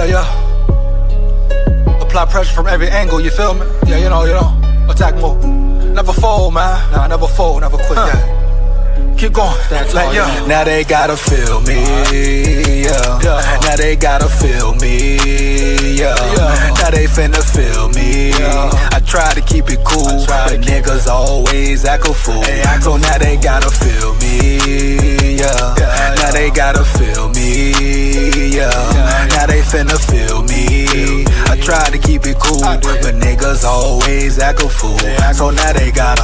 Yeah. Apply pressure from every angle, you feel me? Yeah, you know. Attack move. Never fold, man. Nah, never fold, never quit, yeah. Keep going. Like, yeah. Now they gotta feel me, yeah. Now they gotta feel me, yeah. Now they finna feel me. I try to keep it cool, but niggas always act a fool. So now they gotta feel me, yeah. Now they gotta feel me, yeah. Now they finna feel me. I try to keep it cool, but niggas always act a fool. So now they gotta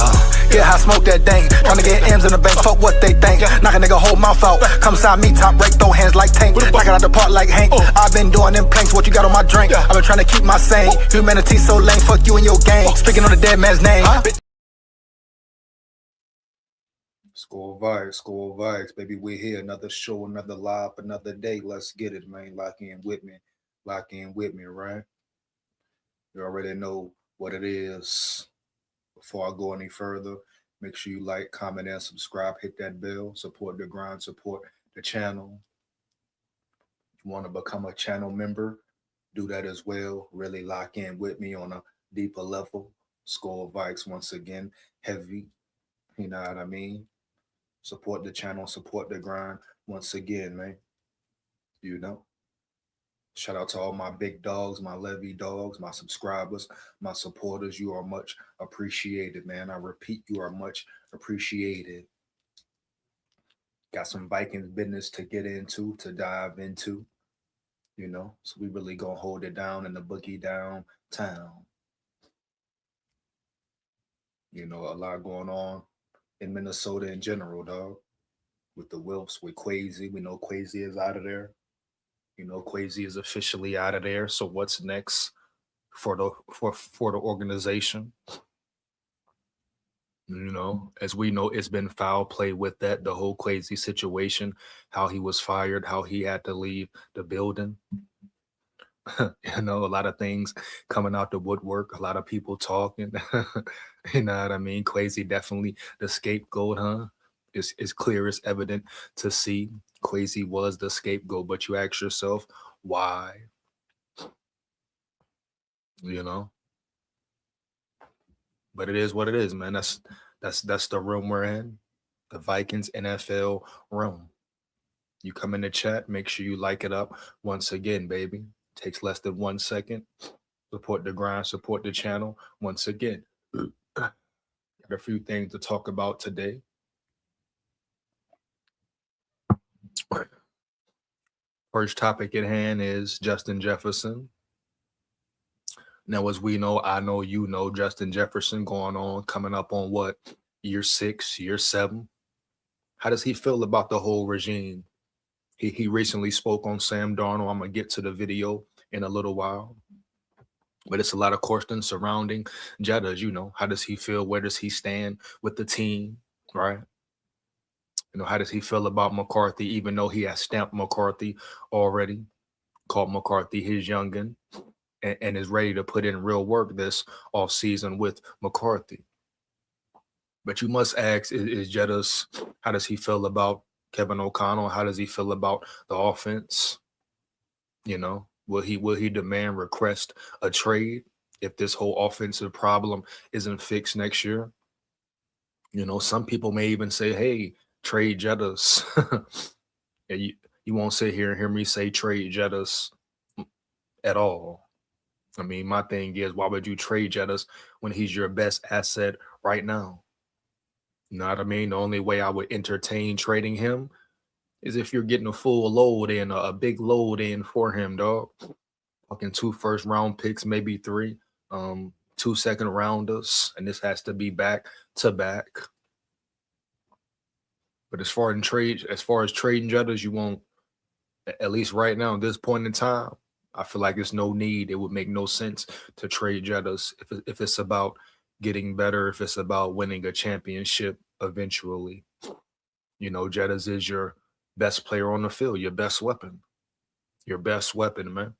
I smoke that dang. Tryna get M's in the bank, fuck what they think. Knock a nigga whole mouth out. Come side me, top break, throw hands like Tank. Knocking out the part like Hank. I've been doing them planks, what you got on my drink? I've been trying to keep my sane. Humanity so lame, fuck you and your gang. Speaking on the dead man's name. SKOL VIKES, baby. We're here. Another show, another live, another day. Let's get it, man. Lock in with me, right? You already know what it is. Before I go any further, make sure you like, comment, and subscribe. Hit that bell. Support the grind. Support the channel. If you want to become a channel member, do that as well. Really lock in with me on a deeper level. SKOL VIKES, once again, heavy. You know what I mean? Support the channel. Support the grind. Once again, man. You know. Shout out to all my big dogs, my levy dogs, my subscribers, my supporters. You are much appreciated, man. I repeat, you are much appreciated. Got some Vikings business to get into, to dive into, you know. So we really gonna hold it down in the boogie downtown. You know, a lot going on in Minnesota in general, dog. With the Wilfs, with Quasi. We know Quasi is out of there. You know, Quasi is officially out of there. So what's next for the organization? You know, as we know, it's been foul play with that, the whole Quasi situation, how he was fired, how he had to leave the building. You know, a lot of things coming out the woodwork, a lot of people talking. You know what I mean? Quasi definitely the scapegoat, huh? It's clear, it's evident to see. Quasi was the scapegoat, but you ask yourself, why? You know? But it is what it is, man. That's the room we're in. The Vikings NFL room. You come in the chat, make sure you like it up. Once again, baby. Takes less than 1 second. Support the grind, support the channel. Once again. Got a few things to talk about today. First topic at hand is Justin Jefferson. Now, as we know, I know, you know, Justin Jefferson coming up on what? Year 6, year 7. How does he feel about the whole regime? He recently spoke on Sam Darnold. I'm going to get to the video in a little while. But it's a lot of questions surrounding Jetta. You know, how does he feel? Where does he stand with the team, right? You know, how does he feel about McCarthy, even though he has stamped McCarthy already, called McCarthy his youngin', and is ready to put in real work this offseason with McCarthy. But you must ask, is Jetta's, how does he feel about Kevin O'Connell? How does he feel about the offense? You know, will he demand, request a trade if this whole offensive problem isn't fixed next year? You know, some people may even say, hey, trade Jettas. And you won't sit here and hear me say trade Jettas at all. I mean, my thing is, why would you trade Jettas when he's your best asset right now? You know what I mean? The only way I would entertain trading him is if you're getting a full load in, a big load in for him, dog. Fucking 2 first-round picks, maybe 3, 2 second-rounders, and this has to be back to back. But as far as trading Jettas, you won't, at least right now, at this point in time, I feel like there's no need. It would make no sense to trade Jettas if it's about getting better, if it's about winning a championship eventually. You know, Jettas is your best player on the field, your best weapon. Your best weapon, man.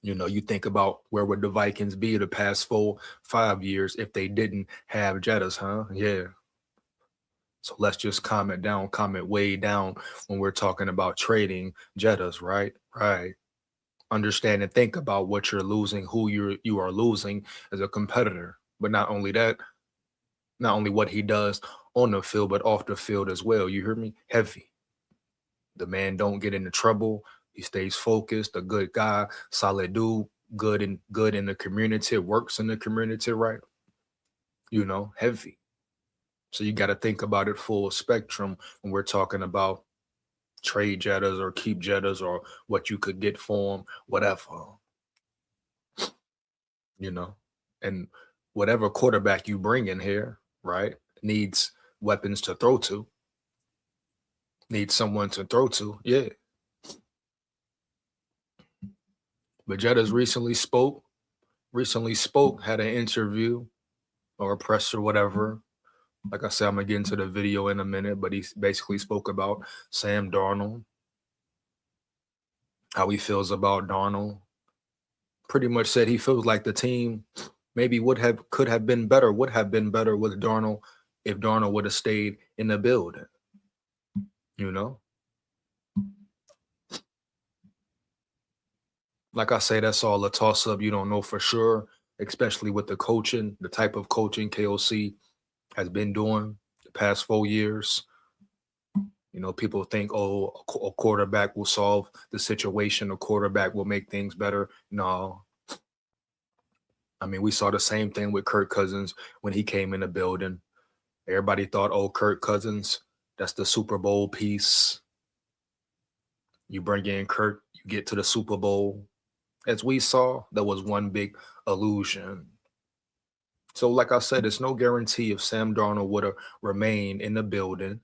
You know, you think about where would the Vikings be the past 4-5 years if they didn't have Jettas, huh? Yeah. So let's just comment way down when we're talking about trading Jettas, right? Right. understand and think about what you're losing, who you are losing as a competitor. But not only that, not only what he does on the field, but off the field as well. You hear me? Heavy. The man don't get into trouble. He stays focused, a good guy, solid dude, good in the community, works in the community, right? You know, heavy. So you got to think about it full spectrum when we're talking about trade Jettas or keep Jettas or what you could get for them, whatever, you know. And whatever quarterback you bring in here, right, needs weapons to throw to, needs someone to throw to. Yeah. But Jettas recently spoke, had an interview or a press or whatever. Like I said, I'm gonna get into the video in a minute, but he basically spoke about Sam Darnold, how he feels about Darnold. Pretty much said he feels like the team maybe would have been better with Darnold if Darnold would have stayed in the building. You know? Like I say, that's all a toss-up. You don't know for sure, especially with the coaching, the type of coaching KOC has been doing the past 4 years. You know, people think, oh, a quarterback will solve the situation. A quarterback will make things better. No. I mean, we saw the same thing with Kirk Cousins when he came in the building. Everybody thought, oh, Kirk Cousins, that's the Super Bowl piece. You bring in Kirk, you get to the Super Bowl. As we saw, that was one big illusion. So, like I said, it's no guarantee if Sam Darnold would have remained in the building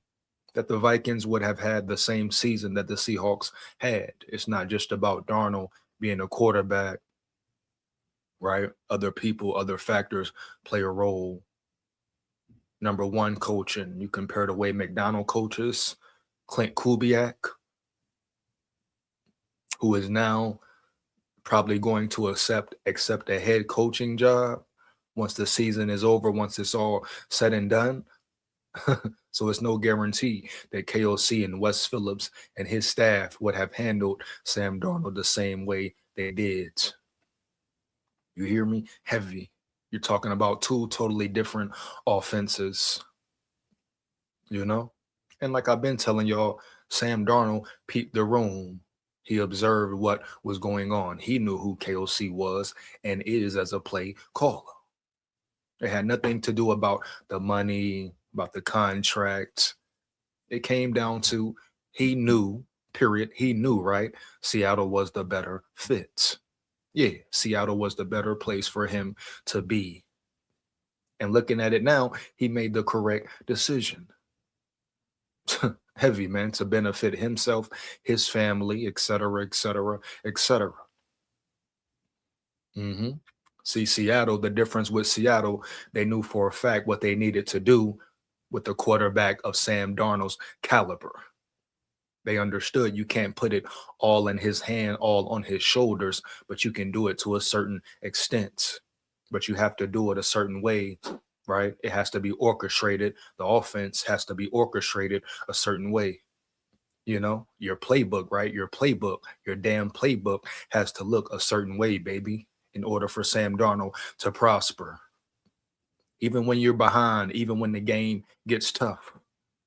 that the Vikings would have had the same season that the Seahawks had. It's not just about Darnold being a quarterback, right? Other people, other factors play a role. Number one, coaching. You compare the way McDonald coaches, Clint Kubiak, who is now probably going to accept a head coaching job once the season is over, once it's all said and done. So it's no guarantee that KOC and Wes Phillips and his staff would have handled Sam Darnold the same way they did. You hear me? Heavy. You're talking about two totally different offenses, you know? And like I've been telling y'all, Sam Darnold peeped the room. He observed what was going on. He knew who KOC was and is as a play caller. It had nothing to do about the money, about the contract. It came down to he knew, period. He knew, right? Seattle was the better fit. Yeah, Seattle was the better place for him to be. And looking at it now, he made the correct decision. Heavy, man, to benefit himself, his family, etc., etc., etc. See, Seattle, the difference with Seattle, they knew for a fact what they needed to do with the quarterback of Sam Darnold's caliber. They understood you can't put it all in his hand, all on his shoulders, but you can do it to a certain extent. But you have to do it a certain way, right? It has to be orchestrated. The offense has to be orchestrated a certain way. You know, your playbook, right? Your playbook, your damn playbook has to look a certain way, baby, in order for Sam Darnold to prosper. Even when you're behind, even when the game gets tough,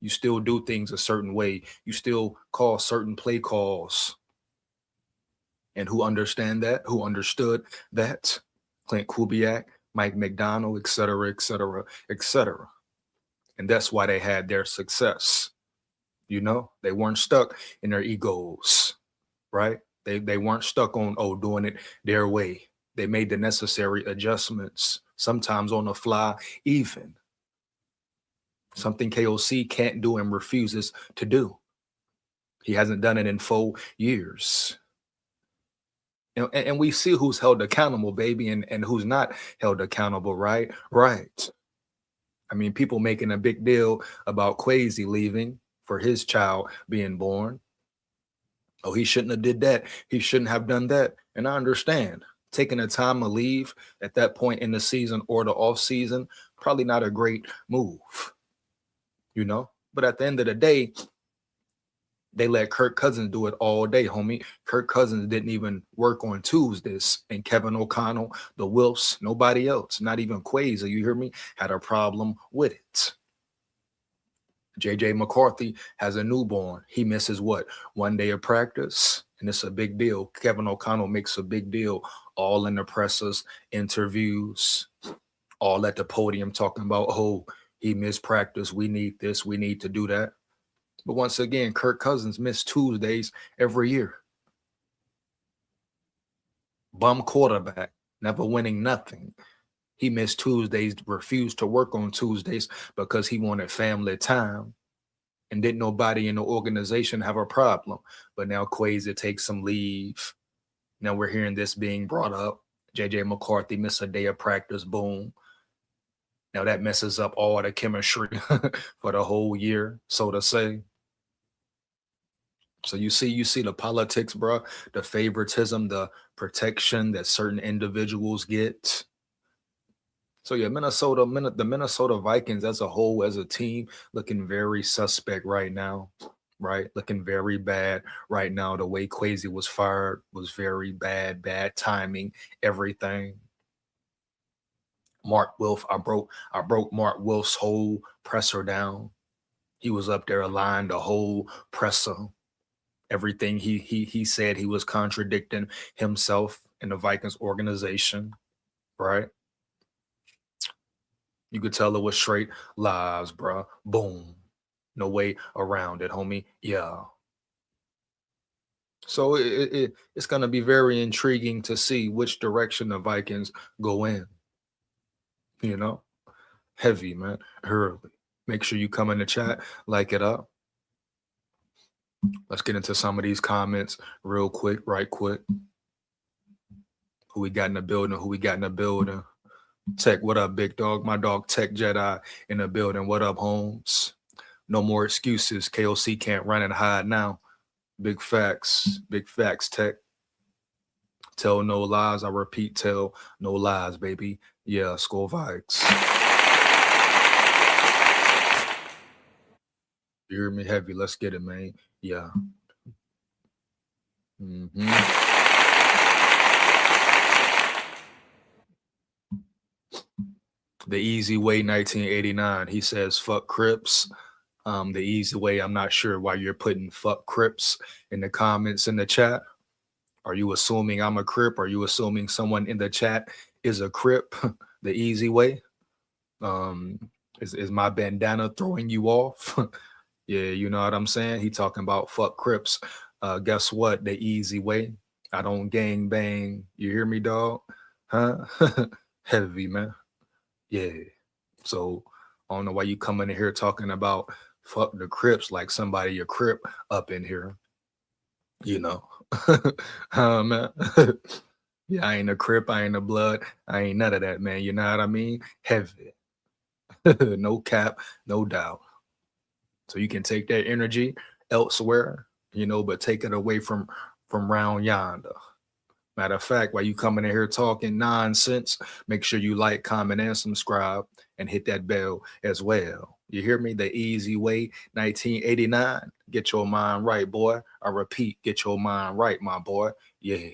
you still do things a certain way. You still call certain play calls. And who understood that? Clint Kubiak, Mike McDonald, et cetera, et cetera, et cetera. And that's why they had their success. You know, they weren't stuck in their egos, right? They weren't stuck on, doing it their way. They made the necessary adjustments, sometimes on the fly, even. Something KOC can't do and refuses to do. He hasn't done it in 4 years. And we see who's held accountable, baby, and who's not held accountable, right? Right. I mean, people making a big deal about Kwesi leaving for his child being born. Oh, he shouldn't have did that. He shouldn't have done that. And I understand. Taking a time of leave at that point in the season or the off season, probably not a great move, you know? But at the end of the day, They let Kirk Cousins do it all day, homie. Kirk Cousins didn't even work on Tuesdays. And Kevin O'Connell, the Wilfs, nobody else, not even Quazy, you hear me, had a problem with it. JJ McCarthy has a newborn. He misses what? 1 day of practice. And it's a big deal. Kevin O'Connell makes a big deal. All in the pressers, interviews, all at the podium talking about, oh, he missed practice. We need this. We need to do that. But once again, Kirk Cousins missed Tuesdays every year. Bum quarterback, never winning nothing. He missed Tuesdays, refused to work on Tuesdays because he wanted family time. And didn't nobody in the organization have a problem. But now Quazy takes some leave. Now we're hearing this being brought up. JJ McCarthy missed a day of practice, boom. Now that messes up all the chemistry for the whole year, so to say. So you see the politics, bro, the favoritism, the protection that certain individuals get. So yeah, the Minnesota Vikings as a whole, as a team, looking very suspect right now, right? Looking very bad right now. The way Quazy was fired was very bad timing, everything. Mark Wilf, I broke Mark Wilf's whole presser down. He was up there aligned the whole presser. Everything he said, he was contradicting himself in the Vikings organization, right? You could tell it was straight lies, bro. Boom. No way around it, homie. Yeah. So it's going to be very intriguing to see which direction the Vikings go in. You know, heavy, man. Early. Make sure you come in the chat, like it up. Let's get into some of these comments real quick, right quick. Who we got in the building? Tech, what up, big dog? My dog Tech Jedi in the building. What up, Holmes? No more excuses. KOC can't run and hide now. Big facts, Tech. Tell no lies. I repeat, tell no lies, baby. Yeah, SKOL VIKES. You hear me? Heavy. Let's get it, man. Yeah. The Easy Way 1989. He says, fuck Crips. The Easy Way, I'm not sure why you're putting fuck Crips in the comments in the chat. Are you assuming I'm a Crip? Are you assuming someone in the chat is a Crip? The Easy Way. Is my bandana throwing you off? Yeah, you know what I'm saying? He talking about fuck Crips. Guess what? The Easy Way. I don't gang bang. You hear me, dog? Huh? Heavy, man. Yeah. So I don't know why you coming in here talking about fuck the Crips like somebody a Crip up in here. You know. Man. Yeah, I ain't a Crip, I ain't a Blood, I ain't none of that, man. You know what I mean? Heavy. No cap, no doubt. So you can take that energy elsewhere, you know, but take it away from round yonder. Matter of fact, while you coming in here talking nonsense, make sure you like, comment, and subscribe, and hit that bell as well. You hear me? The Easy Way 1989. Get your mind right, boy. I repeat, get your mind right, my boy. Yeah.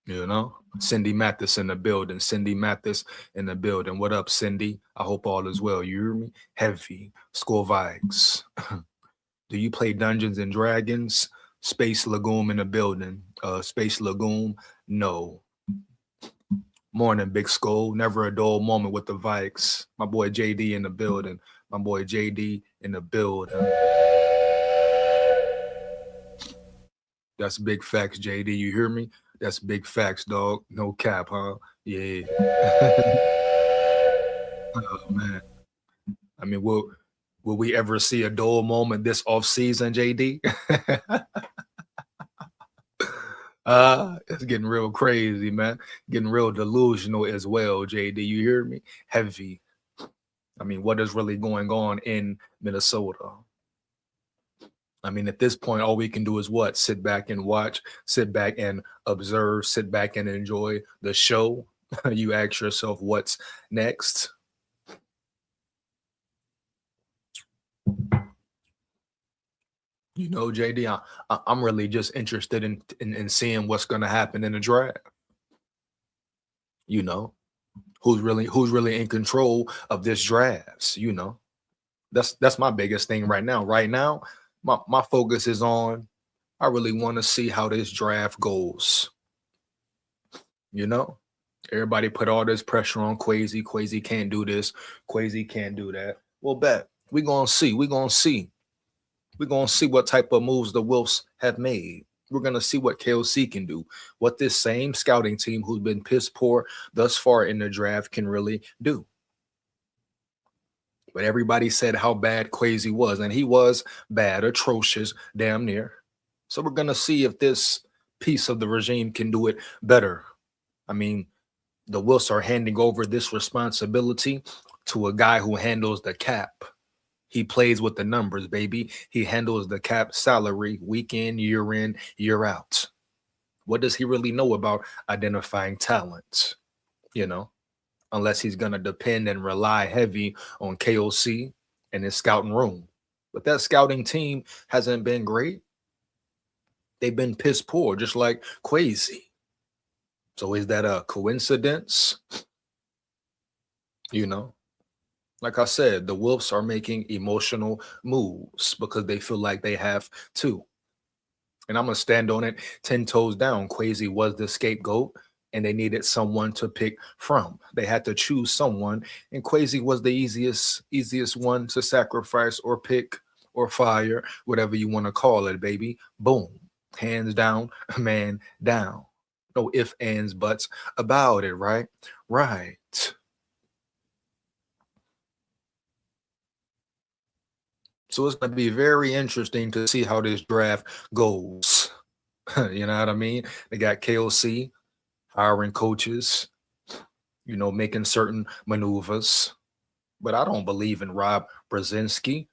You know, Cindy Mathis in the building. Cindy Mathis in the building. What up, Cindy? I hope all is well. You hear me? Heavy. SKOL VIKES. Do you play Dungeons and Dragons? Space Lagoon in the building. Space Lagoon, no. Morning, Big SKOL. Never a dull moment with the Vikes. My boy JD in the building. My boy JD in the building. That's big facts, JD. You hear me? That's big facts, dog. No cap, huh? Yeah. Oh, man. I mean, will we ever see a dull moment this off season, JD? It's getting real crazy, man. Getting real delusional as well, JD. You hear me? Heavy. I mean, what is really going on in Minnesota? I mean, at this point, all we can do is what? Sit back and watch, sit back and observe, sit back and enjoy the show. You ask yourself, what's next? You know, JD, I'm really just interested in seeing what's going to happen in the draft. You know, who's really in control of this drafts. You know, that's my biggest thing right now. Right now, my focus is on. I really want to see how this draft goes. You know, everybody put all this pressure on Quasi. Quasi can't do this. Quasi can't do that. Well, bet we gonna see. We gonna see. We're going to see what type of moves the Wolves have made. We're going to see what KOC can do, what this same scouting team who's been piss poor thus far in the draft can really do. But everybody said how bad Quasi was, and he was bad, atrocious, damn near. So we're going to see if this piece of the regime can do it better. I mean, the Wolves are handing over this responsibility to a guy who handles the cap. He plays with the numbers, baby. He handles the cap salary week in, year out. What does he really know about identifying talent? You know, unless he's going to depend and rely heavy on KOC and his scouting room. But that scouting team hasn't been great. They've been piss poor, just like Quasi. So is that a coincidence? You know? Like I said, the Wolves are making emotional moves because they feel like they have to. And I'm going to stand on it 10 toes down. Quasi was the scapegoat, and they needed someone to pick from. They had to choose someone, and Quasi was the easiest one to sacrifice or pick or fire, whatever you want to call it, baby. Boom. Hands down, man down. No ifs, ands, buts about it, right? Right. So it's going to be very interesting to see how this draft goes. You know what I mean? They got KOC hiring coaches, you know, making certain maneuvers. But I don't believe in Rob Brzezinski.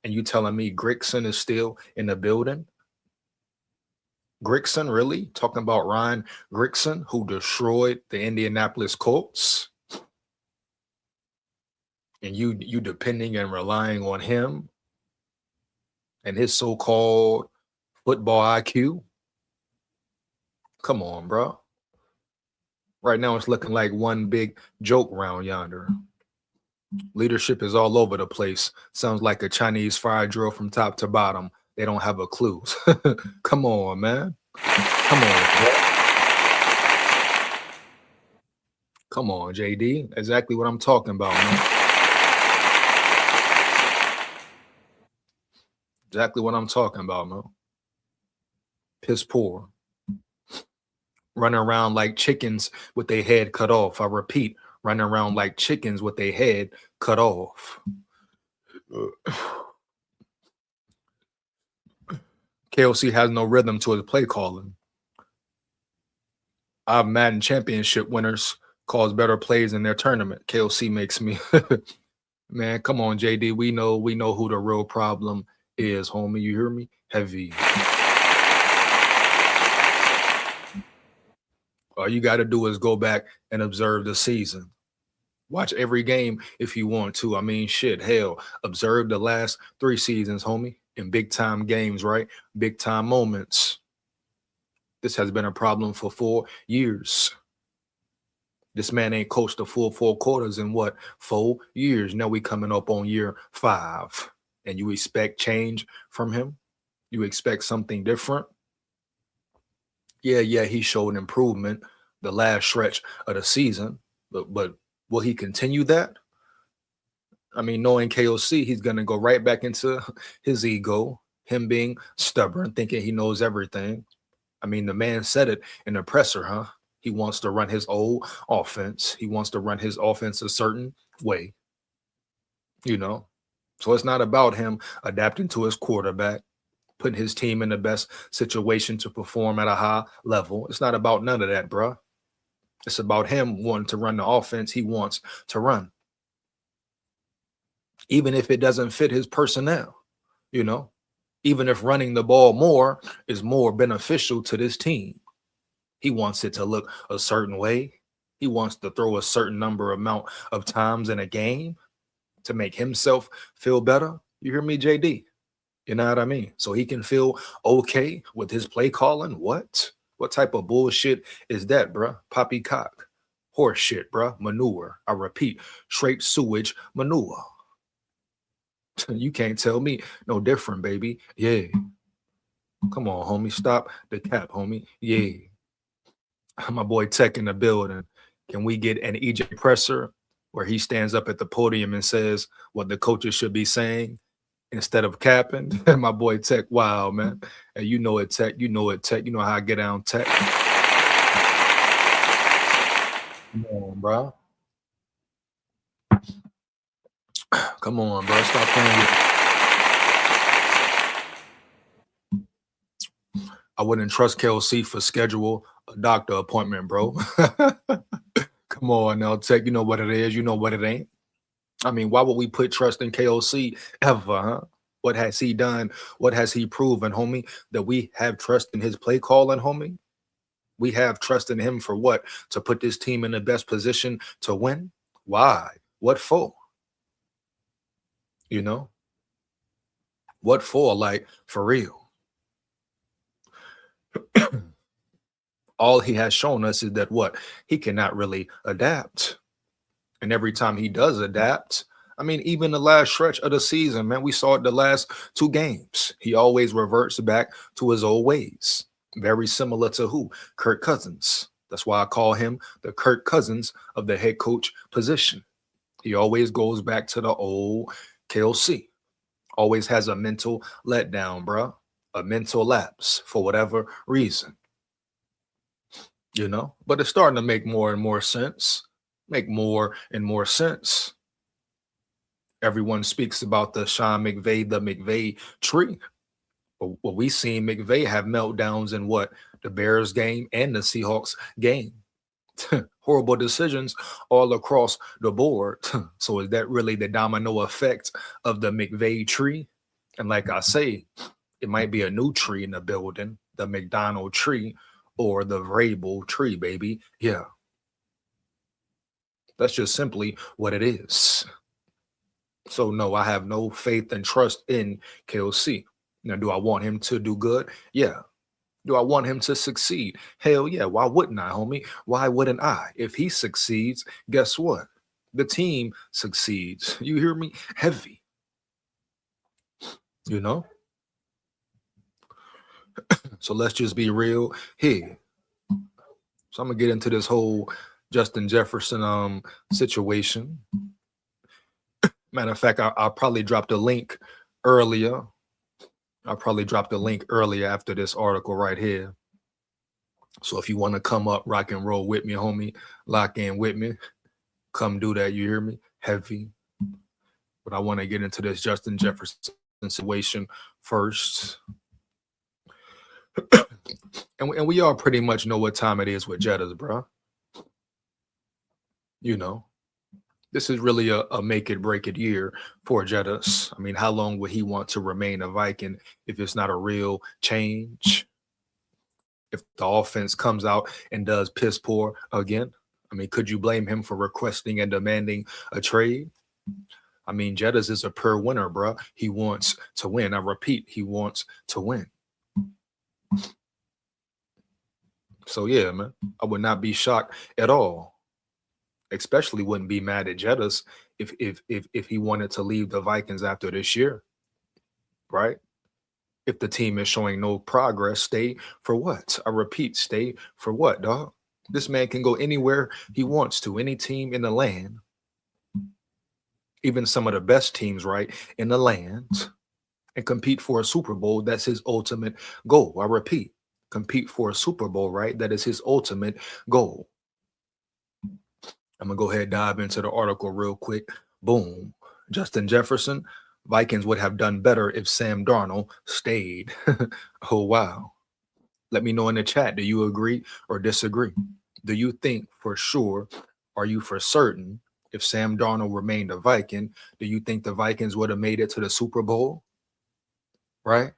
And you telling me Grigson is still in the building? Grigson, really? Talking about Ryan Grigson, who destroyed the Indianapolis Colts? And you depending and relying on him and his so-called football IQ? Come on, bro. Right now, it's looking like one big joke round yonder. Leadership is all over the place. Sounds like a Chinese fire drill from top to bottom. They don't have a clue. Come on, man. Come on, bro. Come on, JD. Exactly what I'm talking about, man. Exactly what I'm talking about, man. Piss poor. Running around like chickens with their head cut off. I repeat, running around like chickens with their head cut off. KOC has no rhythm to his play calling. Our Madden championship winners calls better plays in their tournament. KOC makes me man, come on, JD. We know who the real problem is, homie. You hear me? Heavy. All you got to do is go back and observe the season. Watch every game if you want to. I mean, shit, hell, observe the last 3 seasons, homie, in big time games, right? Big time moments. This has been a problem for 4 years. This man ain't coached the full 4 quarters in what? 4 years. Now we coming up on year 5. And you expect change from him? You expect something different? Yeah, he showed improvement the last stretch of the season, but will he continue that? I mean, knowing KOC, he's going to go right back into his ego, him being stubborn, thinking he knows everything. I mean, the man said it in the presser, huh? He wants to run his old offense. He wants to run his offense a certain way, you know? So it's not about him adapting to his quarterback, putting his team in the best situation to perform at a high level. It's not about none of that, bro. It's about him wanting to run the offense he wants to run, even if it doesn't fit his personnel, you know, even if running the ball more is more beneficial to this team. He wants it to look a certain way. He wants to throw a certain amount of times in a game to make himself feel better. You hear me, JD? You know what I mean? So he can feel okay with his play calling. What? What type of bullshit is that, bruh? Poppycock. Horse shit, bruh. Manure. I repeat, straight sewage manure. You can't tell me no different, baby. Yeah. Come on, homie. Stop the cap, homie. Yeah. My boy Tech in the building. Can we get an EJ presser where he stands up at the podium and says what the coaches should be saying instead of capping? My boy Tech, wow, man. And you know it, Tech. You know it, Tech. You know how I get down, Tech. Come on, bro. Come on, bro. Stop playing with. I wouldn't trust KLC for schedule a doctor appointment, bro. Come on now, Tech. You know what it is. You know what it ain't. I mean, why would we put trust in KOC ever, huh? What has he done? What has he proven, homie? That we have trust in his play calling, homie? We have trust in him for what? To put this team in the best position to win? Why? What for? You know? What for? Like, for real. All he has shown us is that what? He cannot really adapt. And every time he does adapt, I mean, even the last stretch of the season, man, we saw it the last 2 games. He always reverts back to his old ways. Very similar to who? Kirk Cousins. That's why I call him the Kirk Cousins of the head coach position. He always goes back to the old KLC. Always has a mental letdown, bruh. A mental lapse for whatever reason. You know? But it's starting to make more and more sense. Make more and more sense. Everyone speaks about the Sean McVay, the McVay tree. But what we seen McVay have meltdowns in what? The Bears game and the Seahawks game. Horrible decisions all across the board. So is that really the domino effect of the McVay tree? And like I say, it might be a new tree in the building, the McDonald tree or the Vrabel tree, baby. Yeah. That's just simply what it is. So no, I have no faith and trust in KOC. Now, do I want him to do good? Yeah. Do I want him to succeed? Hell yeah. Why wouldn't I, homie? Why wouldn't I? If he succeeds, guess what? The team succeeds. You hear me? Heavy. You know? So let's just be real here. So I'm gonna get into this whole Justin Jefferson situation. Matter of fact, I'll probably drop the link earlier. I'll probably drop the link earlier after this article right here. So if you want to come up, rock and roll with me, homie, lock in with me, come do that. You hear me? Heavy. But I want to get into this Justin Jefferson situation first. And we all pretty much know what time it is with Jettas, bro. You know, this is really a make it break it year for Jettas. I mean, how long would he want to remain a Viking if it's not a real change? If the offense comes out and does piss poor again, I mean, could you blame him for requesting and demanding a trade? I mean, Jettas is a pure winner, bro. He wants to win. I repeat, he wants to win. So yeah, man, I would not be shocked at all. Especially wouldn't be mad at Jettas if he wanted to leave the Vikings after this year, right? If the team is showing no progress, stay for what? I repeat, stay for what, dog? This man can go anywhere he wants to, any team in the land, even some of the best teams, right, in the land, and compete for a Super Bowl. That's his ultimate goal. I repeat, compete for a Super Bowl, right? That is his ultimate goal. I'm going to go ahead and dive into the article real quick. Boom. Justin Jefferson, Vikings would have done better if Sam Darnold stayed. Oh, wow. Let me know in the chat. Do you agree or disagree? Do you think for sure, are you for certain, if Sam Darnold remained a Viking, do you think the Vikings would have made it to the Super Bowl? Right?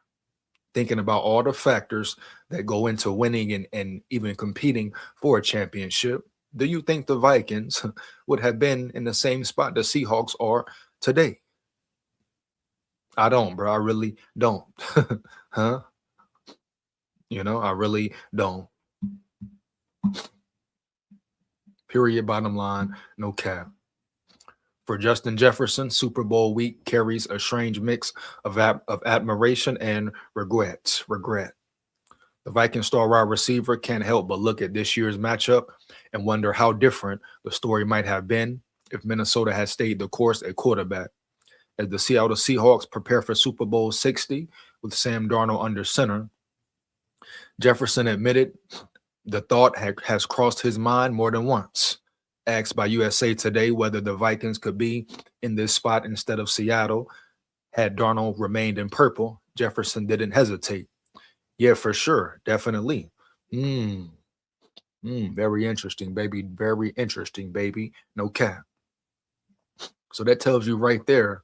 Thinking about all the factors that go into winning and even competing for a championship. Do you think the Vikings would have been in the same spot the Seahawks are today? I don't, bro. I really don't. Huh? I really don't. Period. Bottom line, no cap. For Justin Jefferson, Super Bowl week carries a strange mix of admiration and regret. Regret. The Viking star wide receiver can't help but look at this year's matchup and wonder how different the story might have been if Minnesota had stayed the course at quarterback. As the Seattle Seahawks prepare for Super Bowl 60 with Sam Darnold under center, Jefferson admitted the thought has crossed his mind more than once. Asked by USA Today whether the Vikings could be in this spot instead of Seattle had Darnold remained in purple, Jefferson didn't hesitate. Yeah, for sure. Definitely. Very interesting, baby. Very interesting, baby. No cap. So that tells you right there,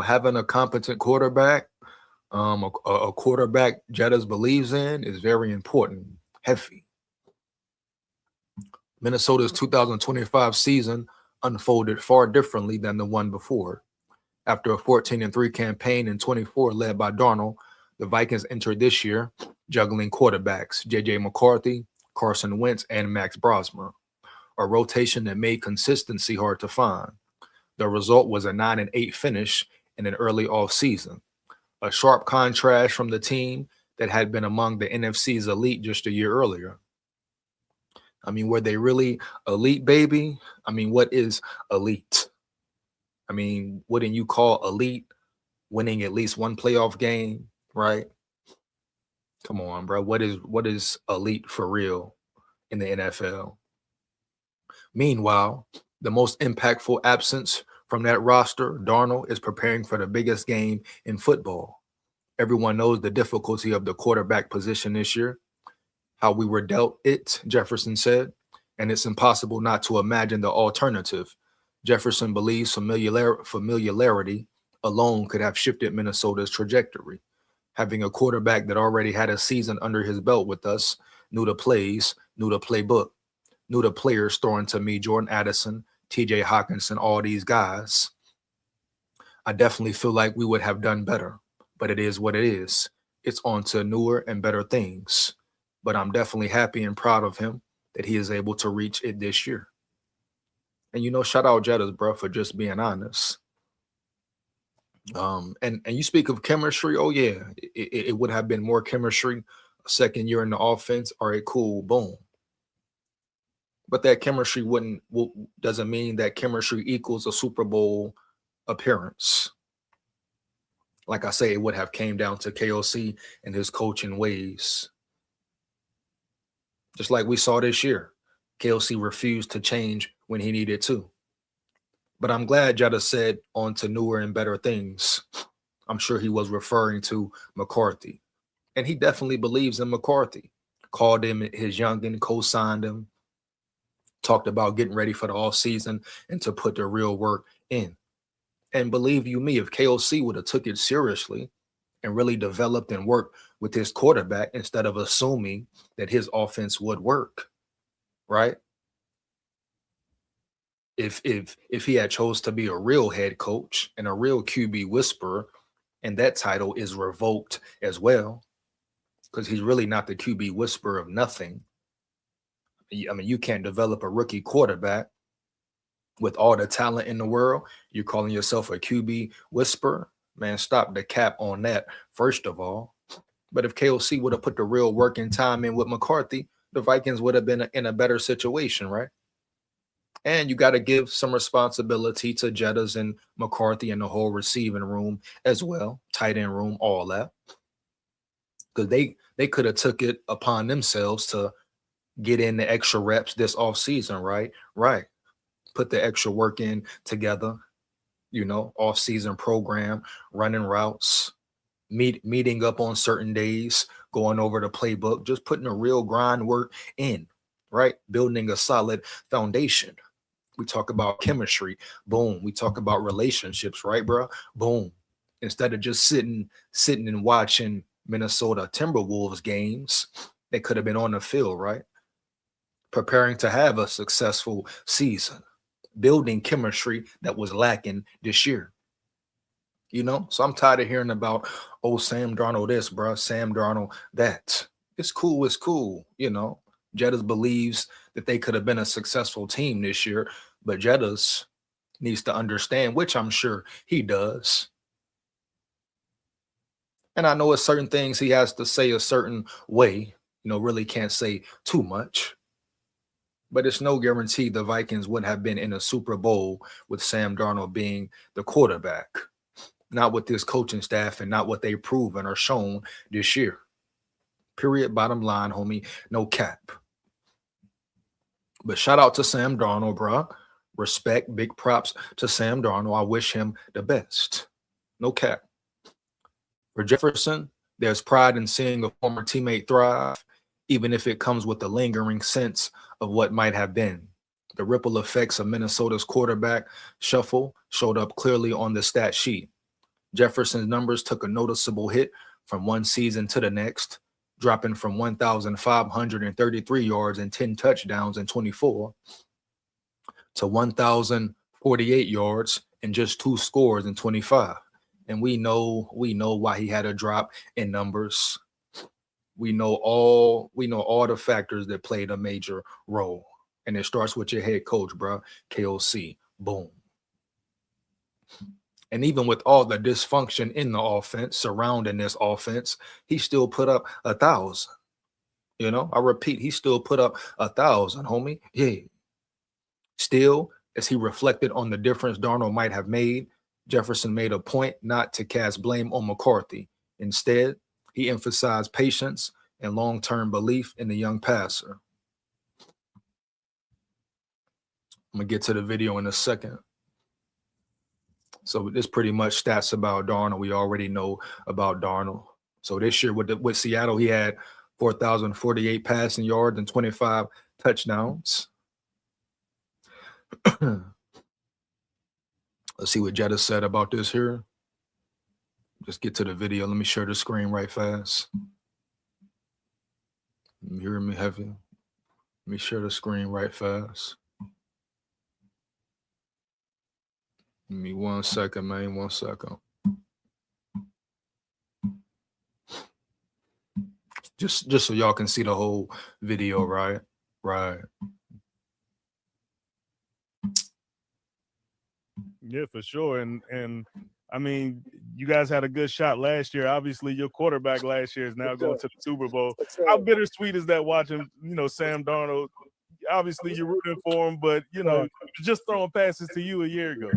having a competent quarterback, a quarterback Jettas believes in is very important. Heavy. Minnesota's 2025 season unfolded far differently than the one before. After a 14-3 campaign in 24 led by Darnold, the Vikings entered this year juggling quarterbacks J.J. McCarthy, Carson Wentz, and Max Brosmer, a rotation that made consistency hard to find. The result was a 9-8 finish in an early offseason, a sharp contrast from the team that had been among the NFC's elite just a year earlier. I mean, were they really elite, baby? I mean, what is elite? I mean, wouldn't you call elite winning at least one playoff game, right? Come on, bro. What is elite for real in the NFL? Meanwhile, the most impactful absence from that roster, Darnold, is preparing for the biggest game in football. Everyone knows the difficulty of the quarterback position this year, how we were dealt it, Jefferson said, and it's impossible not to imagine the alternative. Jefferson believes familiarity alone could have shifted Minnesota's trajectory. Having a quarterback that already had a season under his belt with us, knew the plays, knew the playbook, knew the players throwing to me, Jordan Addison, TJ Hawkinson, all these guys. I definitely feel like we would have done better, but it is what it is. It's on to newer and better things. But I'm definitely happy and proud of him that he is able to reach it this year. And shout out Jettas, bro, for just being honest. And you speak of chemistry. Oh yeah, it would have been more chemistry second year in the offense. All right, cool, boom. But that chemistry doesn't mean that chemistry equals a Super Bowl appearance. Like I say, it would have came down to KOC and his coaching ways. Just like we saw this year, KOC refused to change when he needed to. But I'm glad Jetta said on to newer and better things. I'm sure he was referring to McCarthy. And he definitely believes in McCarthy. Called him his youngin', co-signed him, talked about getting ready for the offseason and to put the real work in. And believe you me, if KOC would have took it seriously and really developed and worked with his quarterback instead of assuming that his offense would work, right? If he had chose to be a real head coach and a real QB whisperer, and that title is revoked as well, because he's really not the QB whisperer of nothing. I mean, you can't develop a rookie quarterback with all the talent in the world. You're calling yourself a QB whisperer? Man, stop the cap on that, first of all. But if KOC would have put the real work and time in with McCarthy, the Vikings would have been in a better situation, right? And you got to give some responsibility to Jettas and McCarthy and the whole receiving room as well, tight end room, all that. Because they could have took it upon themselves to get in the extra reps this offseason, right? Right. Put the extra work in together, off-season program, running routes, meeting up on certain days, going over the playbook, just putting a real grind work in, right? Building a solid foundation. We talk about chemistry. Boom. We talk about relationships, right, bro? Boom. Instead of just sitting and watching Minnesota Timberwolves games, they could have been on the field, right? Preparing to have a successful season, building chemistry that was lacking this year. You know, so I'm tired of hearing about, oh, Sam Darnold this, bro, Sam Darnold that. It's cool, it's cool. You know, Jettas believes that they could have been a successful team this year, but Jettas needs to understand, which I'm sure he does. And I know it's certain things he has to say a certain way, you know, really can't say too much. But it's no guarantee the Vikings would have been in a Super Bowl with Sam Darnold being the quarterback. Not with this coaching staff and not what they've proven or shown this year. Period. Bottom line, homie. No cap. But shout out to Sam Darnold, bro. Respect, big props to Sam Darnold. I wish him the best. No cap. For Jefferson, there's pride in seeing a former teammate thrive, even if it comes with a lingering sense of what might have been. The ripple effects of Minnesota's quarterback shuffle showed up clearly on the stat sheet. Jefferson's numbers took a noticeable hit from one season to the next, dropping from 1,533 yards and 10 touchdowns in 24 to 1,048 yards and just 2 scores in 25. And we know why he had a drop in numbers. We know all the factors that played a major role. And it starts with your head coach, bro. KOC. Boom. And even with all the dysfunction in the offense surrounding this offense, he still put up 1,000. You know, I repeat, he still put up 1,000, homie. Yeah. Still, as he reflected on the difference Darnold might have made, Jefferson made a point not to cast blame on McCarthy. Instead, he emphasized patience and long-term belief in the young passer. I'm going to get to the video in a second. So this pretty much stats about Darnold. We already know about Darnold. So this year with Seattle, he had 4,048 passing yards and 25 touchdowns. Let's see what Jetta said about this here. Just get to the video. Let me share the screen right fast. You hearing me heavy? Let me share the screen right fast. Give me 1 second, man. 1 second. Just so y'all can see the whole video, right? Right. Yeah, for sure. And I mean, you guys had a good shot last year. Obviously, your quarterback last year is now going to the Super Bowl. How bittersweet is that watching, you know, Sam Darnold? Obviously, you're rooting for him, but, you know, just throwing passes to you a year ago.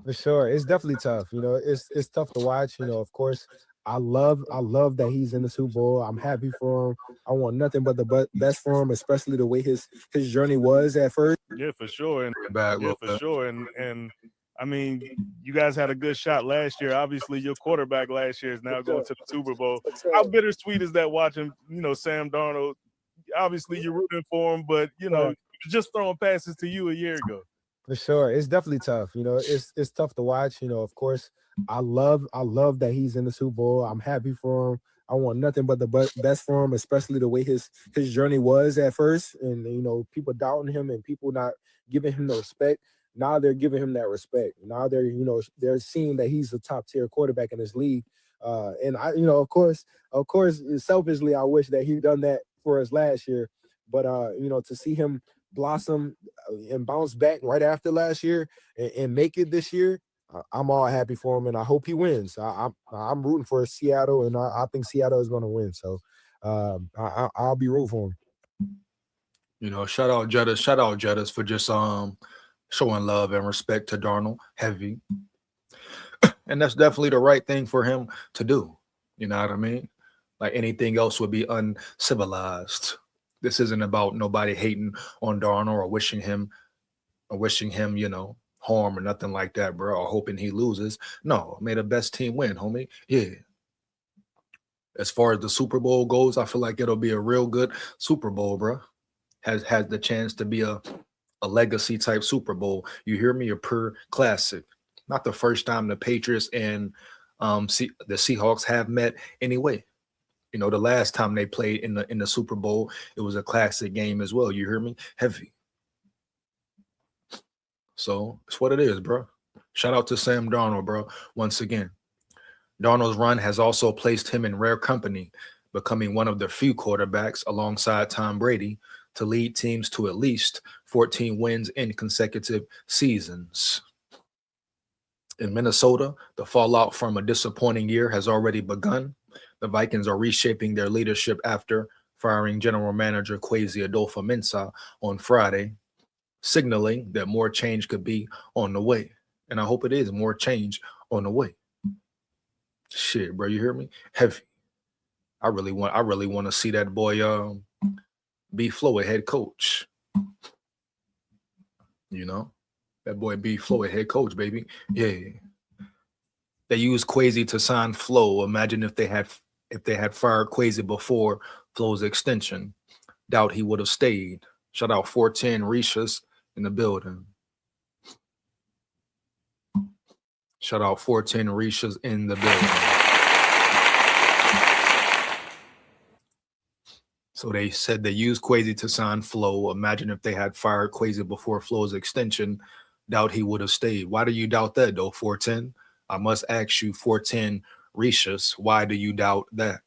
For sure. It's definitely tough. You know, it's tough to watch. You know, of course, I love that he's in the Super Bowl. I'm happy for him. I want nothing but the best for him, especially the way his journey was at first. Yeah, for sure. And and I mean, you guys had a good shot last year. Obviously, your quarterback last year is now going to the Super Bowl. How bittersweet is that watching, you know, Sam Darnold? Obviously, you're rooting for him, but, you know, just throwing passes to you a year ago. For sure. It's definitely tough. You know, it's tough to watch. You know, of course, I love that he's in the Super Bowl. I'm happy for him. I want nothing but the best for him, especially the way his journey was at first. And, you know, people doubting him and people not giving him the respect. Now they're giving him that respect. Now they're seeing that he's a top tier quarterback in this league. And I, you know, of course, selfishly, I wish that he'd done that for us last year. But you know, to see him blossom and bounce back right after last year and make it this year, I'm all happy for him, and I hope he wins. I'm rooting for Seattle, and I think Seattle is going to win. So I'll be rooting for him. You know, shout out Jettas for just showing love and respect to Darnold heavy. And that's definitely the right thing for him to do. You know what I mean? Like anything else would be uncivilized. This isn't about nobody hating on Darnold or wishing him, you know, harm or nothing like that, bro, or hoping he loses. No, may the best team win, homie. Yeah. As far as the Super Bowl goes, I feel like it'll be a real good Super Bowl, bro. Has the chance to be a legacy type Super Bowl. You hear me? A pure classic. Not the first time the Patriots and the Seahawks have met anyway. You know, the last time they played in the Super Bowl, it was a classic game as well. You hear me? Heavy. So it's what it is, bro. Shout out to Sam Darnold, bro. Once again, Darnold's run has also placed him in rare company, becoming one of the few quarterbacks alongside Tom Brady to lead teams to at least 14 wins in consecutive seasons. In Minnesota, the fallout from a disappointing year has already begun. The Vikings are reshaping their leadership after firing general manager Kwesi Adolfo-Mensah on Friday, signaling that more change could be on the way. And I hope it is more change on the way. Shit, bro, you hear me? Heavy. I really want to see that boy B Flow a head coach. You know? That boy B Flow a head coach, baby. Yeah. They used Kwesi to sign Flo. Imagine if they had fired Kwesi before Flo's extension. Doubt he would have stayed. Shout out 410 Rishas in the building. Shout out 410 Rishas in the building. So they said they used Kwesi to sign Flo. Imagine if they had fired Kwesi before Flo's extension. Doubt he would have stayed. Why do you doubt that, though, 410? I must ask you, 410 Rishas, why do you doubt that?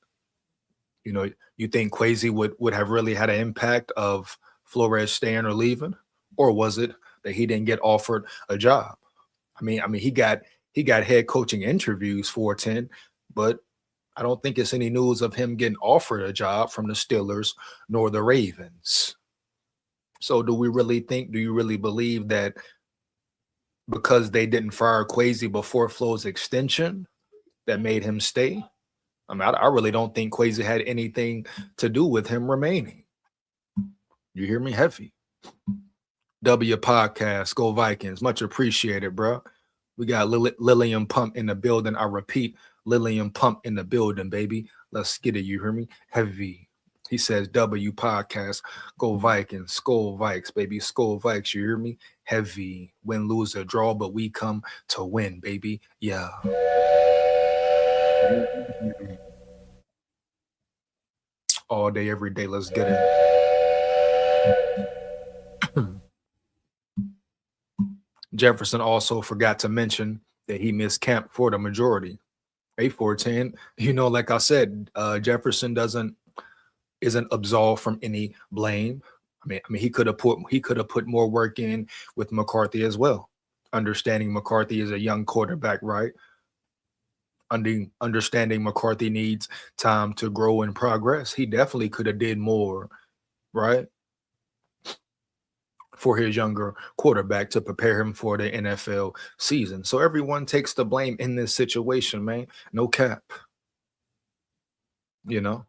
You know, you think Kwesi would have really had an impact of Flores staying or leaving? Or was it that he didn't get offered a job? I mean, he got head coaching interviews, 410, but I don't think it's any news of him getting offered a job from the Steelers nor the Ravens. So do you really believe that because they didn't fire Kwesi before Flo's extension that made him stay? I mean, I really don't think Kwesi had anything to do with him remaining. You hear me? Heavy. W Podcast, go Vikings. Much appreciated, bro. We got Lillian Pump in the building. I repeat, Lillian Pump in the building, baby. Let's get it. You hear me? Heavy. He says W Podcast, go Vikings, Skol Vikes, baby. Skol Vikes, you hear me? Heavy. Win, lose, or draw, but we come to win, baby. Yeah. All day, every day. Let's get it. Jefferson also forgot to mention that he missed camp for the majority. 410, you know, like I said, Jefferson isn't absolved from any blame. I mean, he could have put more work in with McCarthy as well. Understanding McCarthy is a young quarterback, right? Understanding McCarthy needs time to grow and progress. He definitely could have did more, right? For his younger quarterback to prepare him for the NFL season. So everyone takes the blame in this situation, man. No cap. You know,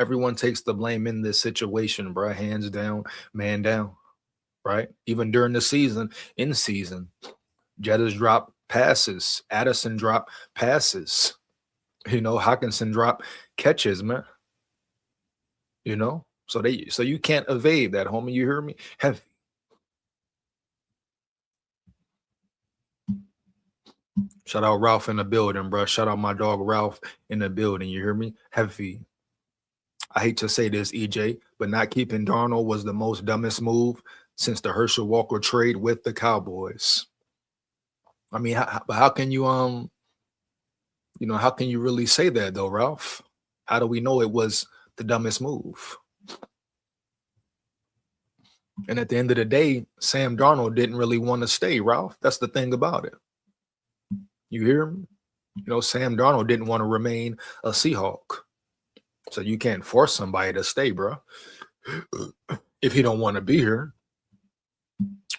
everyone takes the blame in this situation, bro. Hands down, man down, right? Even during the season, in season, Jettas dropped passes. Addison dropped passes. You know, Hawkinson dropped catches, man. You know, so you can't evade that, homie. You hear me? Heavy. Shout out Ralph in the building, bro. Shout out my dog Ralph in the building. You hear me? Heavy. I hate to say this, EJ, but not keeping Darnold was the most dumbest move since the Herschel Walker trade with the Cowboys. I mean, how can you how can you really say that though, Ralph? How do we know it was the dumbest move? And at the end of the day, Sam Darnold didn't really want to stay, Ralph. That's the thing about it. You hear me? You know, Sam Darnold didn't want to remain a Seahawk. So you can't force somebody to stay, bro. If he don't want to be here,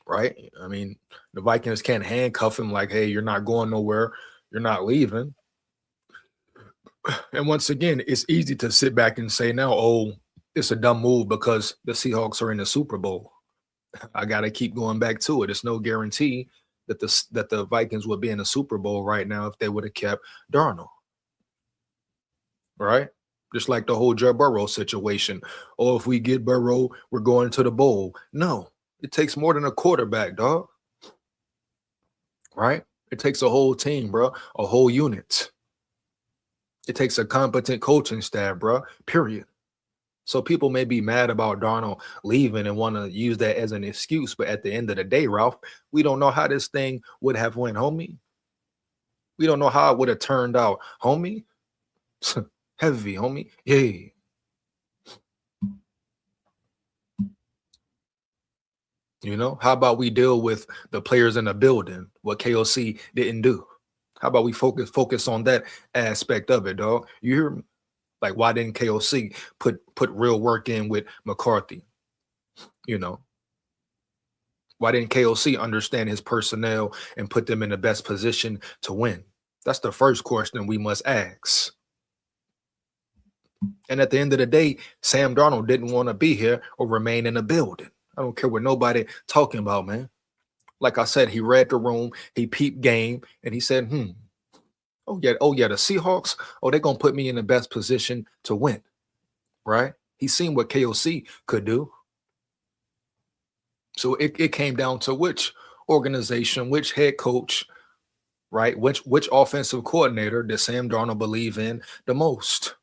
right? I mean, the Vikings can't handcuff him like, hey, you're not going nowhere. You're not leaving. And once again, it's easy to sit back and say now, oh, it's a dumb move because the Seahawks are in the Super Bowl. I got to keep going back to it. It's no guarantee that the Vikings would be in the Super Bowl right now if they would have kept Darnold. Right? Just like the whole Joe Burrow situation. Oh, if we get Burrow, we're going to the bowl. No, it takes more than a quarterback, dog. Right? It takes a whole team, bro. A whole unit. It takes a competent coaching staff, bro. Period. So people may be mad about Darnold leaving and want to use that as an excuse, but at the end of the day, Ralph, we don't know how this thing would have went, homie. We don't know how it would have turned out, homie. Heavy, homie. Yeah. You know, how about we deal with the players in the building, what KOC didn't do? How about we focus on that aspect of it, dog? You hear me? Like, why didn't KOC put real work in with McCarthy? You know, why didn't KOC understand his personnel and put them in the best position to win? That's the first question we must ask. And at the end of the day, Sam Darnold didn't want to be here or remain in the building. I don't care what nobody talking about, man. Like I said, he read the room, he peeped game, and he said, oh yeah, the Seahawks, they're going to put me in the best position to win, right? He seen what KOC could do. So it came down to which organization, which head coach, right? Which offensive coordinator did Sam Darnold believe in the most?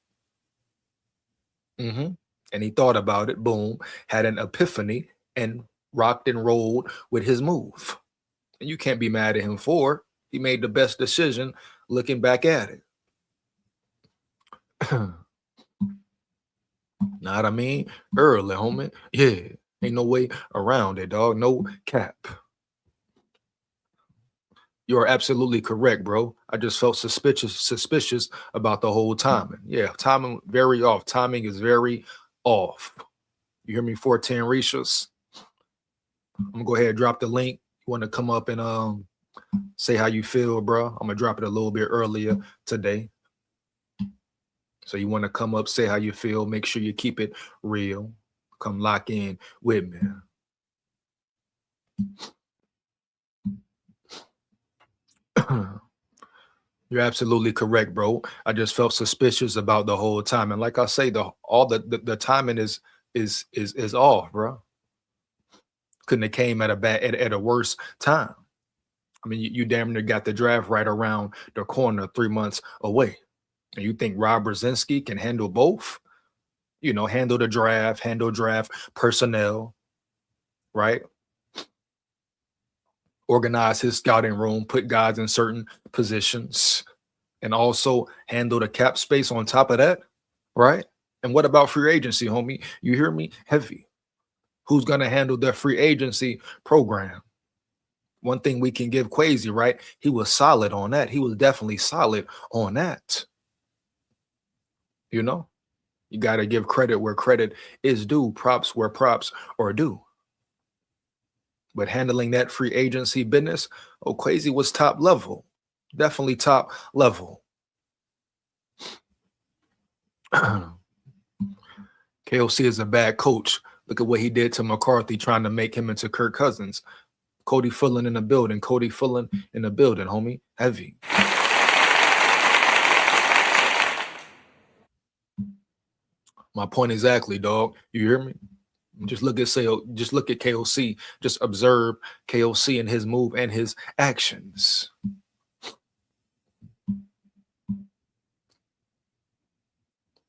And he thought about it, boom, had an epiphany, and rocked and rolled with his move. And you can't be mad at him for it. He made the best decision looking back at it. Know what I mean? Early, homie. Yeah. Ain't no way around it, dog. No cap. You're absolutely correct, bro. I just felt suspicious about the whole timing. Yeah, timing very off. Timing is very off. You hear me? 410 Rishas. I'm gonna go ahead and drop the link. You want to come up and say how you feel, bro? I'm gonna drop it a little bit earlier today. So you want to come up, say how you feel. Make sure you keep it real. Come lock in with me. You're absolutely correct, bro. I just felt suspicious about the whole time, and like I say, the timing is off, bro. Couldn't have came at a worse time. I mean, you damn near got the draft right around the corner, 3 months away, and you think Rob Brzezinski can handle both? You know, handle the draft, handle draft personnel, right? Organize his scouting room, put guys in certain positions, and also handle the cap space on top of that, right? And what about free agency, homie? You hear me? Heavy. Who's going to handle the free agency program? One thing we can give Quasi, right? He was solid on that. He was definitely solid on that. You know, you got to give credit where credit is due, props where props are due. But handling that free agency business, Quasi was top level. Definitely top level. KOC is a bad coach. Look at what he did to McCarthy, trying to make him into Kirk Cousins. Cody Fullen in the building. Cody Fullen in the building, homie. Heavy. My point exactly, dog. You hear me? Just look at KOC. Just observe KOC and his move and his actions.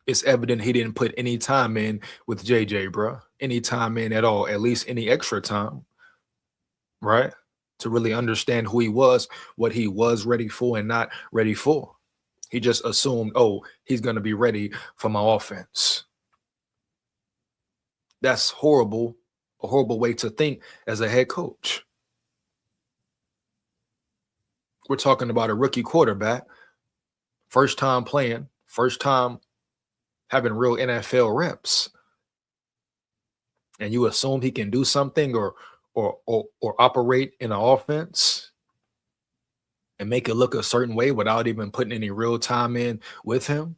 It's evident he didn't put any time in with JJ, bro. Any time in at all, at least any extra time, right? To really understand who he was, what he was ready for and not ready for. He just assumed, he's going to be ready for my offense. That's horrible, a horrible way to think as a head coach. We're talking about a rookie quarterback, first time playing, first time having real NFL reps, and you assume he can do something or operate in an offense and make it look a certain way without even putting any real time in with him.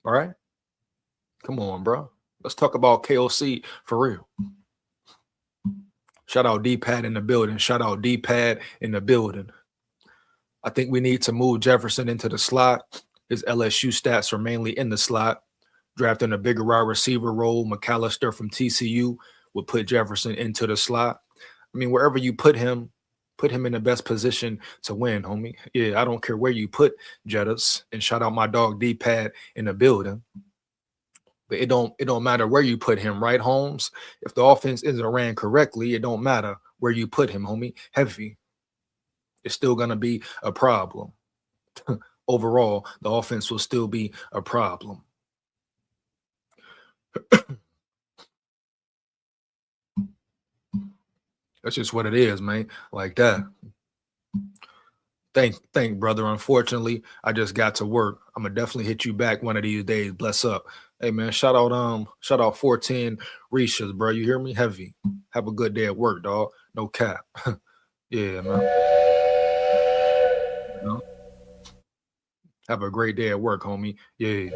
All right, come on, bro. Let's talk about KOC for real. Shout out D-Pad in the building. Shout out D-Pad in the building. I think we need to move Jefferson into the slot. His LSU stats are mainly in the slot. Drafting a bigger wide receiver role, McAllister from TCU would put Jefferson into the slot. I mean, wherever you put him in the best position to win, homie. Yeah, I don't care where you put Jettas. And shout out my dog D-Pad in the building. But it don't matter where you put him, right, Holmes? If the offense isn't ran correctly, it don't matter where you put him, homie. Heavy. It's still going to be a problem. Overall, the offense will still be a problem. That's just what it is, man. Like that. Thank, brother. Unfortunately, I just got to work. I'm gonna definitely hit you back one of these days. Bless up. Hey man, shout out 410 Rishas, bro. You hear me? Heavy. Have a good day at work, dog. No cap. Yeah, man. You know? Have a great day at work, homie. Yeah.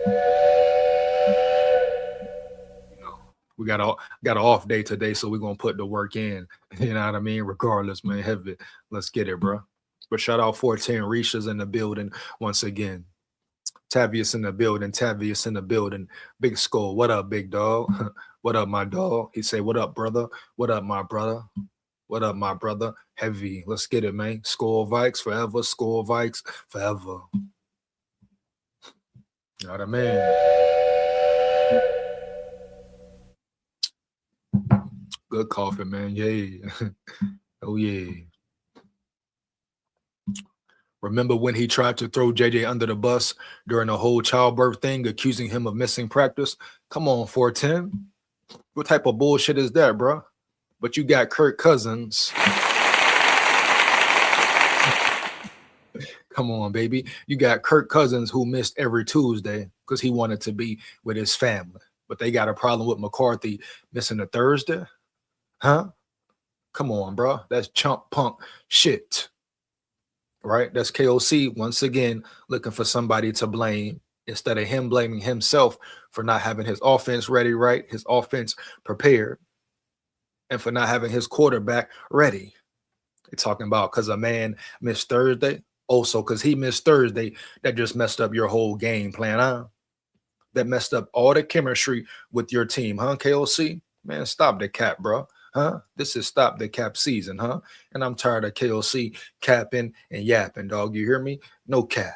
We got an off day today, so we're gonna put the work in. You know what I mean? Regardless, man. Heavy. Let's get it, bro. But shout out 410 Risha's in the building once again. Tavius in the building. Tavius in the building. Big SKOL. What up, big dog? What up, my dog? He say, what up, brother? What up, my brother? What up, my brother? Heavy. Let's get it, man. SKOL Vikes forever. SKOL Vikes forever. You know what I mean? Good coffee, man. Yeah. Oh, yeah. Remember when he tried to throw JJ under the bus during the whole childbirth thing, accusing him of missing practice? Come on, 410. What type of bullshit is that, bro? But you got Kirk Cousins. Come on, baby. You got Kirk Cousins who missed every Tuesday because he wanted to be with his family. But they got a problem with McCarthy missing a Thursday? Huh? Come on, bro. That's chump punk shit. Right? That's KOC once again looking for somebody to blame instead of him blaming himself for not having his offense ready, right? His offense prepared, and for not having his quarterback ready. They're talking about because a man missed Thursday. Also, because he missed Thursday, that just messed up your whole game plan, huh? That messed up all the chemistry with your team, huh, KOC? Man, stop the cap, bro. Huh? This is stop the cap season, huh? And I'm tired of KOC capping and yapping, dog. You hear me? No cap.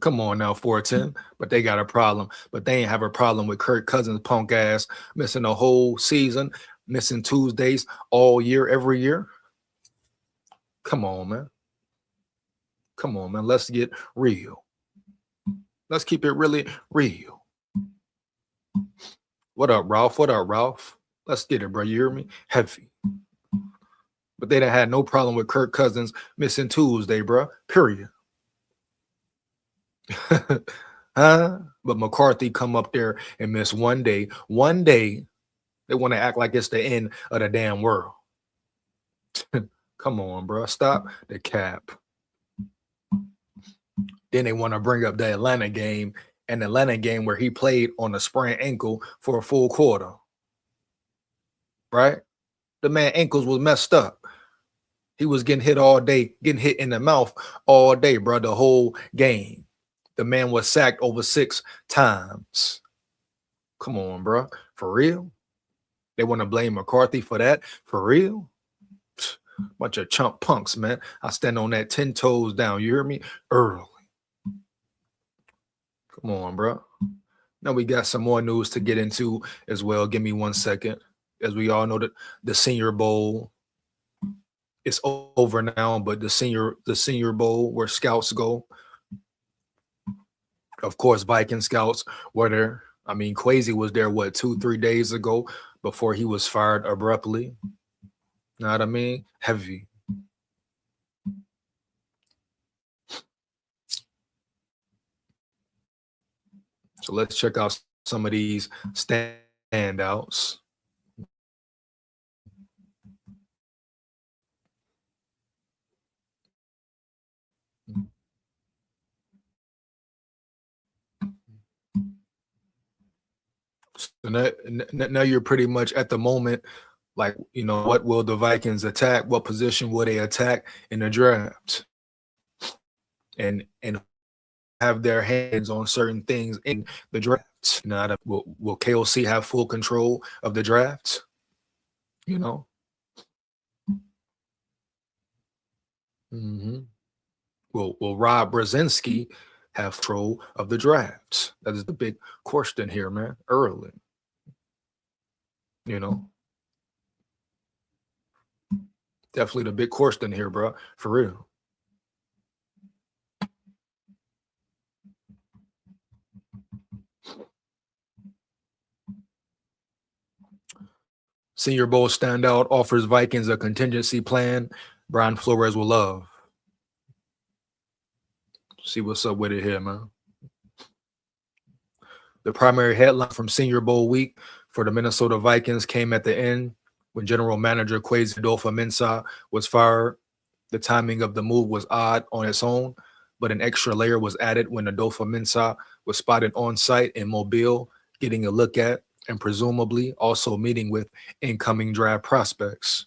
Come on now, 410. But they got a problem. But they ain't have a problem with Kirk Cousins' punk ass missing a whole season, missing Tuesdays all year, every year. Come on, man. Come on, man. Let's get real. Let's keep it really real. What up, Ralph? What up, Ralph? Let's get it, bro. You hear me? Heavy. But they done had no problem with Kirk Cousins missing Tuesday, bro. Period. Huh? But McCarthy come up there and miss one day. One day, they want to act like it's the end of the damn world. Come on, bro. Stop the cap. Then they want to bring up the Atlanta game, and the Atlanta game where he played on a sprained ankle for a full quarter. Right? The man ankles was messed up. He was getting hit all day, getting hit in the mouth all day, bro, the whole game. The man was sacked over 6 times. Come on, bro. For real? They want to blame McCarthy for that? For real? Bunch of chump punks, man. I stand on that 10 toes down. You hear me? Early. Come on, bro. Now we got some more news to get into as well. Give me 1 second. As we all know, that the Senior Bowl is over now, but the Senior Bowl where scouts go. Of course, Viking scouts were there. I mean, Kwesi was there, what, 2-3 days ago before he was fired abruptly. Know what I mean? Heavy. So let's check out some of these standouts. So now you're pretty much at the moment, like, you know, what will the Vikings attack? What position will they attack in the draft? And have their hands on certain things in the draft. Now, will KOC have full control of the draft? You know? Will Rob Brzezinski have control of the draft? That is the big question here, man. Early. You know? Definitely the big question here, bro. For real. Senior Bowl standout offers Vikings a contingency plan Brian Flores will love. See what's up with it here, man. The primary headline from Senior Bowl week for the Minnesota Vikings came at the end when General Manager Kwesi Adolpho-Mensah was fired. The timing of the move was odd on its own, but an extra layer was added when Adolpho-Mensah was spotted on site in Mobile, getting a look at and presumably also meeting with incoming draft prospects.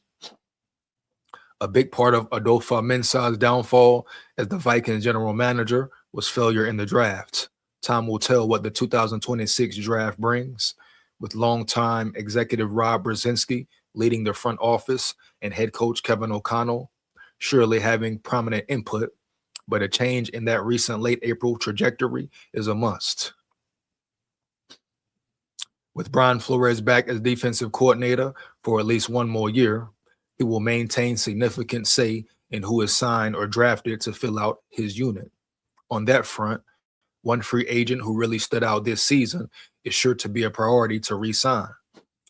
A big part of Adolpho-Mensah's downfall as the Vikings general manager was failure in the draft. Time will tell what the 2026 draft brings, with longtime executive Rob Brzezinski leading the front office and head coach Kevin O'Connell surely having prominent input, but a change in that recent late April trajectory is a must. With Brian Flores back as defensive coordinator for at least one more year, he will maintain significant say in who is signed or drafted to fill out his unit. On that front, one free agent who really stood out this season is sure to be a priority to re-sign.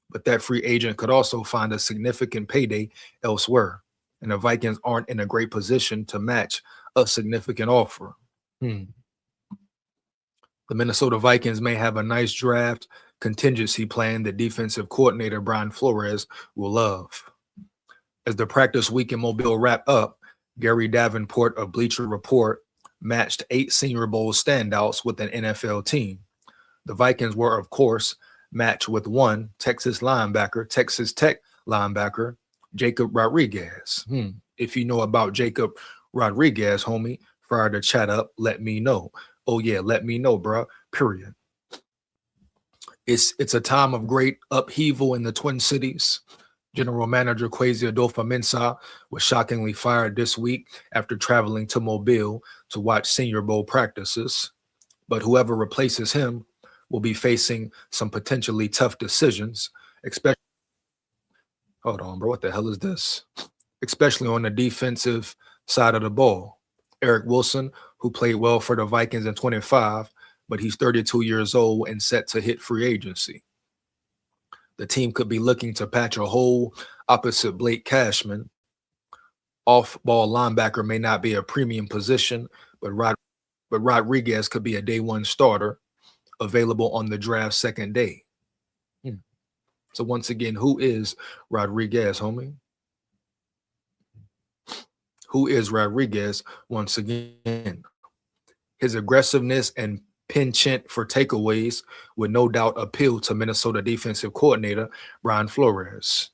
But that free agent could also find a significant payday elsewhere, and the Vikings aren't in a great position to match a significant offer. The Minnesota Vikings may have a nice draft contingency plan that defensive coordinator Brian Flores will love. As the practice week in Mobile wrapped up, Gary Davenport of Bleacher Report matched 8 Senior Bowl standouts with an NFL team. The Vikings were, of course, matched with one Texas Tech linebacker, Jacob Rodriguez. If you know about Jacob Rodriguez, homie, fire the chat up, let me know. Oh yeah, let me know, bro. Period. It's a time of great upheaval in the Twin Cities. General Manager Kwesi Adolpho-Mensah was shockingly fired this week after traveling to Mobile to watch Senior Bowl practices. But whoever replaces him will be facing some potentially tough decisions, especially hold on, bro. What the hell is this? Especially on the defensive side of the ball. Eric Wilson, who played well for the Vikings in 25, but he's 32 years old and set to hit free agency. The team could be looking to patch a hole opposite Blake Cashman. Off-ball linebacker may not be a premium position, but Rodriguez could be a day one starter available on the draft second day. So once again, who is Rodriguez, homie? Who is Rodriguez once again? His aggressiveness and penchant for takeaways would no doubt appeal to Minnesota defensive coordinator Brian Flores.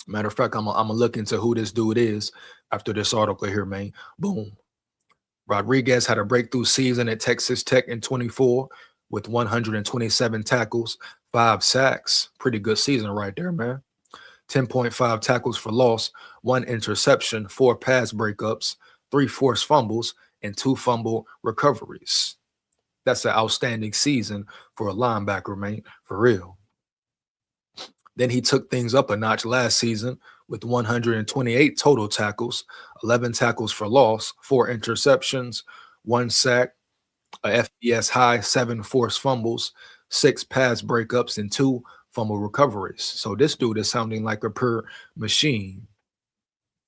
Matter of fact, I'm gonna look into who this dude is after this article here, man. Boom. Rodriguez had a breakthrough season at Texas Tech in 24 with 127 tackles, 5 sacks. Pretty good season right there, man. 10.5 tackles for loss, 1 interception, 4 pass breakups, 3 forced fumbles, and 2 fumble recoveries. That's an outstanding season for a linebacker, man, for real. Then he took things up a notch last season with 128 total tackles, 11 tackles for loss, 4 interceptions, 1 sack, a FBS high, 7 forced fumbles, 6 pass breakups, and 2 fumble recoveries. So this dude is sounding like a pure machine.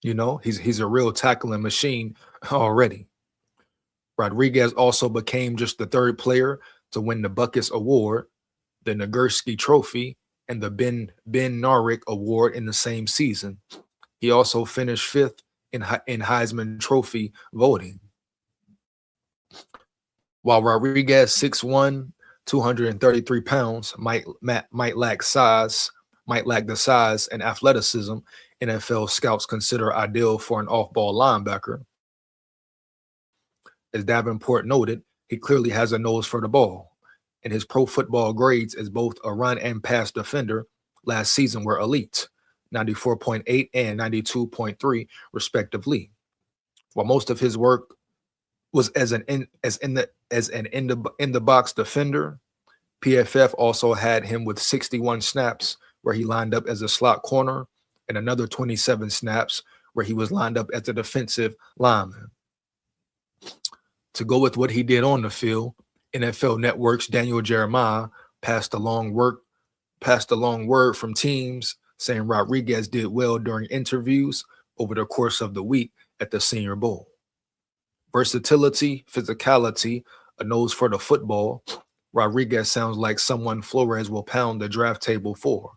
You know, he's a real tackling machine already. Rodriguez also became just the 3rd player to win the Buckets Award, the Nagurski Trophy, and the Ben Narick Award in the same season. He also finished 5th in Heisman Trophy voting. While Rodriguez, 6'1", 233 pounds, might lack the size and athleticism NFL scouts consider ideal for an off-ball linebacker, as Davenport noted, he clearly has a nose for the ball, and his pro football grades as both a run and pass defender last season were elite, 94.8 and 92.3 respectively. While most of his work was as an in the box defender, PFF also had him with 61 snaps where he lined up as a slot corner, and another 27 snaps where he was lined up as a defensive lineman. To go with what he did on the field, NFL Network's Daniel Jeremiah passed along word from teams saying Rodriguez did well during interviews over the course of the week at the Senior Bowl. Versatility, physicality, a nose for the football, Rodriguez sounds like someone Flores will pound the draft table for.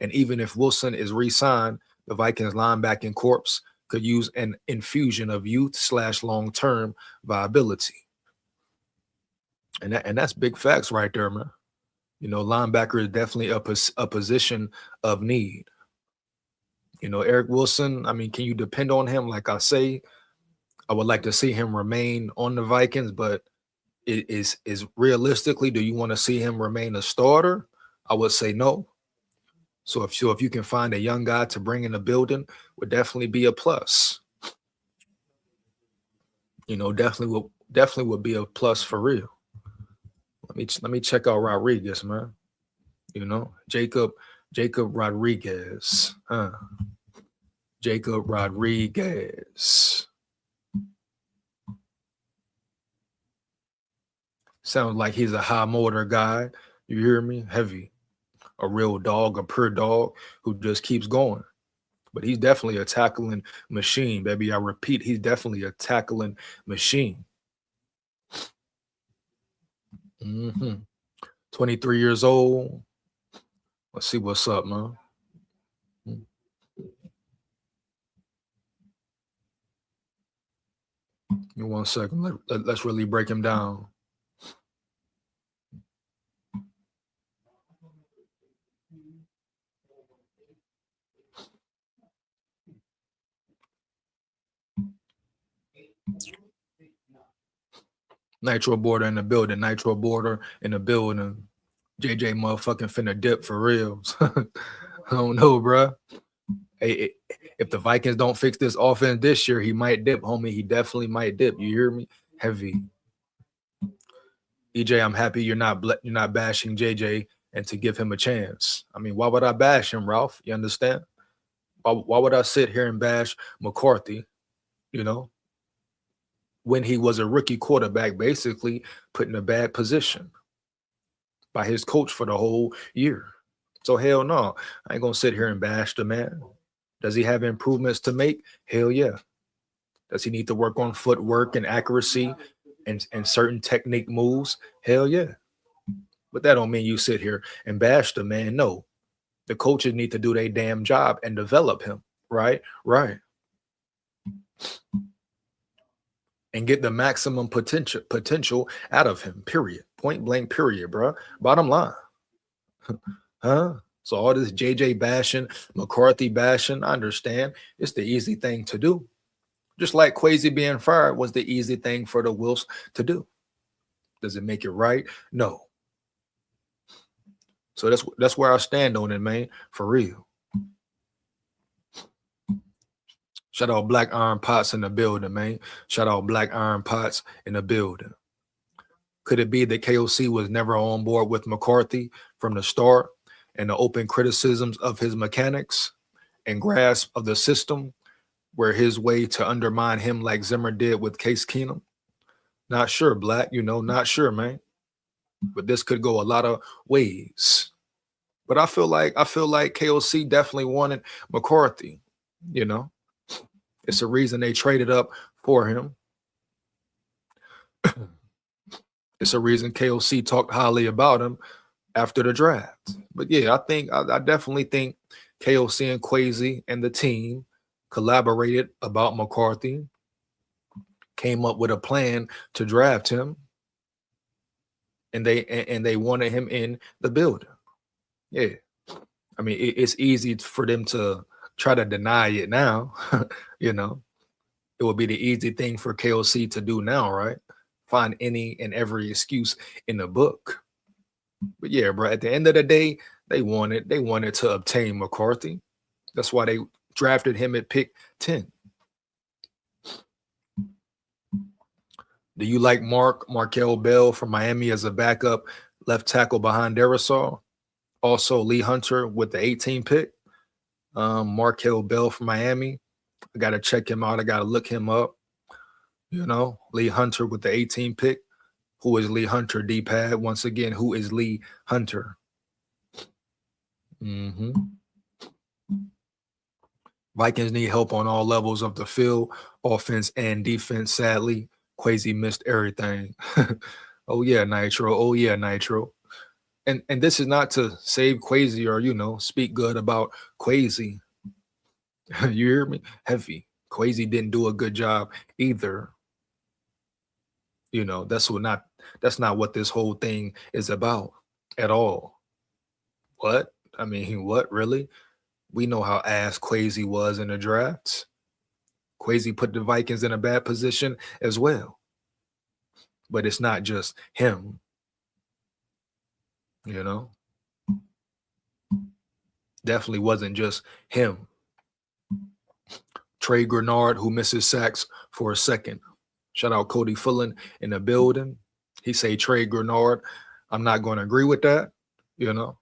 And even if Wilson is re-signed, the Vikings linebacking corps could use an infusion of youth/long-term viability. And that's big facts right there, man. You know, linebacker is definitely a position of need. You know, Eric Wilson, I mean, can you depend on him? Like I say, I would like to see him remain on the Vikings, but is realistically, do you want to see him remain a starter? I would say no. So if you can find a young guy to bring in the building, would definitely be a plus. You know, definitely would be a plus for real. Let me check out Rodriguez, man. You know, Jacob Rodriguez. Jacob Rodriguez. Sounds like he's a high motor guy. You hear me? Heavy. A real dog, a pure dog who just keeps going. But he's definitely a tackling machine, baby. I repeat, he's definitely a tackling machine. 23 years old. Let's see what's up, man. Give me 1 second. Let's really break him down. Nitro Border in the building. Nitro Border in the building. JJ motherfucking finna dip for real. I don't know, bro. Hey, if the Vikings don't fix this offense this year, he might dip, homie. He definitely might dip. You hear me? Heavy. EJ, I'm happy you're not bashing JJ and to give him a chance. I mean, why would I bash him, Ralph? You understand? Why would I sit here and bash McCarthy, you know, when he was a rookie quarterback, basically put in a bad position by his coach for the whole year? So hell no, I ain't gonna sit here and bash the man. Does he have improvements to make? Hell yeah. Does he need to work on footwork and accuracy and certain technique moves? Hell yeah. But that don't mean you sit here and bash the man. No, the coaches need to do their damn job and develop him, right? Right. And get the maximum potential out of him, period. Point blank, period, bro. Bottom line. Huh? So all this JJ bashing, McCarthy bashing, I understand. It's the easy thing to do. Just like Kwesi being fired was the easy thing for the Wilfs to do. Does it make it right? No. So that's where I stand on it, man, for real. Shout out Black Iron Pots in the building, man. Shout out Black Iron Pots in the building. Could it be that KOC was never on board with McCarthy from the start and the open criticisms of his mechanics and grasp of the system were his way to undermine him like Zimmer did with Case Keenum? Not sure, Black, you know, not sure, man. But this could go a lot of ways. But I feel like KOC definitely wanted McCarthy, you know. It's a reason they traded up for him. It's a reason KOC talked highly about him after the draft. But yeah, I definitely think KOC and Kwesi and the team collaborated about McCarthy, came up with a plan to draft him, and they wanted him in the building. Yeah. I mean, it's easy for them to try to deny it now. You know, it would be the easy thing for KOC to do now, right? Find any and every excuse in the book. But yeah, bro, at the end of the day, they wanted to obtain McCarthy. That's why they drafted him at pick 10. Do you like Markel Bell from Miami as a backup left tackle behind Derisaw? Also Lee Hunter with the 18 pick. Markel Bell from Miami. I got to check him out. I got to look him up. You know, Lee Hunter with the 18 pick. Who is Lee Hunter, D-Pad? Once again, who is Lee Hunter? Vikings need help on all levels of the field, offense and defense. Sadly, Kwesi missed everything. Oh, yeah, Nitro. Oh, yeah, Nitro. And this is not to save Kwesi or, you know, speak good about Kwesi. You hear me? Heavy. Kwesi didn't do a good job either. You know, that's not what this whole thing is about at all. What? I mean, what, really? We know how ass Kwesi was in the drafts. Kwesi put the Vikings in a bad position as well. But it's not just him. You know? Definitely wasn't just him. Trey Grenard, who misses sacks for a second. Shout out Cody Fullen in the building. He say Trey Grenard. I'm not going to agree with that. You know,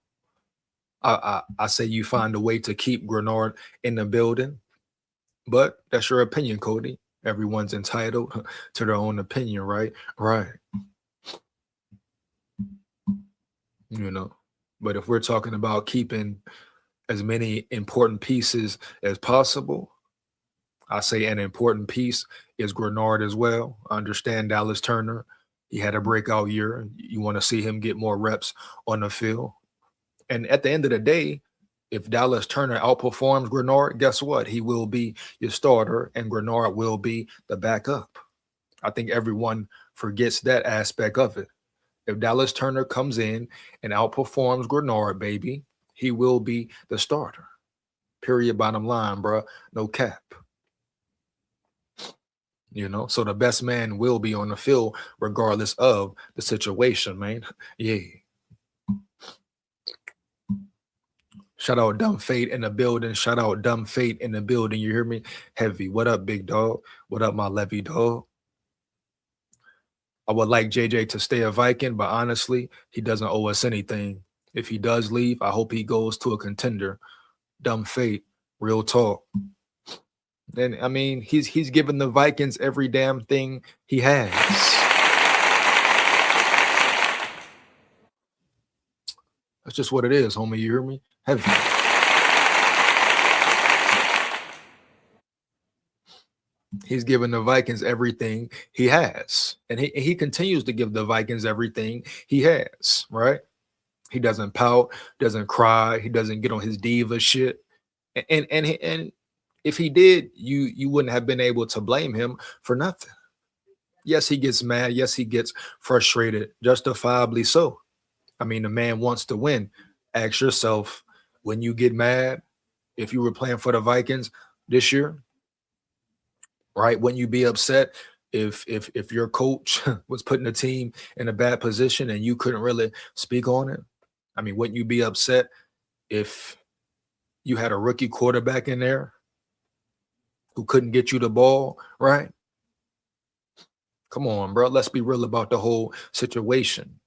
I say you find a way to keep Grenard in the building, but that's your opinion, Cody. Everyone's entitled to their own opinion, right? Right. You know, but if we're talking about keeping as many important pieces as possible, I say an important piece is Grenard as well. I understand Dallas Turner. He had a breakout year. You want to see him get more reps on the field. And at the end of the day, if Dallas Turner outperforms Grenard, guess what? He will be your starter and Grenard will be the backup. I think everyone forgets that aspect of it. If Dallas Turner comes in and outperforms Grenard, baby, he will be the starter. Period, bottom line, bro. No cap. You know, so the best man will be on the field regardless of the situation, man. Yeah. Shout out Dumb Fate in the building. Shout out Dumb Fate in the building. You hear me? Heavy. What up, big dog? What up, my Levy dog? I would like JJ to stay a Viking, but honestly, he doesn't owe us anything. If he does leave, I hope he goes to a contender. Dumb Fate. Real talk. And I mean, he's given the Vikings every damn thing he has. That's just what it is, homie. You hear me? Heavy. He's given the Vikings everything he has. And he continues to give the Vikings everything he has, right? He doesn't pout, doesn't cry, he doesn't get on his diva shit. And if he did, you wouldn't have been able to blame him for nothing. Yes, he gets mad. Yes, he gets frustrated, justifiably so. I mean, the man wants to win. Ask yourself, when you get mad, if you were playing for the Vikings this year, right? Wouldn't you be upset if your coach was putting the team in a bad position and you couldn't really speak on it? I mean, wouldn't you be upset if you had a rookie quarterback in there who couldn't get you the ball, right? Come on, bro. Let's be real about the whole situation.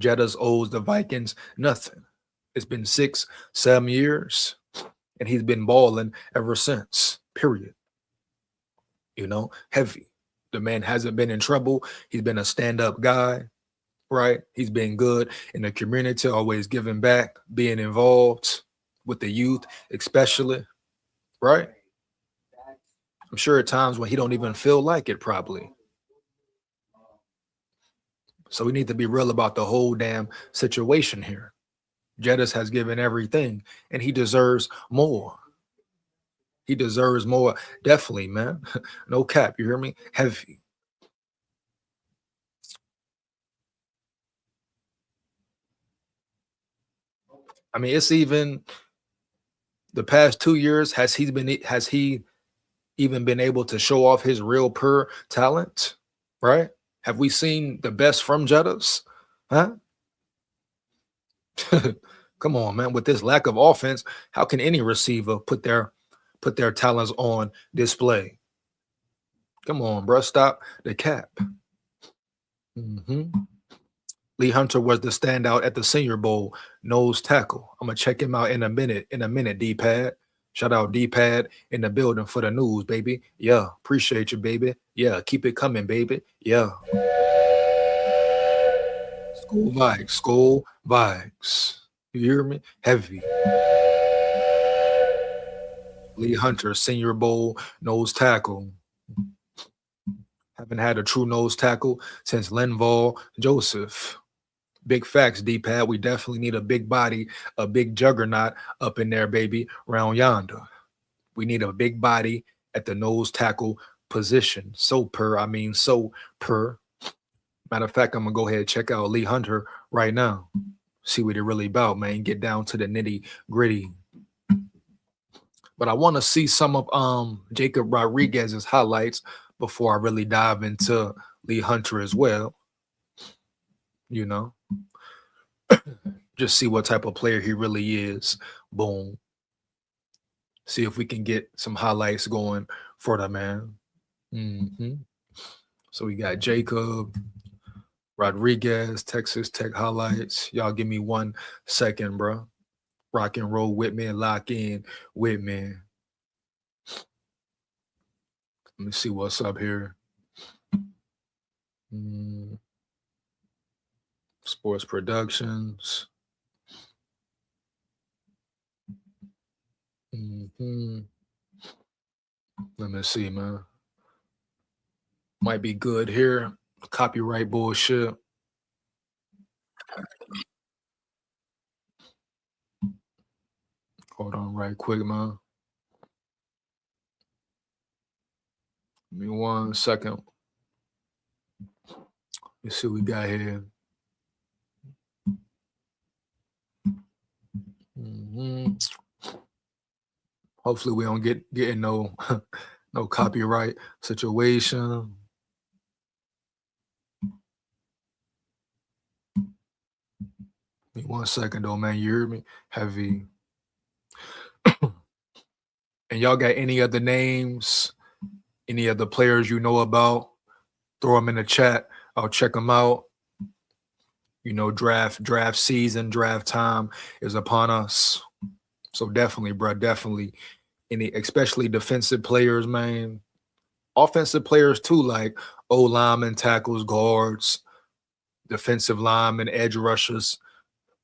Jettas owes the Vikings nothing. It's been 6-7 years, and he's been balling ever since, period. You know, heavy. The man hasn't been in trouble. He's been a stand-up guy, right? He's been good in the community, always giving back, being involved with the youth, especially, right? I'm sure at times when he don't even feel like it, probably. So we need to be real about the whole damn situation here. Jettas has given everything, and he deserves more. He deserves more, definitely, man. No cap, you hear me? Heavy. I mean, it's even the past 2 years. Has he even been able to show off his real pure talent, right? Have we seen the best from Jettas? Huh? Come on, man. With this lack of offense, how can any receiver put their talents on display? Come on, bro. Stop the cap. Lee Hunter was the standout at the Senior Bowl, nose tackle. I'm gonna check him out in a minute. D-Pad. Shout out D-Pad in the building for the news, baby. Yeah, appreciate you, baby. Yeah, keep it coming, baby. Yeah. SKOL VIKES, SKOL VIKES. You hear me? Heavy. Lee Hunter, Senior Bowl, nose tackle. Haven't had a true nose tackle since Linval Joseph. Big facts, D-Pad. We definitely need a big body, a big juggernaut up in there, baby, round yonder. We need a big body at the nose tackle position. So per. Matter of fact, I'm going to go ahead and check out Lee Hunter right now. See what it really about, man. Get down to the nitty gritty. But I want to see some of Jacob Rodriguez's highlights before I really dive into Lee Hunter as well. You know, just see what type of player he really is. Boom. See if we can get some highlights going for the man. So we got Jacob Rodriguez, Texas Tech highlights. Y'all give me 1 second, bro. Rock and roll with me and lock in with me. Let me see what's up here. Sports Productions. Let me see, man. Might be good here. Copyright bullshit. Hold on right quick, man. Give me 1 second. Let's see what we got here. Hopefully we don't get in no no copyright situation. Give me 1 second though, man. You hear me? Heavy. And y'all got any other names, any other players you know about? Throw them in the chat. I'll check them out. You know, draft season, draft time is upon us. So definitely, bro, definitely. Especially defensive players, man. Offensive players too, like O-linemen, tackles, guards, defensive linemen, edge rushers.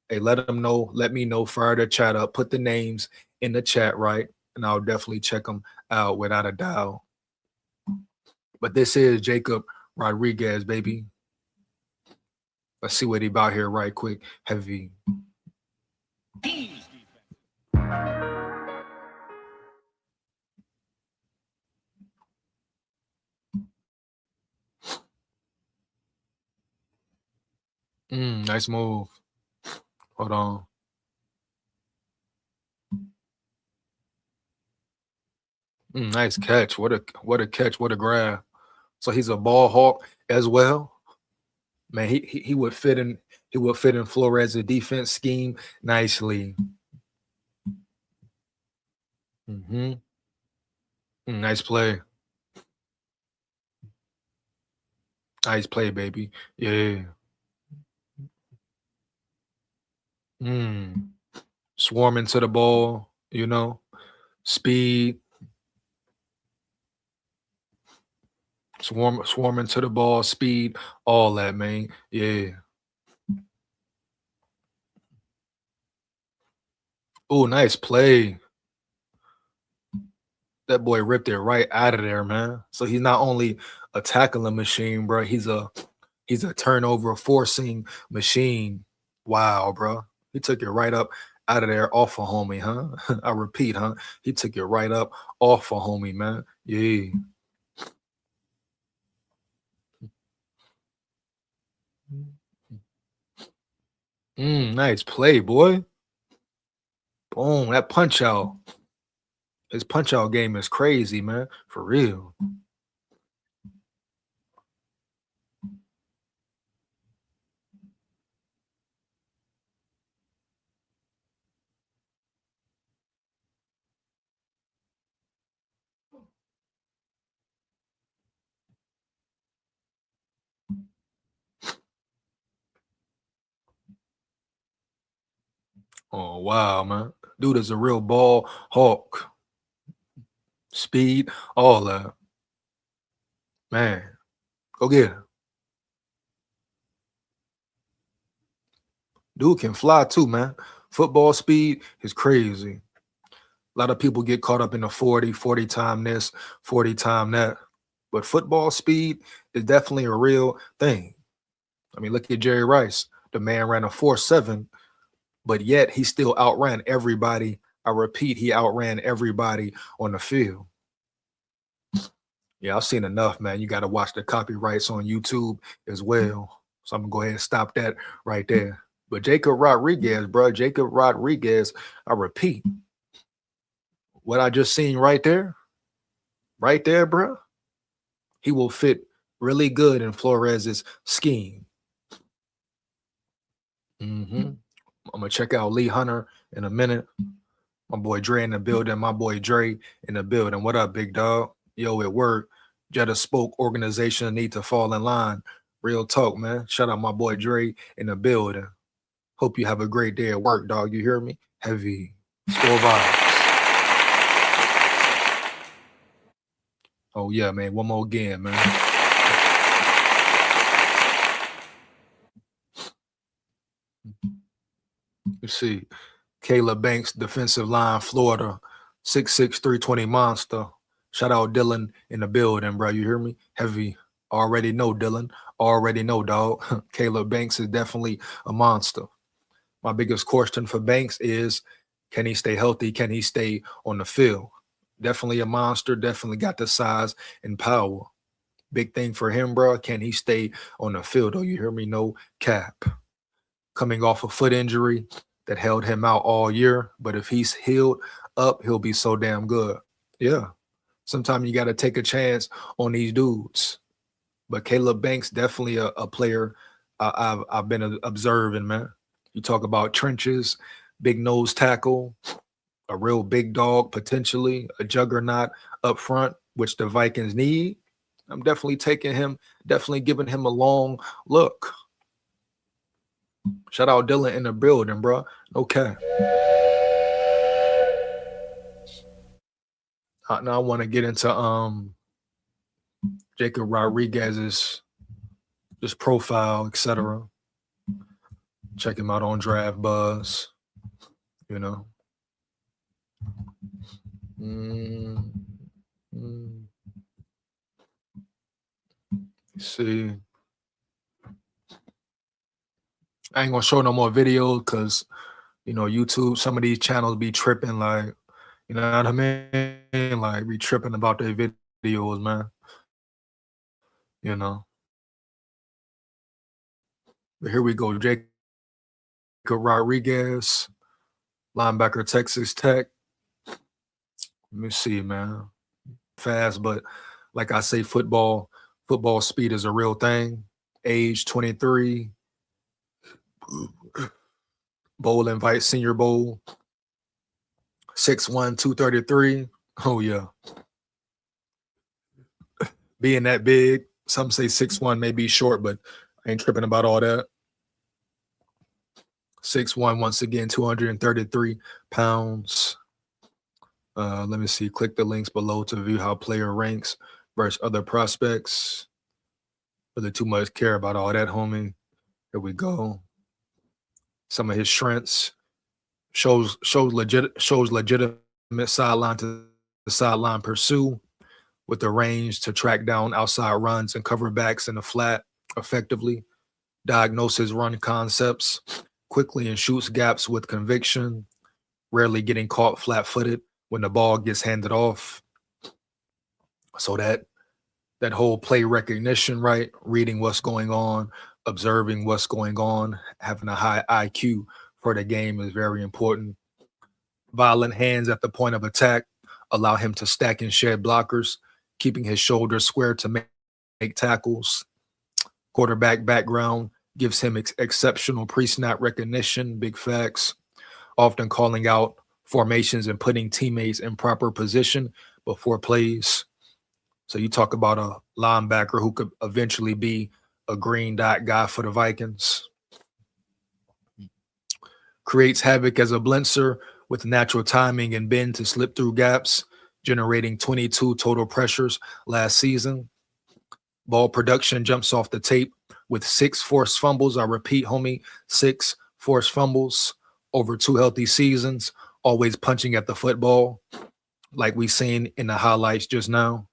Hey, let me know, fire the chat up, put the names in the chat, right? And I'll definitely check them out without a doubt. But this is Jacob Rodriguez, baby. Let's see what he about here right quick. Heavy. Nice move. Hold on. Nice catch. What a catch. What a grab. So he's a ball hawk as well. Man, he would fit in. He would fit in Flores' defense scheme nicely. Nice play. Nice play, baby. Yeah. Swarming to the ball, you know, speed. Swarming to the ball, speed, all that, man. Yeah. Oh, nice play. That boy ripped it right out of there, man. So he's not only a tackling machine, bro. He's a turnover forcing machine. Wow, bro. He took it right up out of there off of homie, huh? I repeat, huh? He took it right up off of homie, man. Yeah. Nice play, boy. Boom, that punch out. His punch out game is crazy, man. For real. Oh, wow, man. Dude is a real ball hawk. Speed, all that. Man, go get him. Dude can fly too, man. Football speed is crazy. A lot of people get caught up in the 40 time this, 40 time that. But football speed is definitely a real thing. I mean, look at Jerry Rice. The man ran a 4.7, but yet he still outran everybody. I repeat, he outran everybody on the field. Yeah, I've seen enough, man. You got to watch the copyrights on YouTube as well. So I'm going to go ahead and stop that right there. But Jacob Rodriguez, bro, Jacob Rodriguez, I repeat, what I just seen right there, bro, he will fit really good in Flores's scheme. I'm going to check out Lee Hunter in a minute. My boy Dre in the building. My boy Dre in the building. What up, big dog? Yo, at work, Jetta Spoke organization need to fall in line. Real talk, man. Shout out my boy Dre in the building. Hope you have a great day at work, dog. You hear me? Heavy. SKOL vibes. Oh, yeah, man. One more again, man. You see, Caleb Banks, defensive line, Florida, 6'6", 320 monster. Shout out Dylan in the building, bro. You hear me? Heavy. Already know, Dylan. Already know, dog. Caleb Banks is definitely a monster. My biggest question for Banks is, can he stay healthy? Can he stay on the field? Definitely a monster. Definitely got the size and power. Big thing for him, bro. Can he stay on the field? Oh, you hear me? No cap. Coming off a foot injury that held him out all year. But if he's healed up, he'll be so damn good. Yeah. Sometimes you got to take a chance on these dudes. But Caleb Banks, definitely a player I've been observing, man. You talk about trenches, big nose tackle, a real big dog, potentially a juggernaut up front, which the Vikings need. I'm definitely taking him, definitely giving him a long look. Shout out Dylan in the building, bro. Okay. Now I want to get into Jacob Rodriguez's just profile, etc. Check him out on Draft Buzz. You know. See. I ain't gonna show no more videos because, you know, YouTube, some of these channels be tripping, like, you know what I mean? Like, be tripping about their videos, man. You know. But here we go. Jacob Rodriguez, linebacker, Texas Tech. Let me see, man. Fast, but like I say, football speed is a real thing. Age 23. Bowl invite, Senior Bowl. 6'1", 233. Oh, yeah. Being that big, some say 6'1" may be short, but I ain't tripping about all that. 6'1", once again, 233 pounds. Let me see. Click the links below to view how player ranks versus other prospects. Really too much care about all that, homie. Here we go. Some of his strengths shows legitimate sideline to the sideline pursue with the range to track down outside runs and cover backs in the flat effectively. Diagnoses run concepts quickly and shoots gaps with conviction. Rarely getting caught flat-footed when the ball gets handed off. So that whole play recognition, right? Reading what's going on, observing what's going on, having a high IQ for the game is very important. Violent hands at the point of attack allow him to stack and shed blockers, keeping his shoulders square to make tackles. Quarterback background gives him exceptional pre-snap recognition, big facts, often calling out formations and putting teammates in proper position before plays. So you talk about a linebacker who could eventually be a green dot guy for the Vikings. Creates havoc as a blitzer with natural timing and bend to slip through gaps, generating 22 total pressures last season. Ball production jumps off the tape with 6 forced fumbles. I repeat, homie, 6 forced fumbles over 2 healthy seasons, always punching at the football, like we seen in the highlights just now.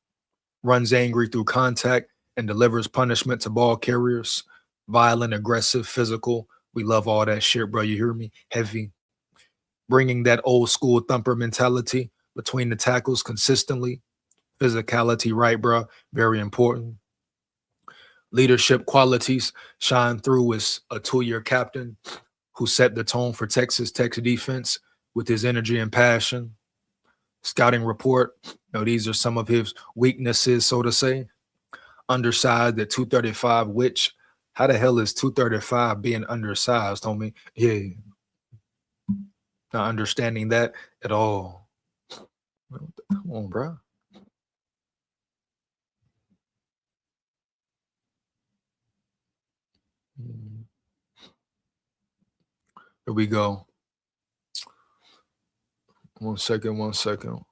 Runs angry through contact and delivers punishment to ball carriers. Violent, aggressive, physical. We love all that shit, bro. You hear me? Heavy. Bringing that old school thumper mentality between the tackles consistently. Physicality, right, bro? Very important. Leadership qualities shine through as a 2-year captain who set the tone for Texas Tech's defense with his energy and passion. Scouting report, these are some of his weaknesses, so to say. Undersized at 235, which, how the hell is 235 being undersized, homie? Yeah. Not understanding that at all. Come on, bro. Here we go. 1 second, 1 second.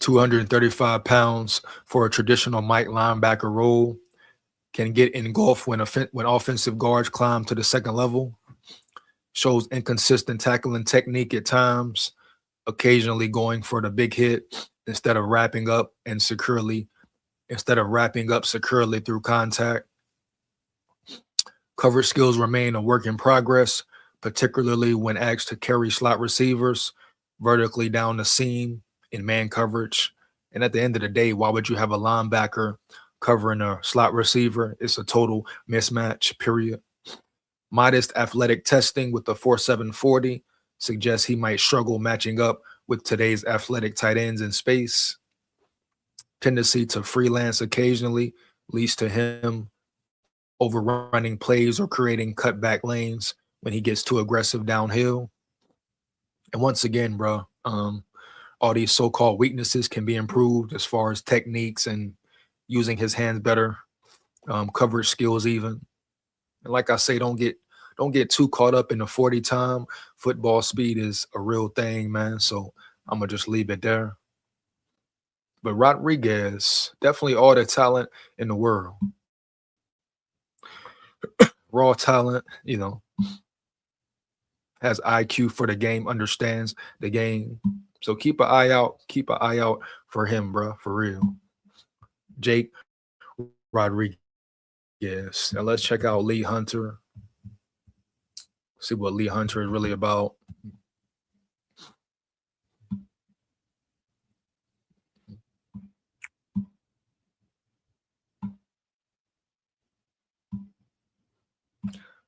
£235 for a traditional Mike linebacker role. Can get engulfed when offensive guards climb to the second level. Shows inconsistent tackling technique at times, occasionally going for the big hit instead of wrapping up securely through contact. Coverage skills remain a work in progress, particularly when asked to carry slot receivers vertically down the seam in man coverage. And at the end of the day, why would you have a linebacker covering a slot receiver? It's a total mismatch, period. Modest athletic testing with the 4.7 40 suggests he might struggle matching up with today's athletic tight ends in space. Tendency to freelance occasionally leads to him overrunning plays or creating cutback lanes when he gets too aggressive downhill. And once again, bro, all these so-called weaknesses can be improved as far as techniques and using his hands better, coverage skills even. And like I say, don't get too caught up in the 40 time. Football speed is a real thing, man. So I'm gonna just leave it there. But Rodriguez, definitely all the talent in the world. Raw talent, has IQ for the game, understands the game. So keep an eye out for him, bro, for real. Jake Rodriguez. Now let's check out Lee Hunter. See what Lee Hunter is really about.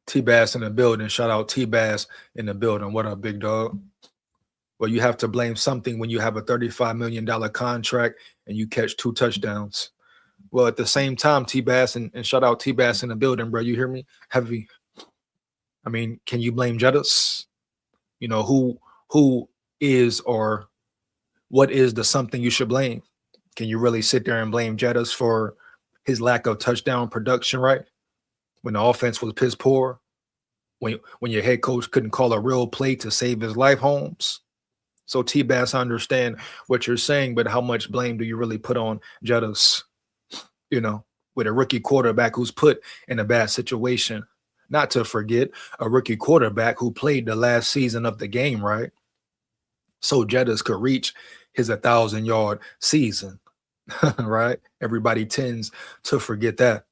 T-Bass in the building. Shout out T-Bass in the building. What up, big dog? Well, you have to blame something when you have a $35 million contract and you catch 2 touchdowns. Well, at the same time, T-Bass, and shout out T-Bass in the building, bro. You hear me? Heavy. I mean, can you blame Jettas? Who is or what is the something you should blame? Can you really sit there and blame Jettas for his lack of touchdown production, right? When the offense was piss poor, when your head coach couldn't call a real play to save his life, Holmes. So T-Bass, I understand what you're saying, but how much blame do you really put on Jettas? With a rookie quarterback who's put in a bad situation. Not to forget a rookie quarterback who played the last season of the game, right? So Jettas could reach his 1,000-yard season, right? Everybody tends to forget that.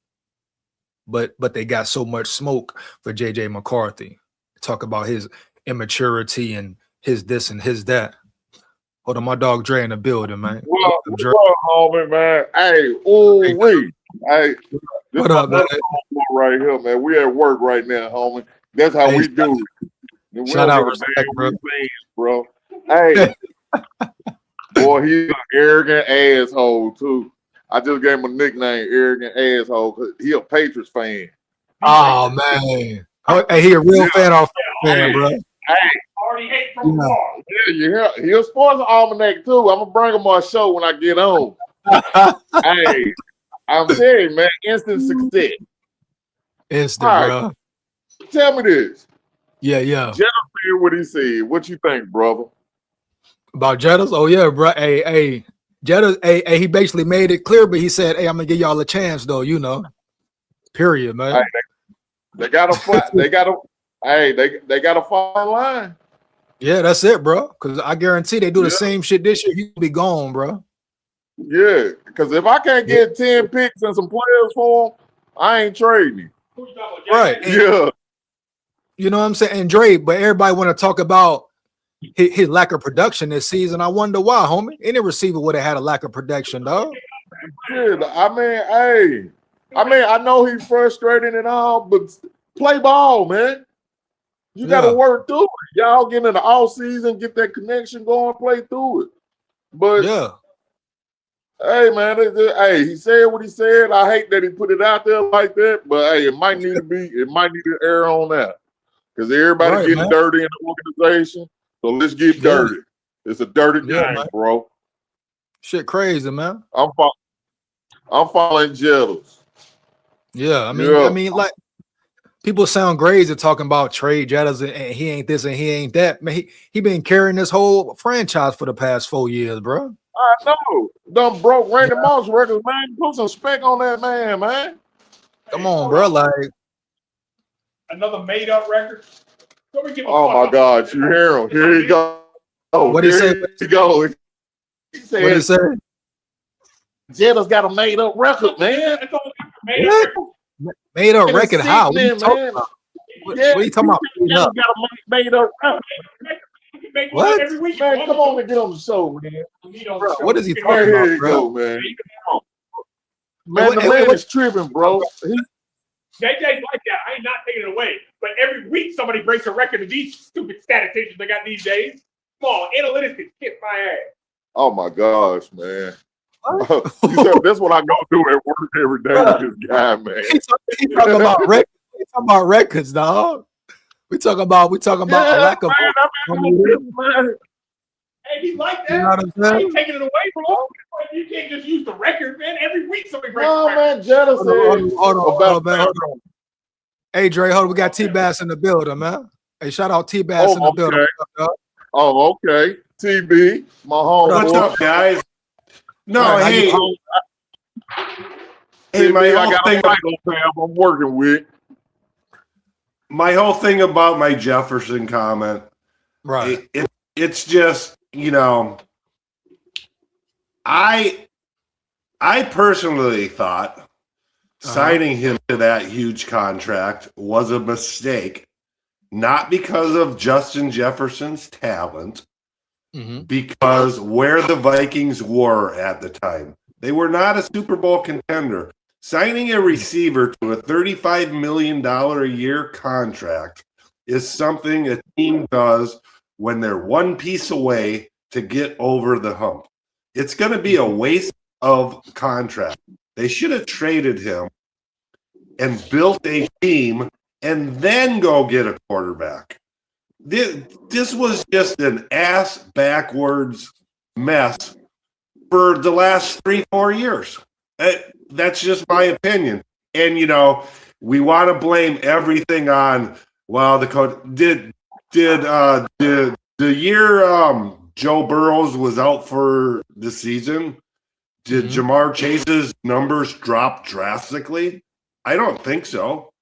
But they got so much smoke for J.J. McCarthy. Talk about his immaturity and his this and his that. Hold on, my dog Dre in the building, man. What's up, homie, man? Hey, wait. Hey, what up, man? Right here, man. We at work right now, homie. That's how we do it. Shout out, respect, bro. Hey, boy, he's an arrogant asshole, too. I just gave him a nickname, arrogant asshole, because he a Patriots fan. Oh, man. Hey, he a real fan off fan, bro. Hey, he a sports almanac, too. I'm going to bring him on a show when I get on. Hey, I'm telling you, man, instant success. Instant, All right. bro. Tell me this. Yeah. Jeddah said what he said. What you think, brother? About Jeddah's? Oh yeah, bro. Hey, Jeddah. Hey, he basically made it clear, but he said, "Hey, I'm gonna give y'all a chance, though." You know. Period, man. Hey, they got a fight. They got a. Hey, they got a fine line. Yeah, that's it, bro. Because I guarantee they do the same shit this year. He'll be gone, bro. Yeah, because if I can't get 10 picks and some players for him, I ain't trading him. Right. Yeah. You know what I'm saying? And Dre, but everybody want to talk about his lack of production this season. I wonder why, homie. Any receiver would have had a lack of production, dog. Yeah, I know he's frustrated and all, but play ball, man. You got to work through it. Y'all get in the off season, get that connection going, play through it. But hey, man, hey, he said what he said. I hate that he put it out there like that, but hey, it might need to err on that because everybody getting dirty in the organization. So let's get dirty. It's a dirty game, bro. Shit, crazy, man. I'm following Jeddah's. Yeah, I mean, like. People sound crazy talking about trade Jeddah's and he ain't this and he ain't that. Man, he been carrying this whole franchise for the past 4 years, bro. I know. Done broke Randy Moss records, man. Put some spec on that man. Come on, bro. Like another made up record. Oh my God, you hear him. Here he go. What he say? He go. He said, what he say? Jeddah's got a made up record, man. Made up record? How? What are you talking about? What are you talking about? Jeddah's got a made up record. What? Every week, man, come on and get on the show, man. Bro, what is he talking about, Here you bro? go, man. Man, the man is tripping, bro. JJ's like that. I ain't not taking it away. But every week somebody breaks a record of these stupid statisticians they got these days. Come on, analytics can kiss my ass. Oh my gosh, man. That's what I go do at work every day with this guy, man. He talking about records. He talking about records, dog. We talking about a lack of. Hey, he like that. You know what I'm saying? Taking it away, bro. You can't just use the record, man. Every week somebody breaks the record. Man, Jeddah said. Hold on. Hey, Dre, hold on. We got T-Bass in the building, man. Hey, shout out T-Bass in the building. Oh, okay. TB, my home. What's up, guys? No, hey, my whole thing I'm working with. My whole thing about my Jefferson comment, right? It's just, you know, I personally thought signing him to that huge contract was a mistake, not because of Justin Jefferson's talent. Because where the Vikings were at the time, they were not a Super Bowl contender. Signing a receiver to a $35 million a year contract is something a team does when they're one piece away to get over the hump. It's going to be a waste of contract. They should have traded him and built a team and then go get a quarterback. This was just an ass backwards mess for the last 3-4 years. That's just my opinion. And, you know, we want to blame everything on, well, the coach did the year Joe Burrows was out for the season, did Jamar Chase's numbers drop drastically? I don't think so.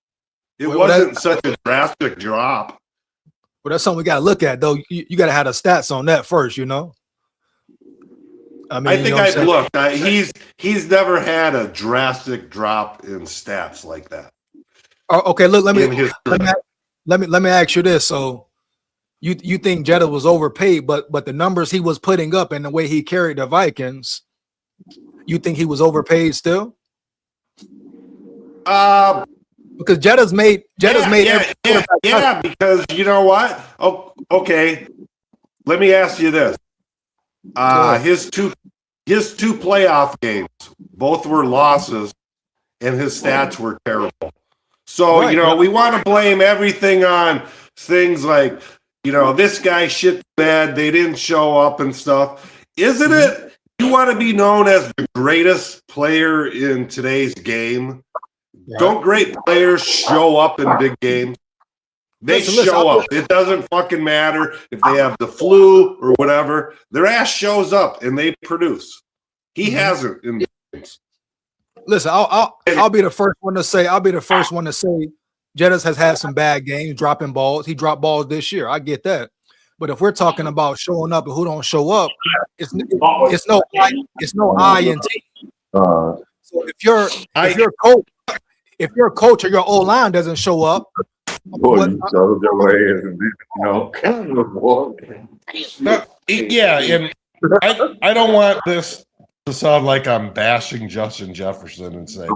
It wasn't such a drastic drop. Well, that's something we got to look at, though. You got to have the stats on that first, you know. I mean, I think I've looked. He's never had a drastic drop in stats like that. Oh, okay, look. Let me ask you this. So, you think Jeddah was overpaid, but the numbers he was putting up and the way he carried the Vikings, you think he was overpaid still? Because Jeddah's made because you know what? Oh, okay. Let me ask you this. His two playoff games, both were losses, and his stats were terrible. So, you know, we want to blame everything on things like, you know, this guy shit bad, they didn't show up and stuff. Isn't it? You want to be known as the greatest player in today's game, Don't great players show up in big games? They show up. It doesn't fucking matter if they have the flu or whatever. Their ass shows up and they produce. He hasn't in games. Listen, I'll be the first one to say. Jettas has had some bad games, dropping balls. He dropped balls this year. I get that. But if we're talking about showing up and who don't show up, it's no I in team. So if your coach or your O-line doesn't show up, yeah, and I don't want this to sound like I'm bashing Justin Jefferson and saying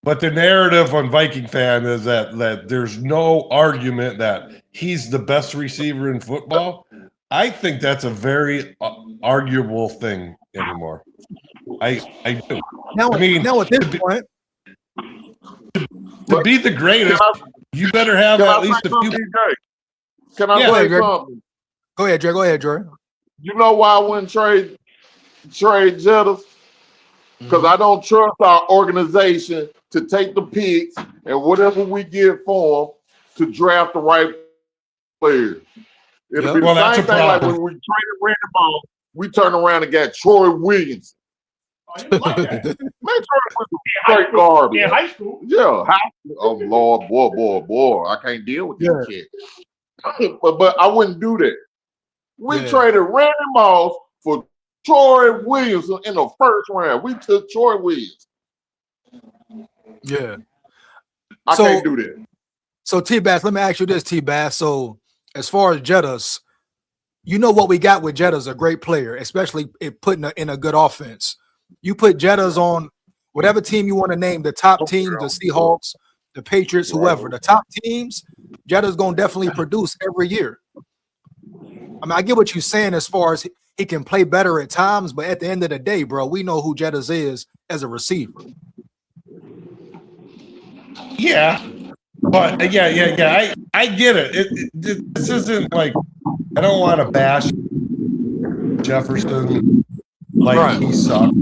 but the narrative on Viking fan is that there's no argument that he's the best receiver in football. I think that's a very arguable thing anymore. I do. Now at this point, to be the greatest, you better have at least a few. Can I say something? Go ahead, Dre. Go ahead, Dre. You know why I wouldn't trade Jettas? Because I don't trust our organization to take the picks and whatever we get for them to draft the right players. It'll be the same thing like when we traded Randy Moss, we turned around and got Troy Williams. Man, Troy was straight garbage. In high school. Yeah. Oh, Lord, boy. I can't deal with this kid. But I wouldn't do that. We traded Randy Moss for Troy Williams in the first round. We took Troy Williams. Yeah. I can't do that. So, T-Bass, let me ask you this, T-Bass. So, as far as Jettas, you know what we got with Jettas, a great player, especially putting in a good offense. You put Jettas on whatever team you want to name, the top teams, the Seahawks, the Patriots, whoever, the top teams, Jettas going to definitely produce every year. I mean, I get what you're saying as far as he can play better at times, but at the end of the day, bro, we know who Jettas is as a receiver. Yeah, but I get it. This isn't like, I don't want to bash Jefferson like he sucked.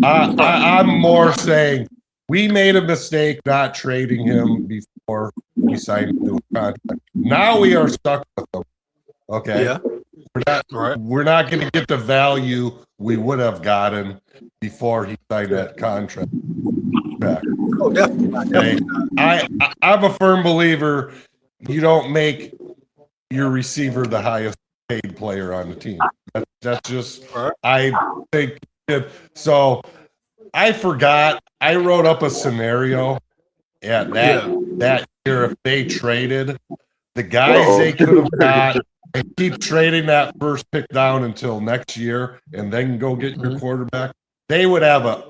I'm more saying we made a mistake not trading him before we signed the contract. Now we are stuck with him. Okay. Yeah. We're not going to get the value we would have gotten before he signed that contract back. Oh, definitely. Okay? I'm a firm believer you don't make your receiver the highest paid player on the team. That's just I think so. I forgot. I wrote up a scenario at that year if they traded the guys they could have got and keep trading that first pick down until next year and then go get your quarterback. They would have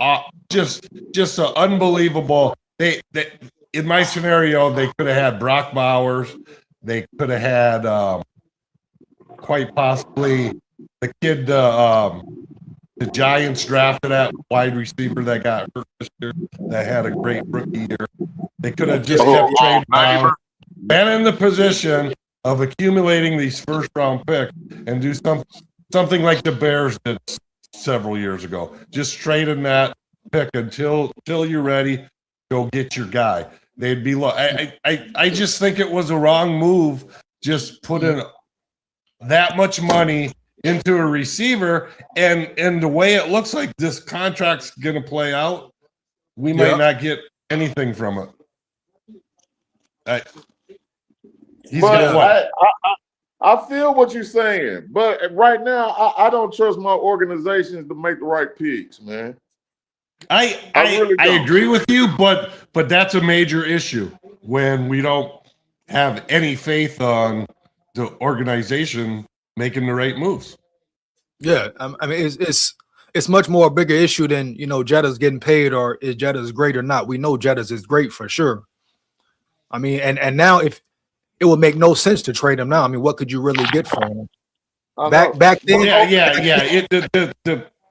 just an unbelievable. They in my scenario they could have had Brock Bowers. They could have had quite possibly the kid the Giants drafted at wide receiver that got hurt this year that had a great rookie year. They could have just kept trading down, been in the position of accumulating these first round picks and do something like the Bears did several years ago. Just trading that pick until you're ready, go get your guy. They'd be low. I just think it was a wrong move. Just putting that much money into a receiver, and the way it looks like this contract's going to play out, we might not get anything from it. I feel what you're saying, but right now I don't trust my organizations to make the right picks, man. I agree with you, but that's a major issue when we don't have any faith on the organization making the right moves. Yeah, I mean it's much more a bigger issue than Jettas getting paid or is Jettas great or not. We know Jettas is great for sure. I mean, and now if it would make no sense to trade him now. I mean, what could you really get for him? Back then,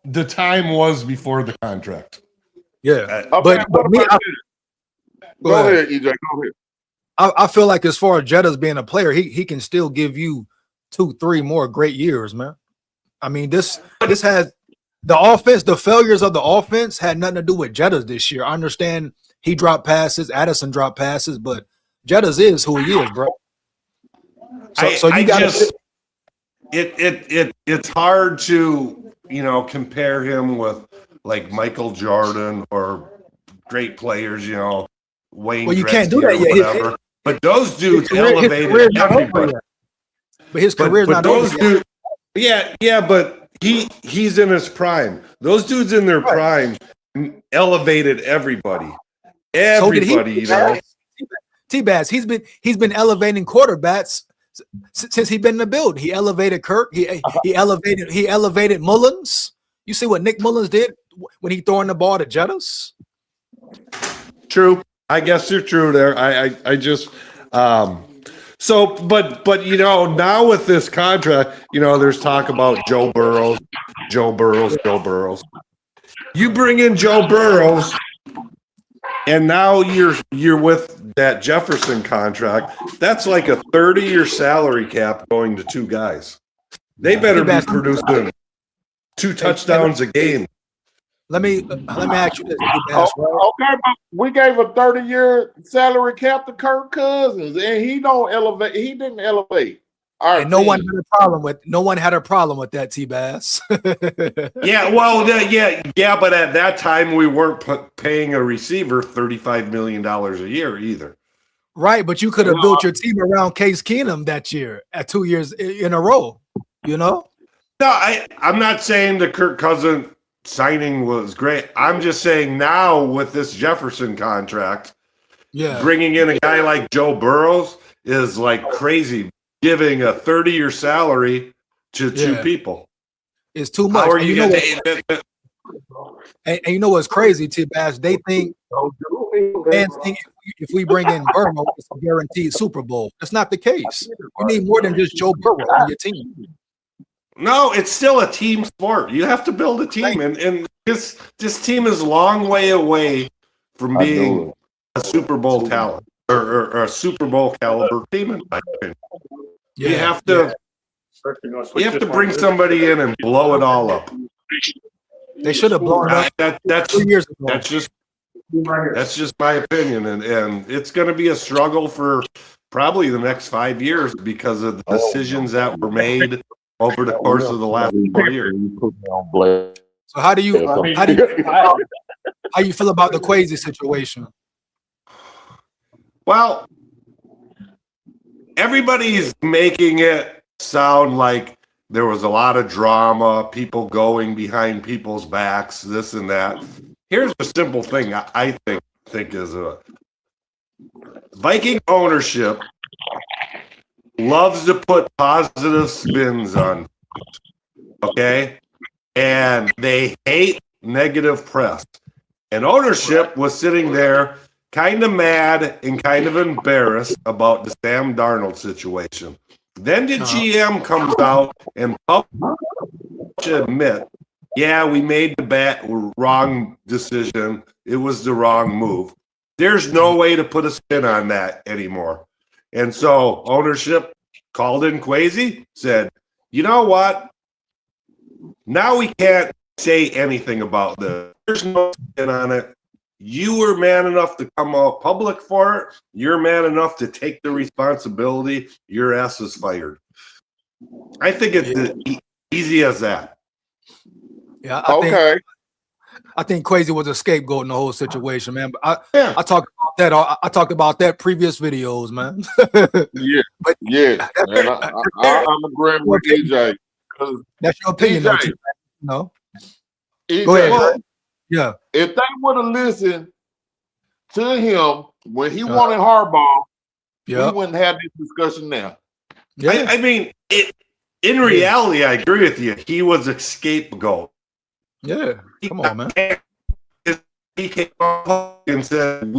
the time was before the contract. Yeah, but me, go ahead, EJ. Go ahead. I feel like as far as Jettas being a player, he can still give you 2-3 more great years, man. I mean, this has the offense, the failures of the offense had nothing to do with Jettas this year. I understand he dropped passes, Addison dropped passes, but Jettas is who he is, bro. So you got just it's hard to, you know, compare him with like Michael Jordan or great players, you know, Wayne well, you Gretzky can't do that or whatever. But those dudes elevated everybody. But his career's not those over dudes, yeah, but he's in his prime. Those dudes in their prime elevated everybody. Everybody, you know. T-Bass, he's been elevating quarterbacks since he's been in the build. He elevated Kirk. He elevated Mullins. You see what Nick Mullins did when he throwing the ball to Jettas? True. I guess you're true there. I just so but you know, now with this contract, you know, there's talk about Joe Burrows. You bring in Joe Burrows, and now you're with that Jefferson contract. That's like a 30-year salary cap going to two guys. They better be producing 2 touchdowns a game. Let me ask you this. Okay, but we gave a 30-year salary cap to Kirk Cousins, and he didn't elevate. And no one had a problem with that, T-Bass. Yeah, well, but at that time we weren't paying a receiver $35 million a year either. Right, but you could have built your team around Case Keenum that year at 2 years in a row. You know? No, I'm not saying the Kirk Cousins signing was great. I'm just saying now with this Jefferson contract, bringing in a guy like Joe Burrows is like crazy. Giving a 30-year salary to 2 people. It's too much. How are you and you know what's crazy, T-Bass? They think fans think if we bring in Burrow, it's a guaranteed Super Bowl. That's not the case. You need more than just Joe Burrow on your team. No, it's still a team sport. You have to build a team, and this team is a long way away from being a Super Bowl talent or a Super Bowl caliber team, in my opinion. You have to bring somebody in and blow it all up. They should have blown it up. That's 2 years ago. That's just my opinion, and it's going to be a struggle for probably the next 5 years because of the decisions that were made over the course of the last 4 years. So how do you feel about the Kwesi situation? Well, everybody's making it sound like there was a lot of drama, people going behind people's backs, this and that. Here's a simple thing I think is a Viking ownership loves to put positive spins on, okay? And they hate negative press. And ownership was sitting there kind of mad and kind of embarrassed about the Sam Darnold situation. Then the GM comes out and admit, yeah, we made the wrong decision. It was the wrong move. There's no way to put a spin on that anymore. And so ownership called in Kwesi, said, you know what? Now we can't say anything about this. There's no spin on it. You were man enough to come out public for it. You're man enough to take the responsibility. Your ass is fired. I think it's easy as that. Yeah. I think Kwesi was a scapegoat in the whole situation, man. But I talked about that. I talked about that previous videos, man. I'm agreeing with DJ. That's your opinion, DJ, though. No. Go ahead. Yeah. If they would have listened to him when he wanted Harbaugh, we wouldn't have this discussion now. Yeah. I mean, in reality, I agree with you. He was a scapegoat. Yeah. Come on, man. He came up and said,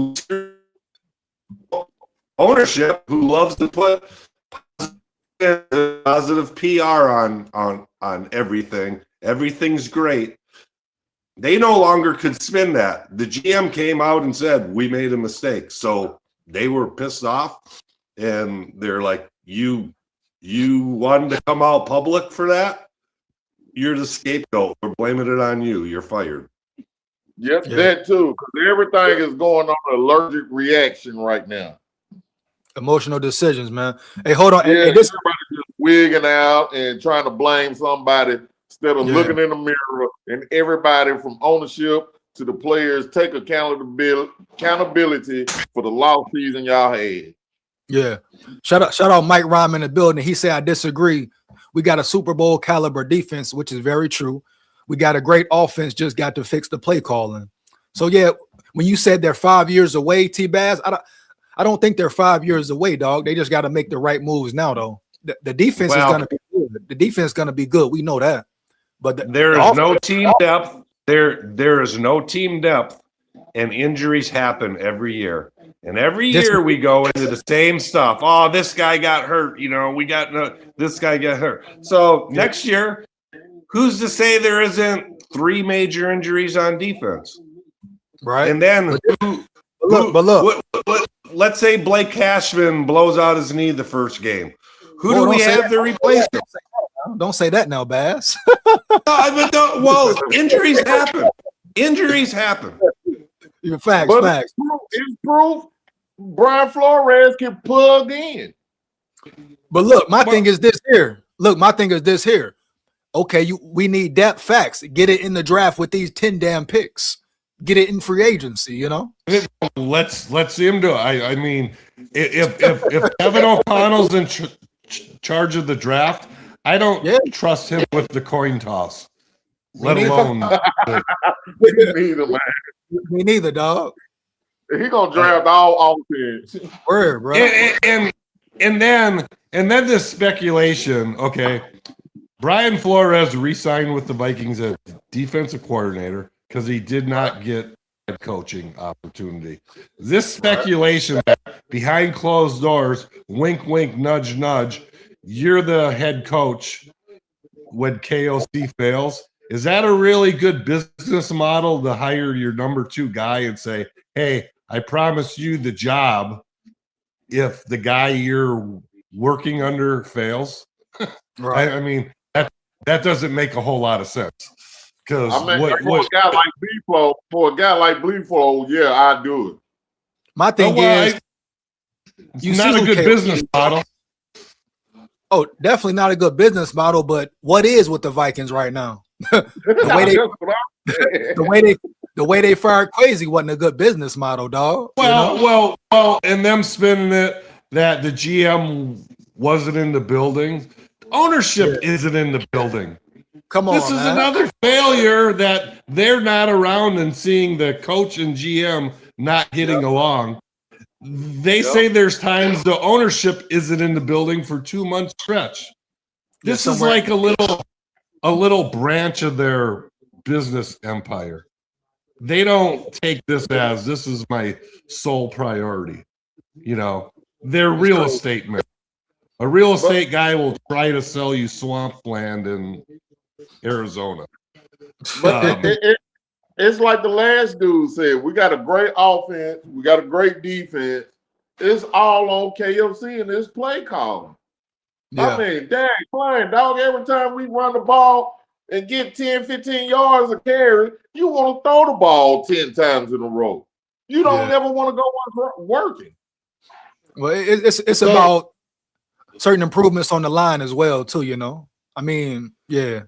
ownership who loves to put positive PR on everything. Everything's great. They no longer could spin that. The GM came out and said, we made a mistake. So they were pissed off, and they're like, you wanted to come out public for that? you're the scapegoat. We're blaming it on you. You're fired. Yep, that too. Because everything is going on an allergic reaction right now. Emotional decisions, man. Hey, hold on. Yeah, Hey, this everybody just wigging out and trying to blame somebody instead of looking in the mirror. And everybody from ownership to the players take accountability for the lost season y'all had. Yeah. Shout out Mike Rhyme in the building. He said, I disagree. We got a Super Bowl caliber defense, which is very true. We got a great offense, just got to fix the play calling. So, yeah, when you said they're 5 years away, T-Baz, I don't think they're 5 years away, dog. They just got to make the right moves now, though. The defense is going to be good. The defense is going to be good. We know that. But there is no team depth. There is no team depth, and injuries happen every year. And every year we go into the same stuff. Oh, this guy got hurt. You know, this guy got hurt. So next year, who's to say there isn't 3 major injuries on defense? Right. And then let's say Blake Cashman blows out his knee the first game. Who do we have to replace him? Don't say that now, Bass. Well, injuries happen. Injuries happen. Facts. It's proof Brian Flores can plug in. But look, my thing is this here. Okay, we need depth. Facts. Get it in the draft with these 10 damn picks. Get it in free agency, you know. Let's see him do it. I mean, if Kevin O'Connell's in charge of the draft, I don't trust him with the coin toss. Let alone. Me neither, man. Me neither, dog. He gonna draft all offense. Word, bro. And then this speculation. Okay, Brian Flores re-signed with the Vikings as defensive coordinator because he did not get head coaching opportunity. This speculation that behind closed doors, wink, wink, nudge, nudge, you're the head coach when KOC fails. Is that a really good business model to hire your number 2 guy and say, hey, I promise you the job if the guy you're working under fails? Right. I mean, that doesn't make a whole lot of sense. Because for a guy like Bleeflow, yeah, I'd do it. My thing is, it's not a good business model. Oh, definitely not a good business model. But what is with the Vikings right now? The way they fired Crazy wasn't a good business model, dog. Well, and them spinning it that the GM wasn't in the building. Ownership isn't in the building. Come on, this is another failure that they're not around and seeing the coach and GM not getting along. They say there's times the ownership isn't in the building for 2 months stretch. This is like a little branch of their business empire. They don't take this as this is my sole priority. You know, they're real estate men. A real estate guy will try to sell you swampland in Arizona. But it's like the last dude said, we got a great offense, we got a great defense. It's all on KFC and this play calling. I mean, dang, playing, dog, every time we run the ball and get 10, 15 yards of carry, you want to throw the ball 10 times in a row. You don't ever want to go working. Well, it's about certain improvements on the line as well, too, you know. I mean, you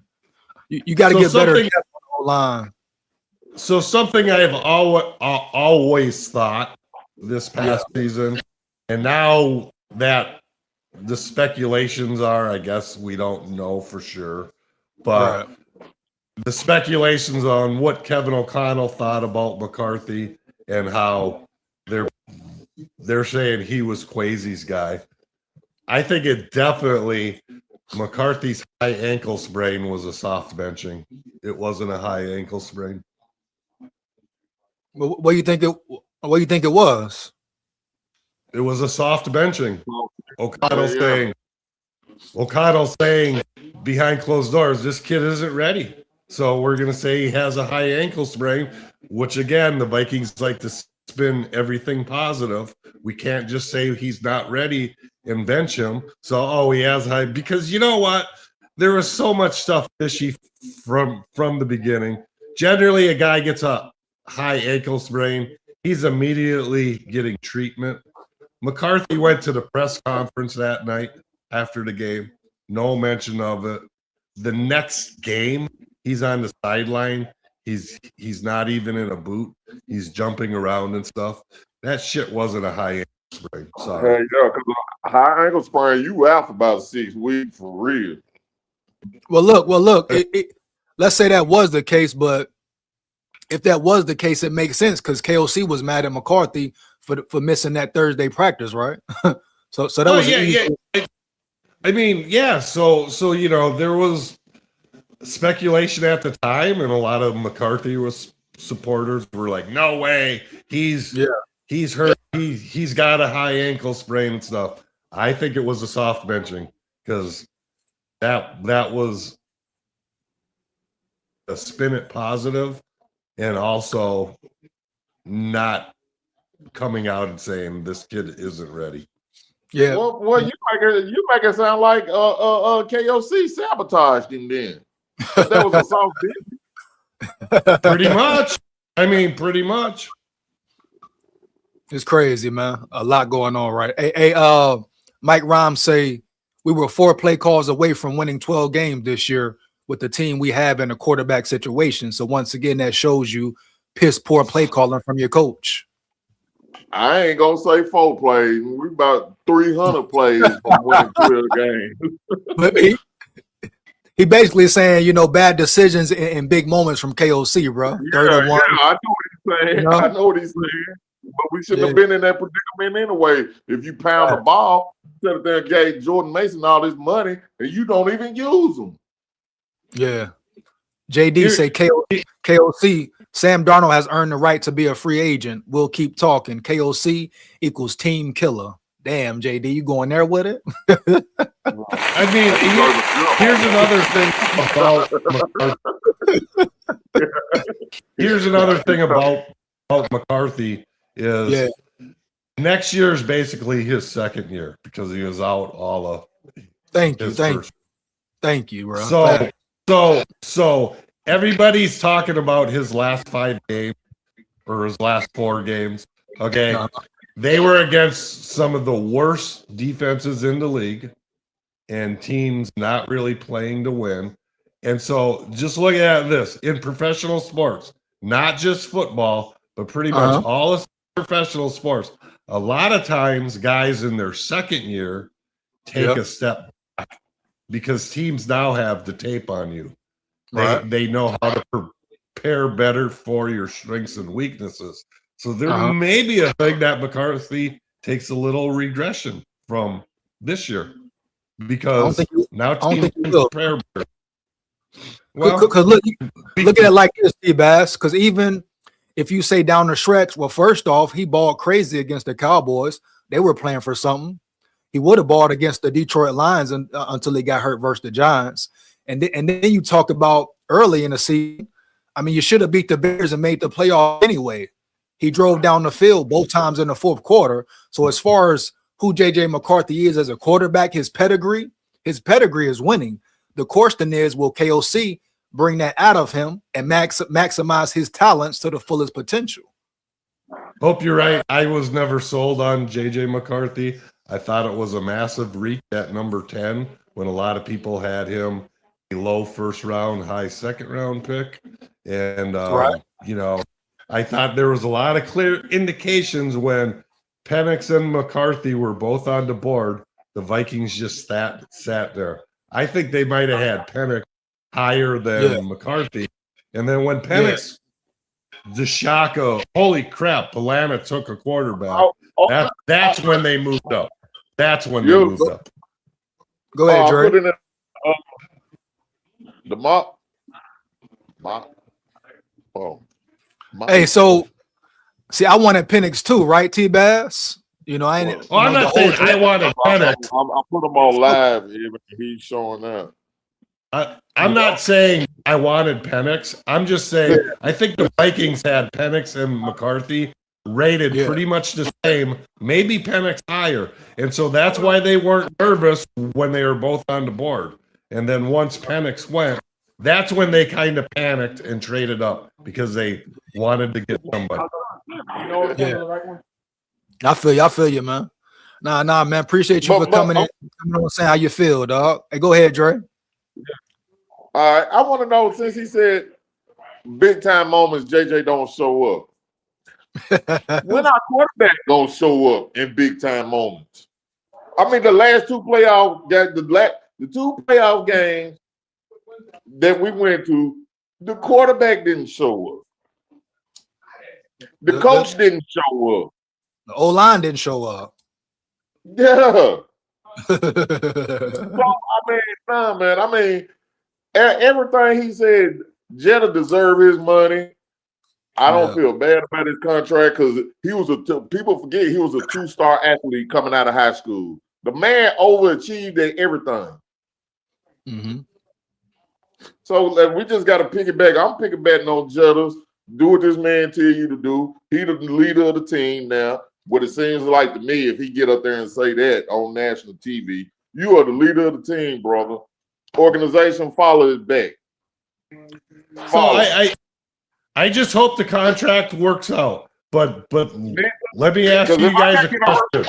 got to get better on the line. So something I've always thought this past season, and now that the speculations are, I guess we don't know for sure, but the speculations on what Kevin O'Connell thought about McCarthy and how they're saying he was Quasi's guy. I think it definitely McCarthy's high ankle sprain was a soft benching. It wasn't a high ankle sprain. What do you think it was? It was a soft benching. O'Connell saying behind closed doors, this kid isn't ready. So we're going to say he has a high ankle sprain, which again, the Vikings like to spin everything positive. We can't just say he's not ready and bench him. So, he has high, because you know what? there was so much stuff fishy from the beginning. Generally, a guy gets a high ankle sprain, he's immediately getting treatment. McCarthy went to the press conference that night after the game. No mention of it. The next game, he's on the sideline. He's not even in a boot. He's jumping around and stuff. That shit wasn't a high ankle sprain. Sorry. Hey, yeah, because a high ankle sprain, you out for about 6 weeks for real. Well, look. Let's say that was the case, but if that was the case, it makes sense because KOC was mad at McCarthy for missing that Thursday practice, right? so that was yeah. I mean, yeah. So there was speculation at the time, and a lot of McCarthy supporters were like, "No way, he's hurt. He's got a high ankle sprain and stuff." I think it was a soft benching because that was a spin it positive, and also not coming out and saying this kid isn't ready. Yeah. Well, you make it sound like KOC sabotaged him then. That was a soft bench. Pretty much. I mean, pretty much. It's crazy, man. A lot going on, right? Hey, Mike Rhymes say we were 4 play calls away from winning 12 games this year with the team we have in a quarterback situation. So once again, that shows you piss poor play calling from your coach. I ain't gonna say 4 plays. We about 300 plays from winning 12 games. But he basically saying, bad decisions in big moments from KOC, bro. Yeah, I know what he's saying. I know what he's saying. But we shouldn't have been in that predicament anyway. If you pound the ball, instead of there gave Jordan Mason all this money and you don't even use them. Yeah. JD say KOC, Sam Darnold has earned the right to be a free agent. We'll keep talking. KOC equals team killer. Damn, JD, you going there with it? I mean, here's another thing about McCarthy is next year is basically his second year because he was out all of. Thank you, bro. So everybody's talking about his last 5 games or his last 4 games. Okay. They were against some of the worst defenses in the league and teams not really playing to win. And so just look at this in professional sports, not just football, but pretty much all of professional sports. A lot of times guys in their second year take a step back because teams now have the tape on you. They know how to prepare better for your strengths and weaknesses. So there may be a thing that McCarthy takes a little regression from this year because now teams prepare better. Well, because look at it like this, T-Bass, because even if you say down the stretch, well, first off, he balled crazy against the Cowboys. They were playing for something. He would have balled against the Detroit Lions until he got hurt versus the Giants. And then you talk about early in the season, I mean, you should have beat the Bears and made the playoff anyway. He drove down the field both times in the fourth quarter. So as far as who J.J. McCarthy is as a quarterback, his pedigree is winning. The question is, will KOC bring that out of him and maximize his talents to the fullest potential? Hope you're right. I was never sold on J.J. McCarthy. I thought it was a massive reach at number 10 when a lot of people had him a low first round, high second round pick. And, I thought there was a lot of clear indications when Penix and McCarthy were both on the board. The Vikings just sat there. I think they might have had Penix higher than McCarthy. And then when Penix, the shock of, holy crap, Polana took a quarterback. That's when they moved up. That's when they moved up. Go ahead, Dre. Put in the mock. Hey, so see, I wanted Penix too, right, T-Bass? I ain't. I'm not saying I wanted Penix. I put him on live. He's showing up. I'm not saying I wanted Penix. I'm just saying I think the Vikings had Penix and McCarthy rated pretty much the same, maybe Penix higher. And so that's why they weren't nervous when they were both on the board. And then once Penix went, that's when they kind of panicked and traded up because they wanted to get somebody. Yeah. I feel you, man. Nah, man. Appreciate you for coming on and saying how you feel, dog. Hey, go ahead, Dre. All right. I want to know, since he said big time moments, JJ don't show up. When our quarterback gonna show up in big time moments? I mean, the last two playoff games, the two playoff games that we went to, the quarterback didn't show up. The coach didn't show up. The O-line didn't show up. Yeah. So, I mean, nah, man. I mean, everything he said, Jetta deserved his money. I don't feel bad about his contract because he was people forget he was a 2-star athlete coming out of high school. The man overachieved at everything. Mm-hmm. So we just got to piggyback. I'm piggybacking on Jetta's. Do what this man tell you to do. He the leader of the team now. What it seems like to me, if he get up there and say that on national TV, you are the leader of the team, brother. Organization follow his back. So I just hope the contract works out. But let me ask you guys a question.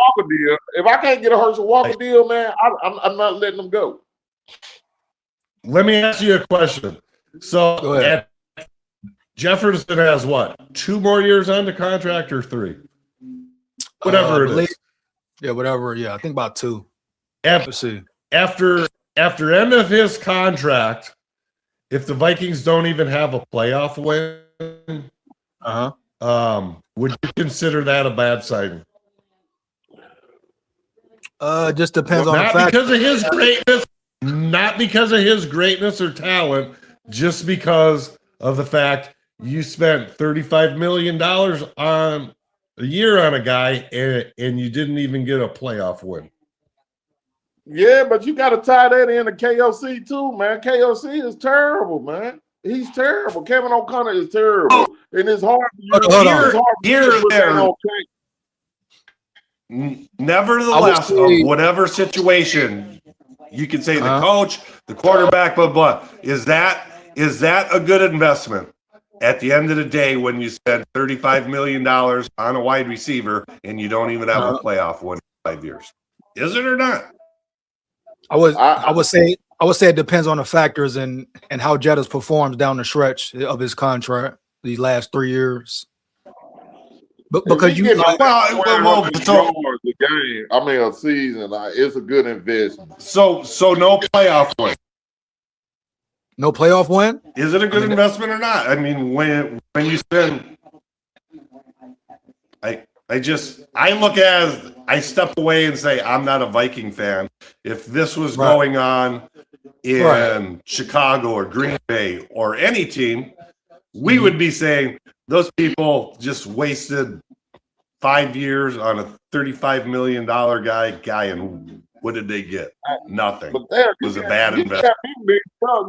If I can't get a Herschel Walker deal, man, I'm not letting him go. Let me ask you a question. So Jefferson has what? 2 more years on the contract or 3? Whatever it is. Yeah, whatever. Yeah, I think about 2. Let's see. After end of his contract, if the Vikings don't even have a playoff win, would you consider that a bad signing? Just depends on the fact. Not because of his greatness, not because of his greatness or talent, just because of the fact you spent $35 million on a year on a guy and you didn't even get a playoff win. Yeah, but you got to tie that in to KOC too, man. KOC is terrible, man. He's terrible. Kevin O'Connor is terrible. And it's hard Nevertheless, of whatever situation, you can say the coach, the quarterback, blah, blah. Is that a good investment at the end of the day when you spend $35 million on a wide receiver and you don't even have a playoff win in 5 years? Is it or not? I would say it depends on the factors and how Jetta's performs down the stretch of his contract these last 3 years. But because the game, I mean a season, it's a good investment. So no playoff win. No playoff win? Is it a good investment or not? I mean, when you spend, I step away and say I'm not a Viking fan. If this was going on in Chicago or Green Bay or any team, we would be saying those people just wasted 5 years on a $35 million guy, and what did they get? Nothing. But it was a bad investment.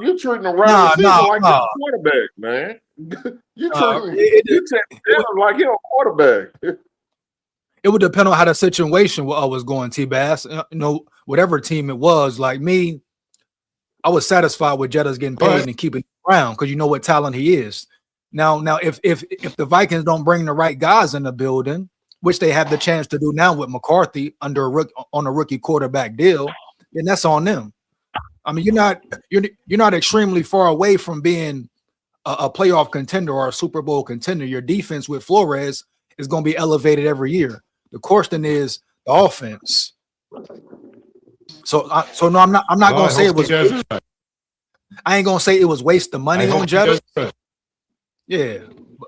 You're treating around like a quarterback, man. You're treating like he's a quarterback. It would depend on how the situation was going, T-Bass. Whatever team it was, like me, I was satisfied with Jetta's getting paid and keeping him around because you know what talent he is. Now, if the Vikings don't bring the right guys in the building, which they have the chance to do now with McCarthy on a rookie quarterback deal, then that's on them. I mean, you're not extremely far away from being a playoff contender or a Super Bowl contender. Your defense with Flores is going to be elevated every year. The question is the offense. So no, I'm not going to say it was. I ain't going to say it was waste of money on Jetta. Yeah,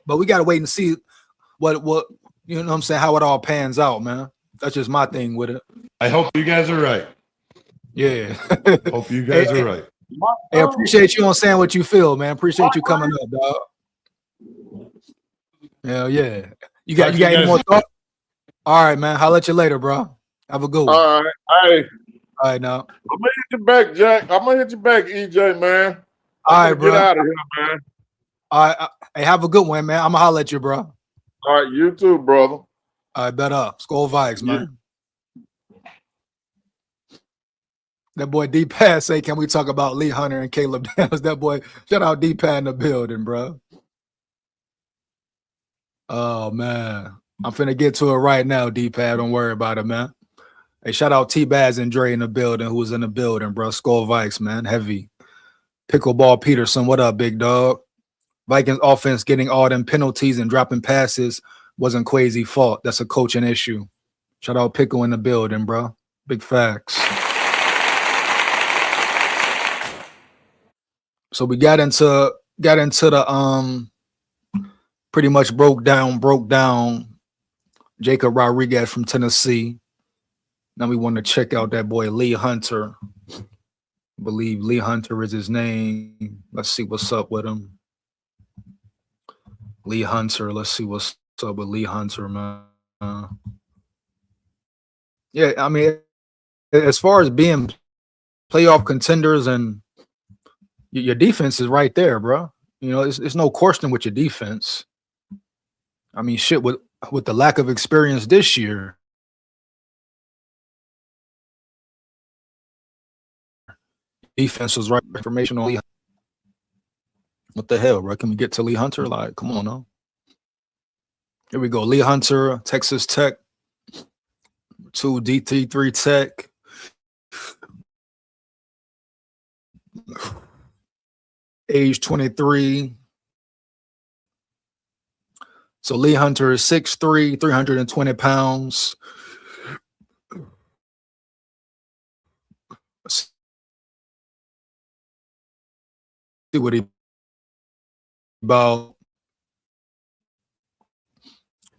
but we got to wait and see what you know what I'm saying, how it all pans out, man. That's just my thing with it. I hope you guys are right. Yeah. Hope you guys are right. Hey, appreciate you on saying what you feel, man. Appreciate you coming up, dog. Hell yeah. You got any more thoughts? All right, man. I'll let you later, bro. Have a good one. All right. Hey. All right, now. I'm gonna hit you back, Jack. I'm gonna hit you back, EJ, man. All right, bro. Get out of here, man. All right. Hey, have a good one, man. I'm gonna holler at you, bro. All right, you too, brother. All right, bet up. SKOL VIKES, man. That boy D-Pad say, can we talk about Lee Hunter and Caleb Downs? That boy, shout out D-Pad in the building, bro. Oh, man. I'm finna get to it right now, D-Pad. Don't worry about it, man. Hey, shout out T-Baz and Dre in the building, who was in the building, bro. SKOL Vikes, man. Heavy. Pickleball Peterson, what up, big dog? Vikings offense getting all them penalties and dropping passes wasn't Quasi's fault. That's a coaching issue. Shout out Pickle in the building, bro. Big facts. So we got into the pretty much broke down Jacob Rodriguez from Tennessee. Now we want to check out that boy Lee Hunter. I believe Lee Hunter is his name. Let's see what's up with him. Lee Hunter. Let's see what's up with Lee Hunter, man. Yeah, I mean, as far as being playoff contenders, and your defense is right there, bro. You know, it's no question with your defense. I mean, shit, with the lack of experience this year, defense was right. Information on Lee. What the hell, bro? Can we get to Lee Hunter? Like, come on, now. Here we go. Lee Hunter, Texas Tech, 2 DT3 Tech. Age 23. So Lee Hunter is 6'3", 320 pounds. Let's see what he about.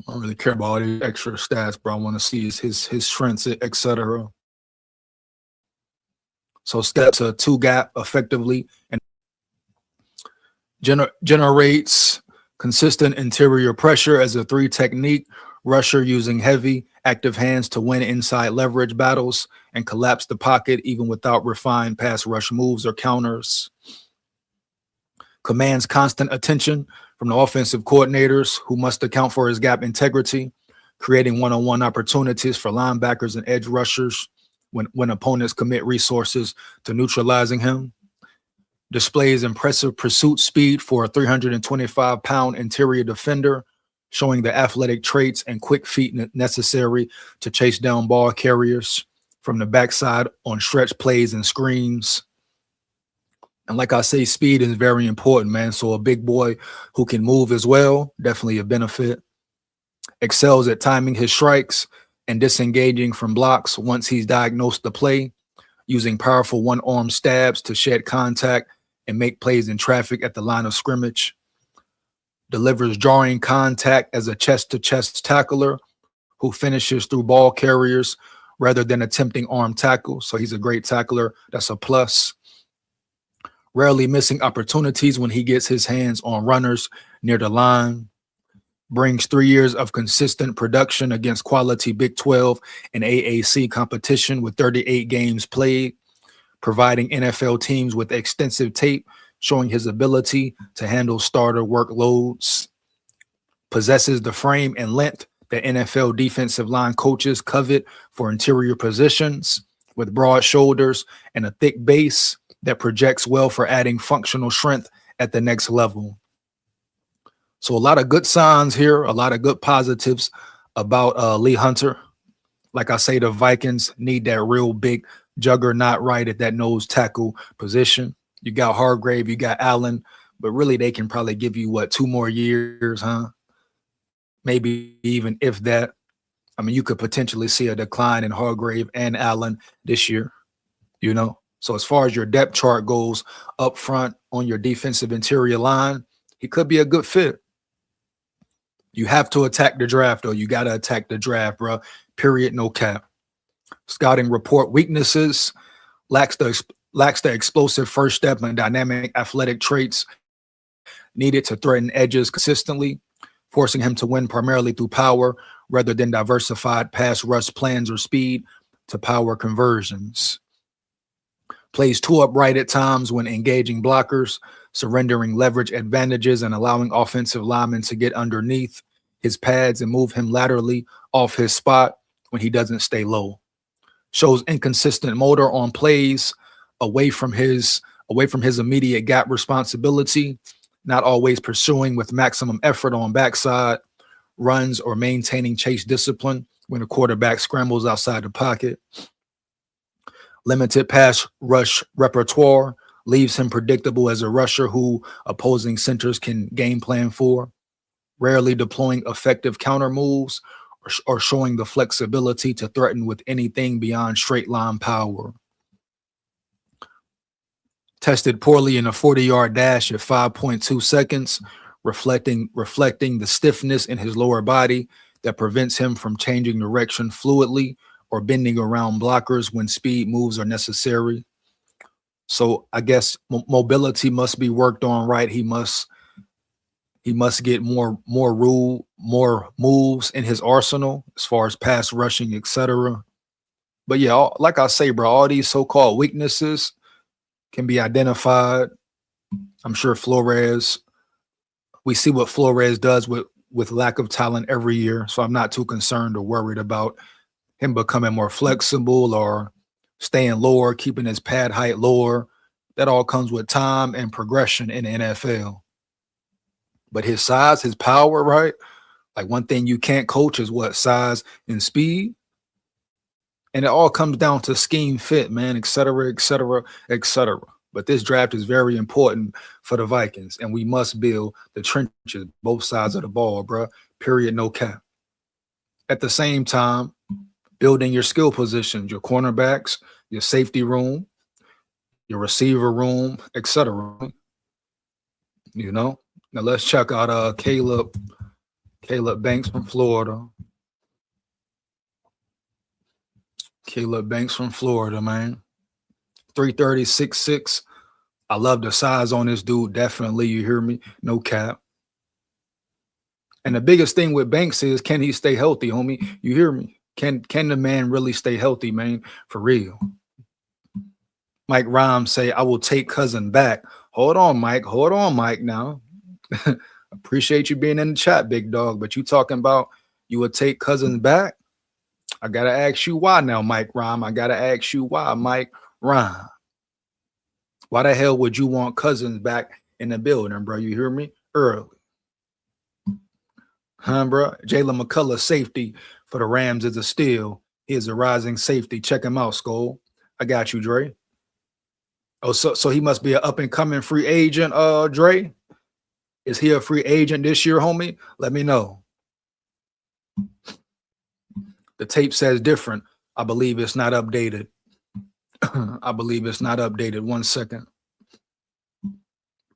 I don't really care about all the extra stats, bro. I want to see his strengths, etc. So steps a 2-gap effectively and generates consistent interior pressure as a 3 technique rusher using heavy active hands to win inside leverage battles and collapse the pocket even without refined pass rush moves or counters. Commands constant attention from the offensive coordinators who must account for his gap integrity, creating one-on-one opportunities for linebackers and edge rushers when opponents commit resources to neutralizing him. Displays impressive pursuit speed for a 325-pound interior defender, showing the athletic traits and quick feet necessary to chase down ball carriers from the backside on stretch plays and screens. And like I say, speed is very important, man. So a big boy who can move as well, definitely a benefit. Excels at timing his strikes and disengaging from blocks once he's diagnosed the play, using powerful one-arm stabs to shed contact and make plays in traffic at the line of scrimmage. Delivers jarring contact as a chest-to-chest tackler who finishes through ball carriers rather than attempting arm tackles. So he's a great tackler. That's a plus. Rarely missing opportunities when he gets his hands on runners near the line. Brings 3 years of consistent production against quality Big 12 and AAC competition with 38 games played, providing NFL teams with extensive tape showing his ability to handle starter workloads. Possesses the frame and length that NFL defensive line coaches covet for interior positions, with broad shoulders and a thick base that projects well for adding functional strength at the next level. So a lot of good signs here, a lot of good positives about Lee Hunter. Like I say, the Vikings need that real big juggernaut right at that nose tackle position. You got Hargrave, you got Allen, but really they can probably give you, what, 2 more years, huh? Maybe even if that. I mean, you could potentially see a decline in Hargrave and Allen this year, you know? So as far as your depth chart goes up front on your defensive interior line, he could be a good fit. You have to attack the draft, though. You got to attack the draft, bro. Period, no cap. Scouting report weaknesses, lacks the explosive first step and dynamic athletic traits needed to threaten edges consistently, forcing him to win primarily through power rather than diversified pass rush plans or speed to power conversions. Plays too upright at times when engaging blockers, surrendering leverage advantages and allowing offensive linemen to get underneath his pads and move him laterally off his spot when he doesn't stay low. shows inconsistent motor on plays away from his immediate gap responsibility, not always pursuing with maximum effort on backside runs or maintaining chase discipline when a quarterback scrambles outside the pocket. Limited pass rush repertoire leaves him predictable as a rusher who opposing centers can game plan for, rarely deploying effective counter moves or showing the flexibility to threaten with anything beyond straight line power. Tested poorly in a 40-yard dash at 5.2 seconds, reflecting the stiffness in his lower body that prevents him from changing direction fluidly or bending around blockers when speed moves are necessary. So I guess mobility must be worked on, right? He must get more moves in his arsenal as far as pass rushing, etc. But yeah, like I say, bro, all these so-called weaknesses can be identified. I'm sure we see what Flores does with lack of talent every year. So I'm not too concerned or worried about him becoming more flexible or staying lower, keeping his pad height lower. That all comes with time and progression in the NFL. But his size, his power, right? Like one thing you can't coach is what? Size and speed. And it all comes down to scheme fit, man, et cetera, et cetera, et cetera. But this draft is very important for the Vikings, and we must build the trenches, both sides of the ball, bro. Period, no cap. At the same time, building your skill positions, your cornerbacks, your safety room, your receiver room, et cetera. You know? Now let's check out Caleb Banks from Florida. Caleb Banks from Florida, man. 330, 6'6". I love the size on this dude. Definitely, you hear me? No cap. And the biggest thing with Banks is, can he stay healthy, homie? You hear me? Can the man really stay healthy, man? For real. Mike Rhymes say, I will take Cousin back. Hold on, Mike. Hold on, Mike, now. Appreciate you being in the chat, big dog. But you talking about you would take Cousins back? I got to ask you why now, Mike Rhyme. I got to ask you why, Mike Rhyme. Why the hell would you want Cousins back in the building, bro? You hear me? Early. Huh, bro? Jalen McCullough, safety for the Rams is a steal. He is a rising safety. Check him out, SKOL. I got you, Dre. Oh, so he must be an up-and-coming free agent, Dre? Is he a free agent this year, homie? Let me know. The tape says different. I believe it's not updated. I believe it's not updated. 1 second.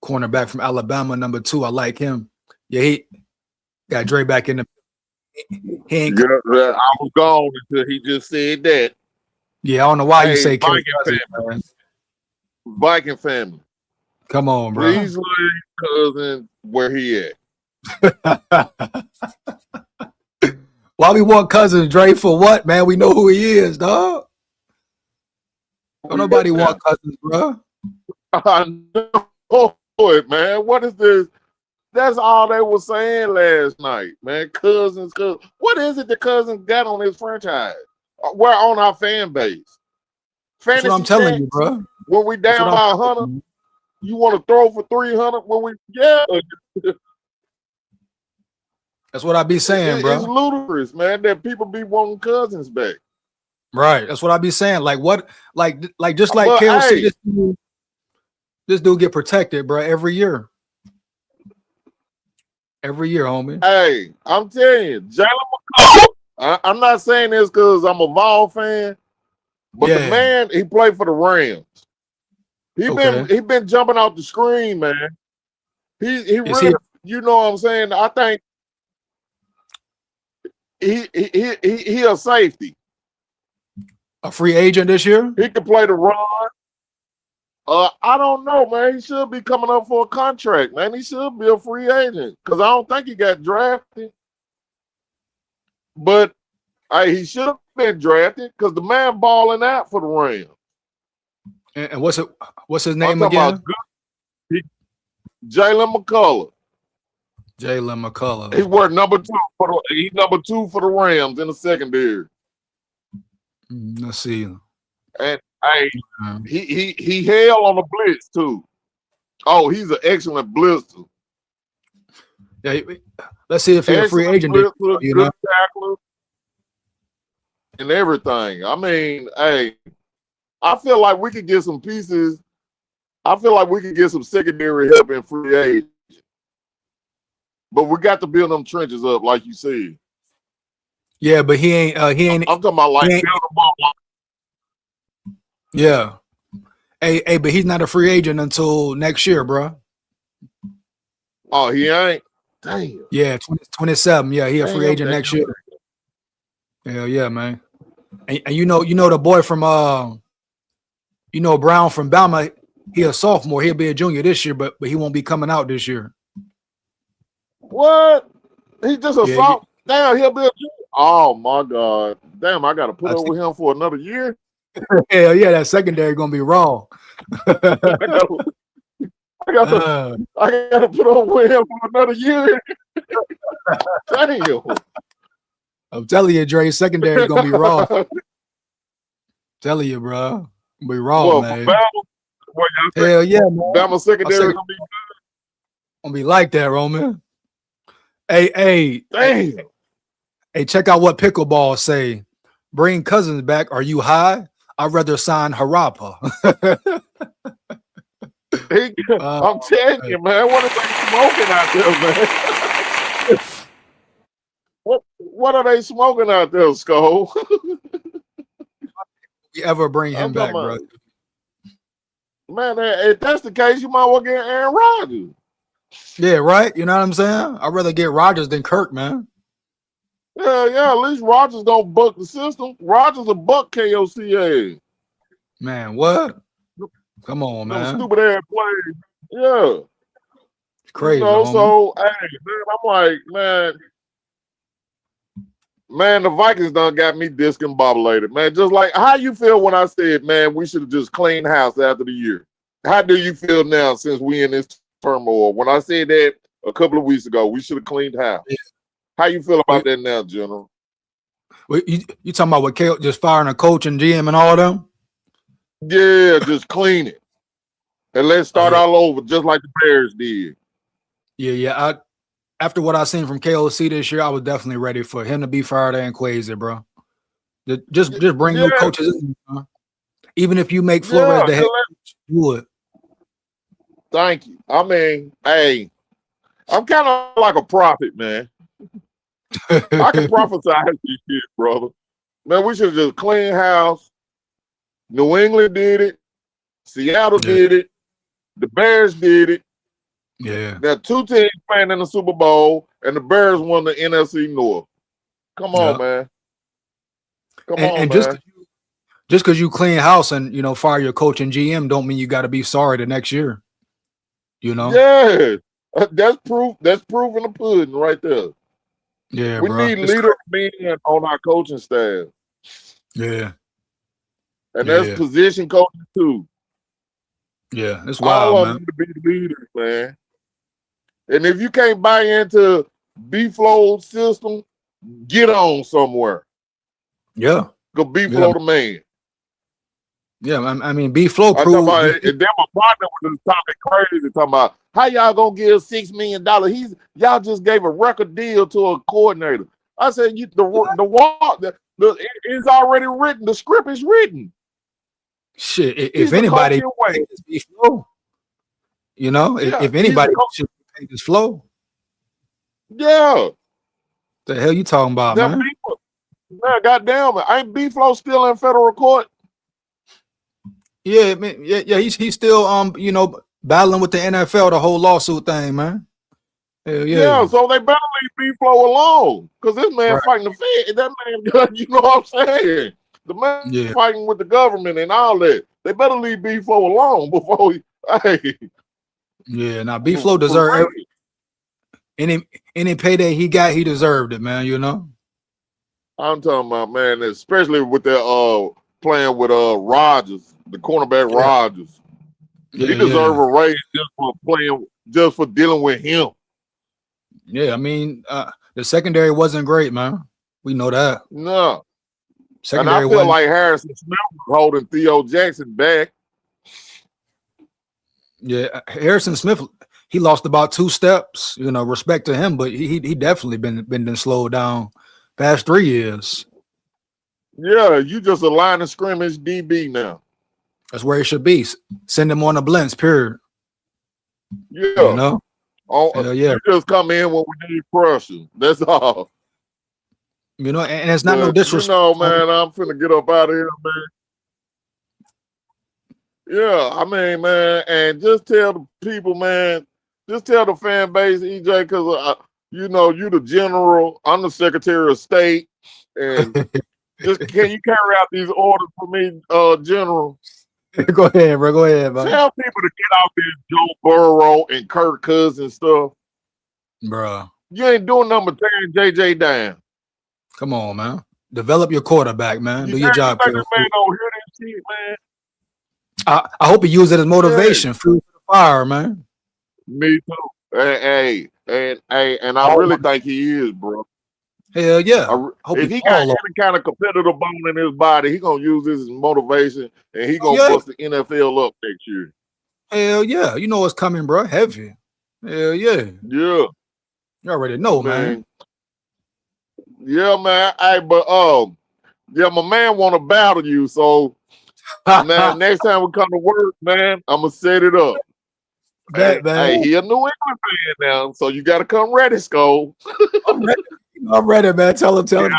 Cornerback from Alabama, number 2. I like him. Yeah, he got Dre back in the. He ain't. Yeah, I was gone until he just said that. Yeah, I don't know why you say Viking family. Viking family. Come on, bro. Please leave Cousin where he at. Why we want Cousin Dre for what, man? We know who he is, dog. Don't nobody want Cousins, bro. I know it, man. What is this? That's all they were saying last night, man. Cousins. What is it the Cousins got on his franchise? We're on our fan base. That's what I'm telling you, bro. When we down by 100, you want to throw for 300? That's what I be saying, bro. It's ludicrous, man, that people be wanting Cousins back. Right. That's what I be saying. Like what? Like just like KLC, this dude get protected, bro, every year. Every year, homie. Hey, I'm telling you, Jalen McCullough. I'm not saying this because I'm a Vol fan, but the man, he played for the Rams. He been jumping out the screen, man. He really, you know what I'm saying? I think he a safety. A free agent this year? He can play the run. I don't know, man. He should be coming up for a contract, man. He should be a free agent because I don't think he got drafted. But he should have been drafted because the man balling out for the Rams. And what's his name again? Jalen McCullough. Jalen McCullough. He's worth number 2 for the Rams in the secondary. Let's see. And hey, he held on the blitz too. Oh, he's an excellent blitzer. Yeah, let's see if he's a free agent. Blitzer, good tackler, and everything. I mean, hey, I feel like we could get some pieces. I feel like we could get some secondary help in free agent. But we got to build them trenches up, like you said. Yeah, but he ain't. I'm talking about like build them up. Yeah. Hey, but he's not a free agent until next year, bro. Oh, he ain't. Damn. Yeah, 27. Yeah, he a free agent next year. Hell yeah, man. And you know the boy from Brown from Bama. He a sophomore. He'll be a junior this year, but he won't be coming out this year. What? He just a sophomore. Damn, he'll be a junior. Oh my God. Damn, I gotta put up with him for another year. Hell yeah, that secondary gonna be raw. I gotta put up with him for another year. Damn. I'm telling you, Dre, secondary gonna be raw. Telling you, bro. Be raw, man. Hell yeah, man. Bama secondary gonna be like that, Roman. Hey, damn. Hey, check out what pickleball say. Bring Cousins back. Are you high? I'd rather sign Harappa. I'm telling you, man. What are they smoking out there, man? What are they smoking out there, SKOL? You ever bring him back, bro? Man, if that's the case, you might well get Aaron Rodgers. Yeah, right. You know what I'm saying? I'd rather get Rodgers than Kirk, man. Yeah. At least Rodgers don't buck the system. Rodgers a buck KOCA. Man, what? Come on, man. Stupid ass plays. Yeah. It's crazy. So hey, man, I'm like, man, the Vikings done got me discombobulated, man. Just like how you feel when I said, man, we should have just cleaned house after the year. How do you feel now since we in this turmoil? When I said that a couple of weeks ago, we should have cleaned house. Yeah. How you feel about that now, General? You talking about what Kale just firing a coach and GM and all of them? Yeah, just clean it. And let's start all over, just like the Bears did. Yeah. After what I seen from KOC this year, I was definitely ready for him to be fired and crazy, bro. Just bring new coaches in, bro. Even if you make Flores the head coach, you would. Thank you. I mean, hey, I'm kind of like a prophet, man. I can prophesy this shit, brother. Man, we should just clean house. New England did it. Seattle did it. The Bears did it. Yeah. There are two teams playing in the Super Bowl, and the Bears won the NFC North. Come on, man. Come on, man. Just because you clean house and fire your coach and GM don't mean you got to be sorry the next year. Yeah, that's proof. That's proof in the pudding right there. Yeah, we need leader men on our coaching staff. Yeah, and that's position coaching too. Yeah, it's wild, all man. Of them to be leaders, man. And if you can't buy into B-Flow's system, get on somewhere. Yeah, go B-Flow the man. Yeah, I mean, B-Flow proved. And then my partner was talking crazy, talking about how y'all gonna give $6 million. Y'all just gave a record deal to a coordinator. I said, it's already written. The script is written. Shit, if anybody paid this B-Flow, if anybody should pay this flow. Yeah. The hell you talking about, man? Man, goddamn it. Ain't B-Flow still in federal court? Yeah, man. Yeah. He's still battling with the NFL, the whole lawsuit thing, man. Hell yeah. Yeah, so they better leave B-Flow alone. Because this man fighting the Fed. That man, you know what I'm saying? The man fighting with the government and all that. They better leave B-Flow alone before he Yeah, now B-Flow deserved any payday he got, he deserved it, man, I'm talking about, man, especially with that playing with Rodgers, the cornerback Rodgers. He deserved a raise just for dealing with him. Yeah, I mean, the secondary wasn't great, man. We know that. No. And I feel like Harrison Smith was holding Theo Jackson back. Yeah, Harrison Smith, he lost about 2 steps. You know, respect to him, but he definitely been slowed down past 3 years. Yeah, you just a line of scrimmage DB now. That's where he should be. Send him on a blitz, period. Yeah. You know? Yeah. You just come in when we need pressure. That's all. You know, and it's not no disrespect. You know, man, I'm finna get up out of here, man. Yeah, I mean, man, and just tell the people, man, just tell the fan base, EJ, because, you know, you the general, I'm the Secretary of State, and just can you carry out these orders for me, General? Go ahead, bro. Go ahead, man. Tell people to get out there, Joe Burrow and Kirk Cousins stuff. Bro. You ain't doing nothing but tearing JJ down. Come on, man. Develop your quarterback, man. Do your job. Man don't hear that shit, man. I hope he used it as motivation. Food for the fire, man. Me too. Hey, and I really think he is, bro. Hell yeah. If he got any kind of competitive bone in his body, he gonna use this as motivation, and he gonna bust the NFL up next year. Hell yeah. You know what's coming, bro. Heavy. Hell yeah. Yeah. You already know, man. Yeah, man. Yeah, my man want to battle you, so man, next time we come to work, man, I'm gonna set it up. Hey, he a New England fan now, so you got to come ready, SKOL. I'm ready, man. Tell him. Hell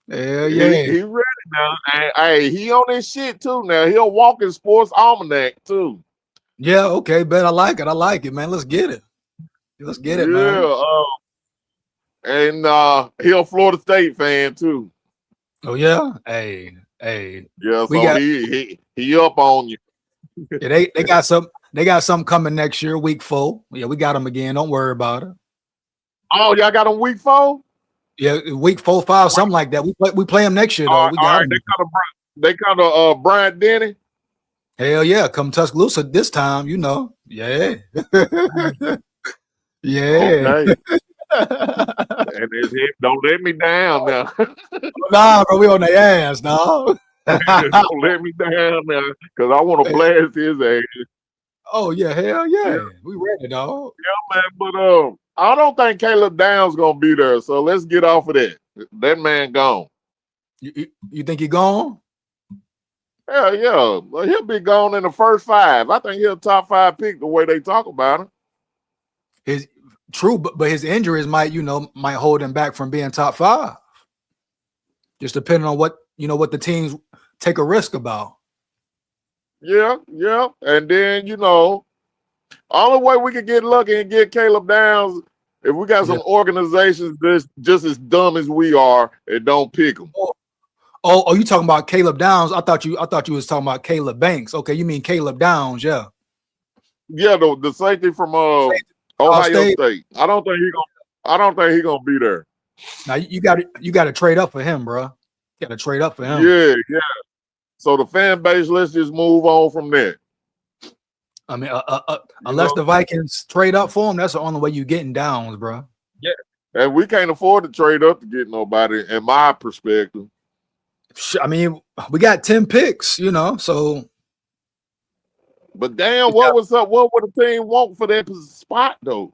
yeah. He ready now. Hey, he on this shit too now. He'll walk in sports almanac too. Yeah, okay, man. I like it, man. Let's get it. Let's get it, man. And he a Florida State fan too. Oh yeah. Hey. Yeah, so he up on you. Yeah, they got something coming next year, week 4. Yeah, we got them again. Don't worry about it. Oh, y'all got them week 4? Yeah, week 4, 5, something like that. We play them next year though. We got them. They kind of Brian Denny. Hell yeah, come Tuscaloosa this time, you know. Yeah. Yeah. Okay. And don't let me down now. Nah, bro, we on their ass, dog. Don't let me down now, because I want to blast his ass. Oh yeah, hell yeah. We ready, dog. Yeah, man, but I don't think Caleb Downs gonna be there, so let's get off of that. That man gone. You think he gone? Hell yeah. Well, he'll be gone in the first 5. I think he'll top 5 pick the way they talk about him. But his injuries might hold him back from being top 5. Just depending on what the teams take a risk about. Yeah. And then, only way we could get lucky and get Caleb Downs if we got some organizations that's just as dumb as we are and don't pick them. Oh, you talking about Caleb Downs? I thought you was talking about Caleb Banks. Okay, you mean Caleb Downs, yeah. Yeah, the safety from Ohio State. I don't think he gonna be there. Now you got to trade up for him, bro. You got to trade up for him. Yeah. So the fan base, let's just move on from that. I mean, unless the Vikings trade up for him, that's the only way you getting Downs, bro. Yeah, and we can't afford to trade up to get nobody, in my perspective. I mean, we got 10 picks, so. But damn, what was up? What would the team want for that spot, though?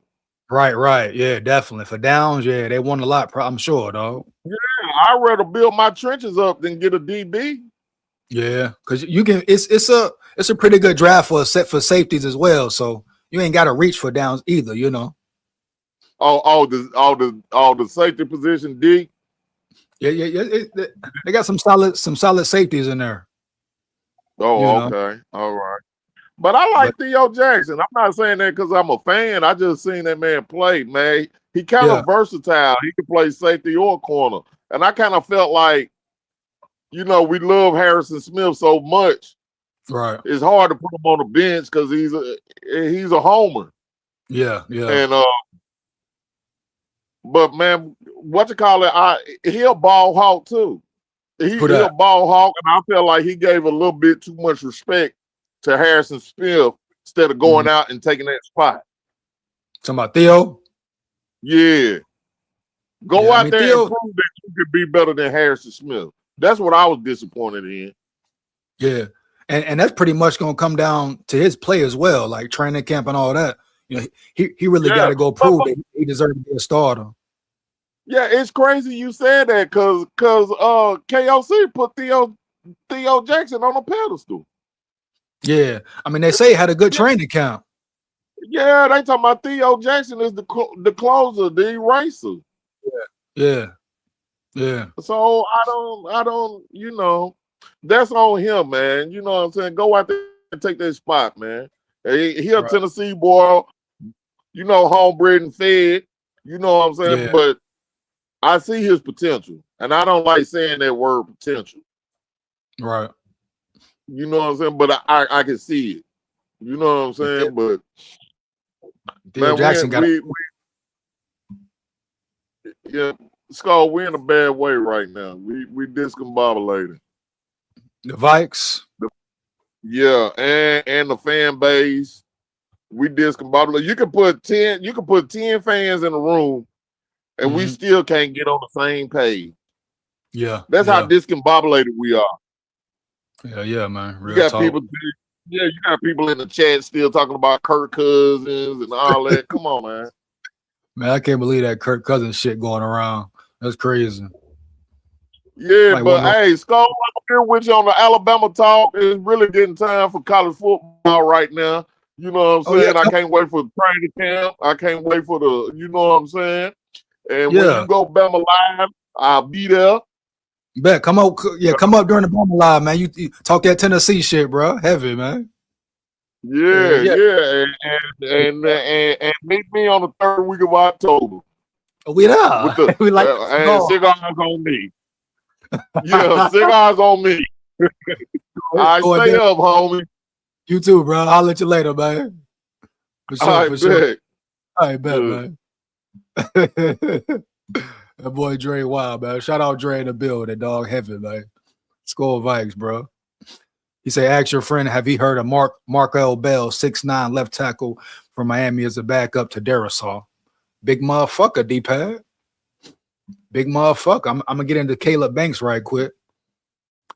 Right. Yeah, definitely. For Downs, yeah, they won a lot, I'm sure, dog. Yeah, I'd rather build my trenches up than get a DB. Yeah, because you can. It's a pretty good draft for safeties as well. So you ain't got to reach for Downs either, the safety position D. Yeah. They got some solid safeties in there. Oh, okay, all right. But I like Theo Jackson. I'm not saying that because I'm a fan. I just seen that man play, man. He kind of versatile. He can play safety or corner. And I kind of felt like, we love Harrison Smith so much. Right. It's hard to put him on the bench because he's a homer. Yeah. And but man, he'll ball hawk too. He'll ball hawk, and I felt like he gave a little bit too much respect to Harrison Smith instead of going out and taking that spot. Talking about Theo? Yeah. Go out there and prove that could be better than Harrison Smith. That's what I was disappointed in. Yeah. And that's pretty much going to come down to his play as well, like training camp and all that. You know, he really got to go prove that he deserves to be a starter. Yeah, it's crazy you said that because KOC put Theo Jackson on a pedestal. Yeah, I mean, they say he had a good training camp. Yeah, they talking about Theo Jackson is the closer, the eraser. Yeah. So I don't, you know, that's on him, man. You know what I'm saying? Go out there and take that spot, man. He a Tennessee boy, you know, homebred and fed. You know what I'm saying? Yeah. But I see his potential, and I don't like saying that word potential. Right. You know what I'm saying? But I can see it. You know what I'm saying? But Theo Jackson got yeah, SKOL, we're in a bad way right now. We discombobulated. The Vikes. Yeah, and the fan base. We discombobulated. You can put 10 fans in a room and we still can't get on the same page. Yeah. That's how discombobulated we are. Yeah, man. Real you got talk. people. Yeah, you got people in the chat still talking about Kirk Cousins and all that. Come on, man. Man, I can't believe that Kirk Cousins shit going around. That's crazy. Yeah, like, but hey, SKOL, I'm here with you on the Alabama talk. It's really getting time for college football right now. You know what I'm saying? I can't wait for the training camp. I can't wait for the, you know what I'm saying? And when you go Bama Live, I'll be there. Bet, come up, come up during the Bama Live, man. You talk that Tennessee shit, bro. Heavy, man. Yeah. And meet me on the 3rd week of October. We there. We like and cigars on me. Yeah, cigars on me. I stay up, homie. You too, bro. I'll let you later, man. For sure, sure. All right, bet, man. That boy Dre wild, man. Shout out Dre in the building, dog. Heavy, man. SKOL Vikes, bro. He say, ask your friend, have he heard of Mark L. Bell, 6'9" left tackle from Miami as a backup to Darisaw? Big motherfucker, D-Pad. Big motherfucker. I'm gonna get into Caleb Banks right quick.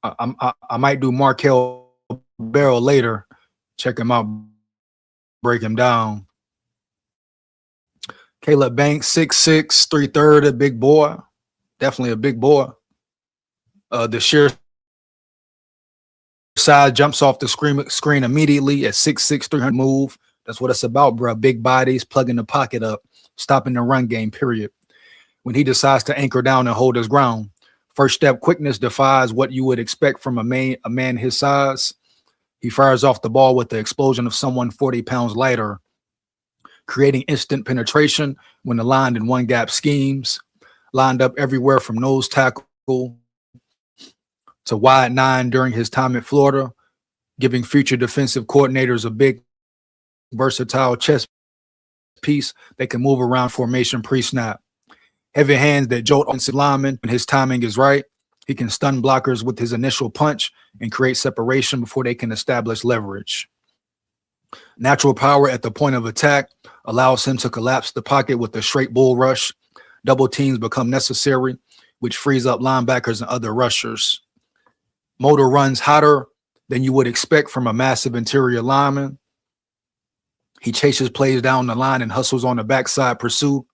I might do Markel Barrel later. Check him out, break him down. Caleb Banks, 6'6", 330, a big boy. Definitely a big boy. The sheer size jumps off the screen immediately at 6'6", 300 move. That's what it's about, bro. Big bodies, plugging the pocket up, stopping the run game, period. When he decides to anchor down and hold his ground, first step quickness defies what you would expect from a man his size. He fires off the ball with the explosion of someone 40 pounds lighter, creating instant penetration when aligned in one gap schemes, lined up everywhere from nose tackle to wide 9 during his time at Florida, giving future defensive coordinators a big, versatile chess piece that can move around formation pre-snap. Heavy hands that jolt offensive linemen when his timing is right. He can stun blockers with his initial punch and create separation before they can establish leverage. Natural power at the point of attack allows him to collapse the pocket with a straight bull rush. Double teams become necessary, which frees up linebackers and other rushers. Motor runs hotter than you would expect from a massive interior lineman. He chases plays down the line and hustles on the backside pursuit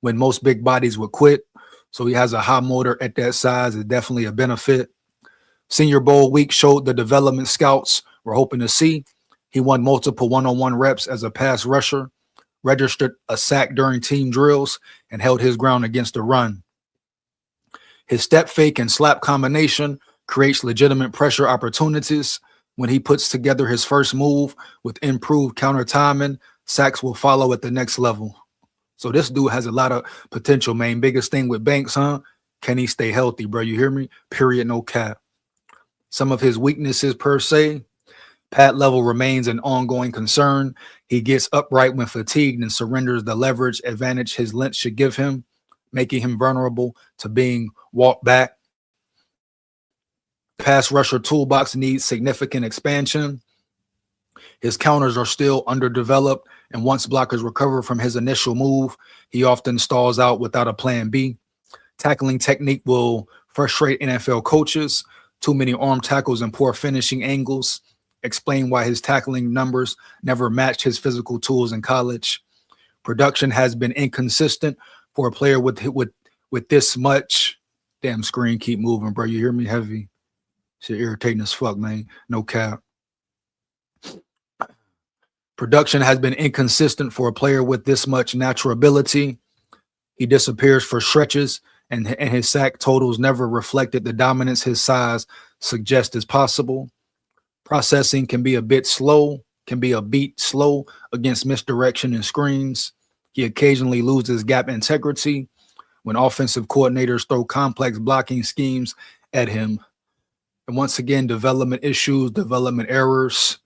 when most big bodies would quit. So he has a high motor at that size. Is definitely a benefit. Senior Bowl week showed the development scouts were hoping to see. He won multiple one-on-one reps as a pass rusher, registered a sack during team drills, and held his ground against the run. His step fake and slap combination creates legitimate pressure opportunities. When he puts together his first move with improved counter timing, sacks will follow at the next level. So this dude has a lot of potential, man. Biggest thing with Banks, huh? Can he stay healthy, bro? You hear me? Period, no cap. Some of his weaknesses per se, pad level remains an ongoing concern. He gets upright when fatigued and surrenders the leverage advantage his length should give him, making him vulnerable to being walked back. Pass rusher toolbox needs significant expansion. His counters are still underdeveloped, and once blockers recover from his initial move, he often stalls out without a plan B. tackling technique will frustrate NFL coaches. Too many arm tackles and poor finishing angles. Explain why his tackling numbers never matched his physical tools in college. Production has been inconsistent for a player with this much. Damn screen keep moving, bro. You hear me? Heavy. Shit irritating as fuck, man. No cap. Production has been inconsistent for a player with this much natural ability. He disappears for stretches, and his sack totals never reflected the dominance his size suggests is possible. Processing can be a beat slow against misdirection and screens. He occasionally loses gap integrity when offensive coordinators throw complex blocking schemes at him. And once again, development issues, development errors.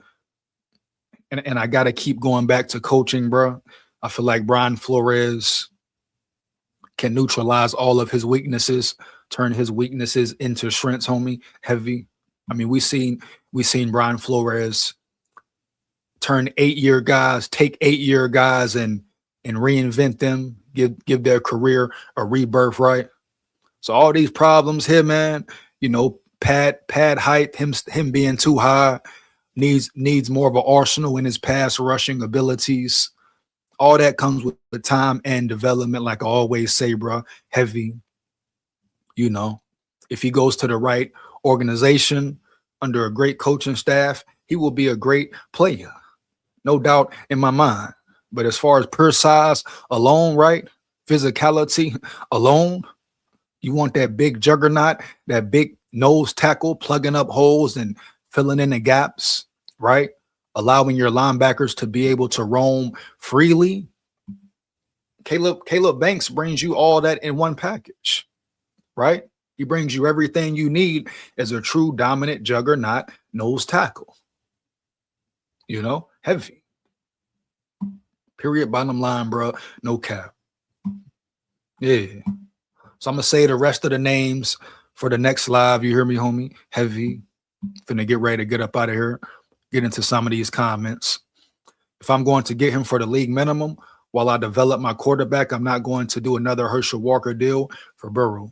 And I got to keep going back to coaching, bro. I feel like Brian Flores can neutralize all of his weaknesses, turn his weaknesses into strengths, homie. Heavy. I mean, we seen Brian Flores turn 8-year guys, take 8-year guys and reinvent them, give their career a rebirth, right? So all these problems here, man, you know, pad height, him being too high, needs more of an arsenal in his pass rushing abilities. All that comes with the time and development, like I always say, bro. Heavy, you know, if he goes to the right organization under a great coaching staff, he will be a great player, no doubt in my mind. But as far as pure size alone, right, physicality alone, you want that big juggernaut, that big nose tackle, plugging up holes and filling in the gaps, right? Allowing your linebackers to be able to roam freely. Caleb Banks brings you all that in one package, right? He brings you everything you need as a true dominant juggernaut nose tackle. You know, heavy. Period, bottom line, bro. No cap. Yeah. So I'm going to say the rest of the names for the next live. You hear me, homie? Heavy. Finna get ready to get up out of here. Get into some of these comments. If I'm going to get him for the league minimum while I develop my quarterback, I'm not going to do another Herschel Walker deal for Burrow.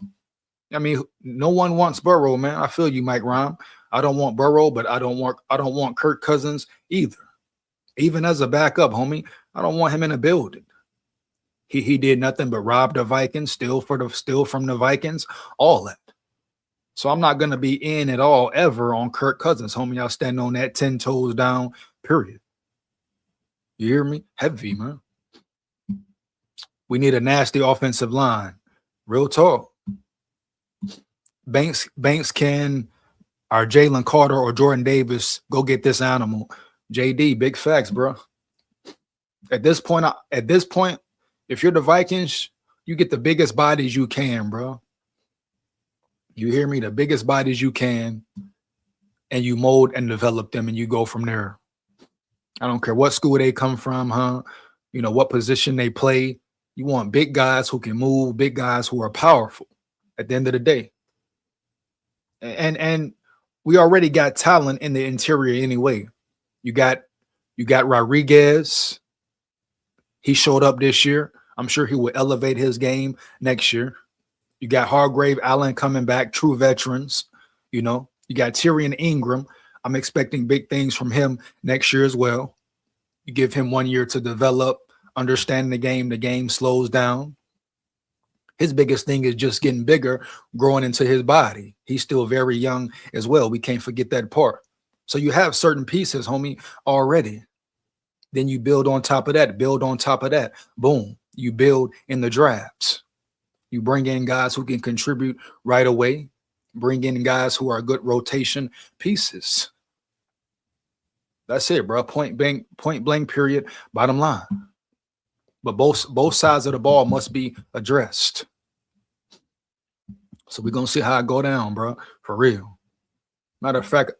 I mean, no one wants Burrow, man. I feel you, Mike Rhyme. I don't want Burrow, but I don't want Kirk Cousins either. Even as a backup, homie, I don't want him in a building. He did nothing but rob the Vikings, steal from the Vikings, all that. So I'm not going to be in at all ever on Kirk Cousins, homie. I'll stand on that 10 toes down, period. You hear me? Heavy, man. We need a nasty offensive line. Real talk. Banks can, or Jalen Carter or Jordan Davis, go get this animal. JD, big facts, bro. At this point, if you're the Vikings, you get the biggest bodies you can, bro. You hear me? The biggest bodies you can, and you mold and develop them, and you go from there. I don't care what school they come from, huh? You know, what position they play. You want big guys who can move, big guys who are powerful at the end of the day. And we already got talent in the interior anyway. You got Rodriguez. He showed up this year. I'm sure he will elevate his game next year. You got Hargrave, Allen coming back, true veterans. You know, you got Tyrion Ingram. I'm expecting big things from him next year as well. You give him 1 year to develop, understand the game slows down. His biggest thing is just getting bigger, growing into his body. He's still very young as well. We can't forget that part. So you have certain pieces, homie, already. Then you build on top of that, Boom. You build in the drafts. You bring in guys who can contribute right away. Bring in guys who are good rotation pieces. That's it, bro. Point blank, period, bottom line. But both sides of the ball must be addressed. So we're gonna see how it go down, bro. For real. Matter of fact,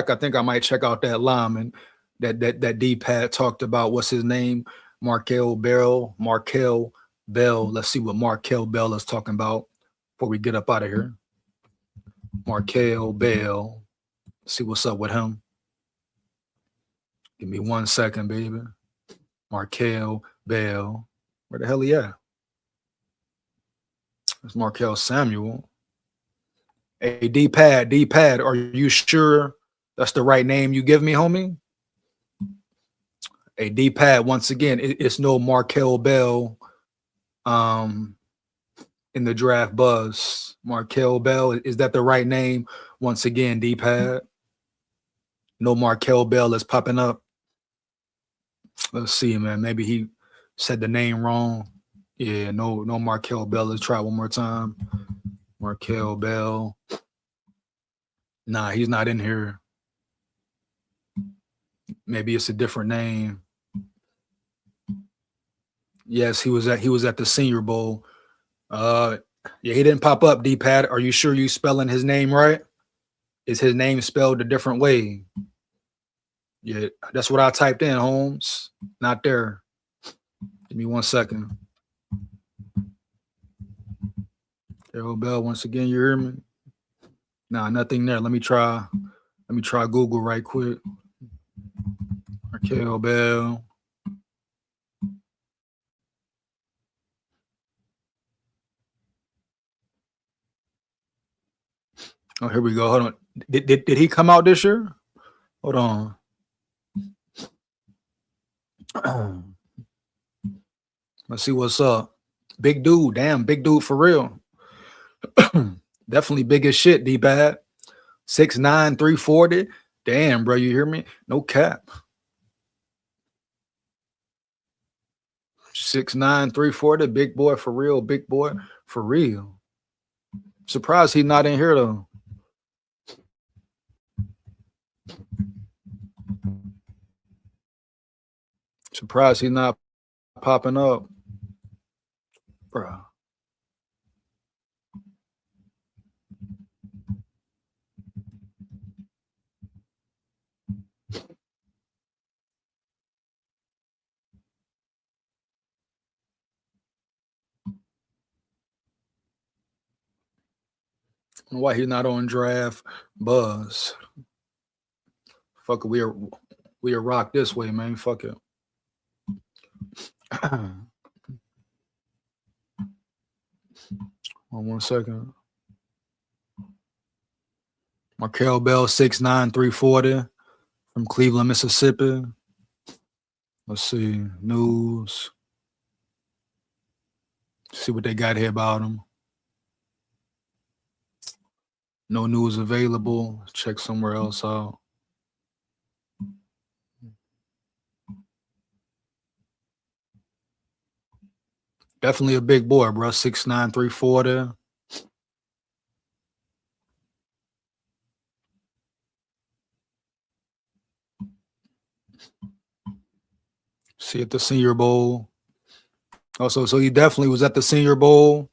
I think I might check out that lineman that D-Pad talked about. What's his name? Markel Bell. Let's see what Markel Bell is talking about before we get up out of here. Markel Bell. See what's up with him. Give me 1 second, baby. Markel Bell. Where the hell he at? That's Markel Samuel. Hey, D-Pad, are you sure that's the right name you give me, homie? Hey, D-Pad, once again, it's no Markel Bell in the draft buzz. Markel Bell, is that the right name? Once again, D-Pad. No Markel Bell is popping up. Let's see, man. Maybe he said the name wrong. Yeah, no Markel Bell. Let's try one more time. Markel Bell. Nah, he's not in here. Maybe it's a different name. Yes, he was at the Senior Bowl. Yeah, he didn't pop up, D-Pad. Are you sure you spelling his name right? Is his name spelled a different way? Yeah, that's what I typed in, Holmes. Not there. Give me 1 second. Carol Bell, once again, you hear me? Nah, nothing there. Let me try Google right quick. Carol Bell. Oh, here we go. Hold on. Did he come out this year? Hold on. Let's see what's up. Big dude. Damn, big dude for real. Definitely big as shit, D-Bad. 6'9", 340. Damn, bro, you hear me? No cap. 6'9", 340. Big boy for real. Big boy for real. Surprised he's not in here, though. Surprised he's not popping up. Bro. Why he's not on draft buzz? Fuck it, we are rock this way, man. Fuck it. One second. Markel Bell, 6'9", 340 from Cleveland, Mississippi. Let's see. News. See what they got here about him. No news available. Check somewhere else out. Definitely a big boy, bro. 6'9", 340. See at the Senior Bowl. Also, so he definitely was at the Senior Bowl.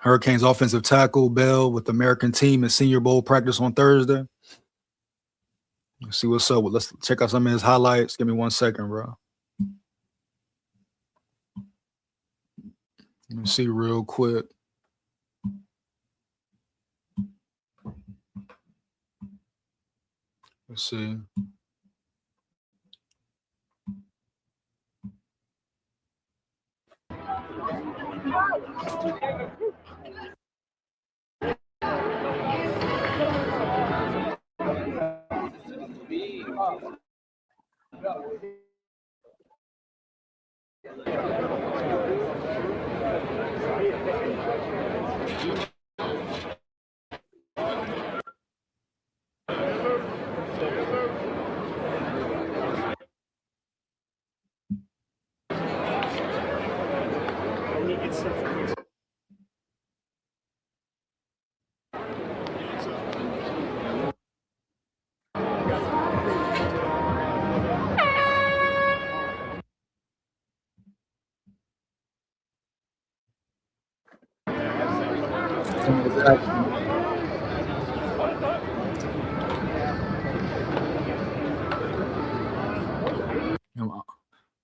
Hurricanes offensive tackle Bell with the American team at Senior Bowl practice on Thursday. Let's see what's up. Let's check out some of his highlights. Give me 1 second, bro. Let me see real quick. Let's see.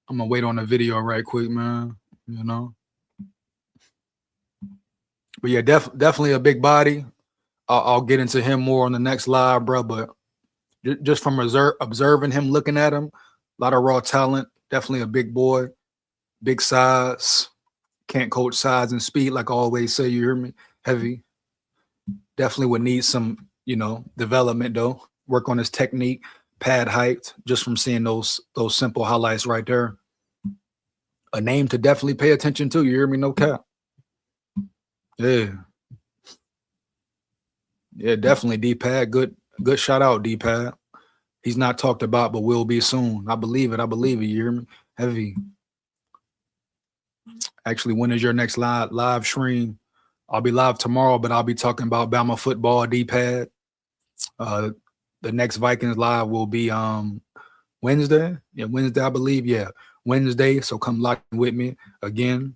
I'm gonna wait on the video right quick, man. You know. But yeah, definitely a big body. I'll get into him more on the next live, bro. But just from observing him, looking at him, a lot of raw talent. Definitely a big boy, big size. Can't coach size and speed like I always say, you hear me? Heavy. Definitely would need some, you know, development though. Work on his technique, pad height, just from seeing those simple highlights right there. A name to definitely pay attention to, you hear me? No cap. Yeah. Yeah, definitely D-Pad. Good shout out, D-Pad. He's not talked about, but will be soon. I believe it. You hear me? Heavy. Actually, when is your next live stream? I'll be live tomorrow, but I'll be talking about Bama football, D-Pad. The next Vikings live will be Wednesday. Yeah, Wednesday, I believe. Yeah, Wednesday. So come lock in with me again.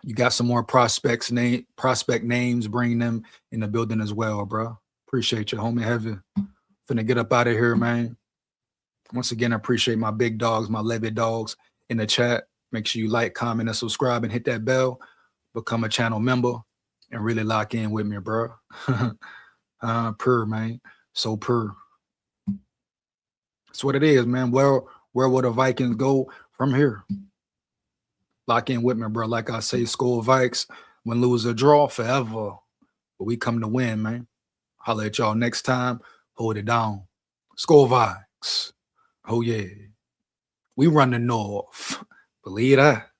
You got some more prospect names, bring them in the building as well, bro. Appreciate you, homie. Heavy. Finna get up out of here, man. Once again, I appreciate my big dogs, my Levy dogs in the chat. Make sure you like, comment, and subscribe, and hit that bell. Become a channel member and really lock in with me, bro. Purr, man. So purr. That's what it is, man. Where will the Vikings go from here? Lock in with me, bro. Like I say, SKOL Vikes. Win, lose, or draw, forever. But we come to win, man. Holla at y'all next time. Hold it down. SKOL Vikes. Oh, yeah. We run the North. Believe that.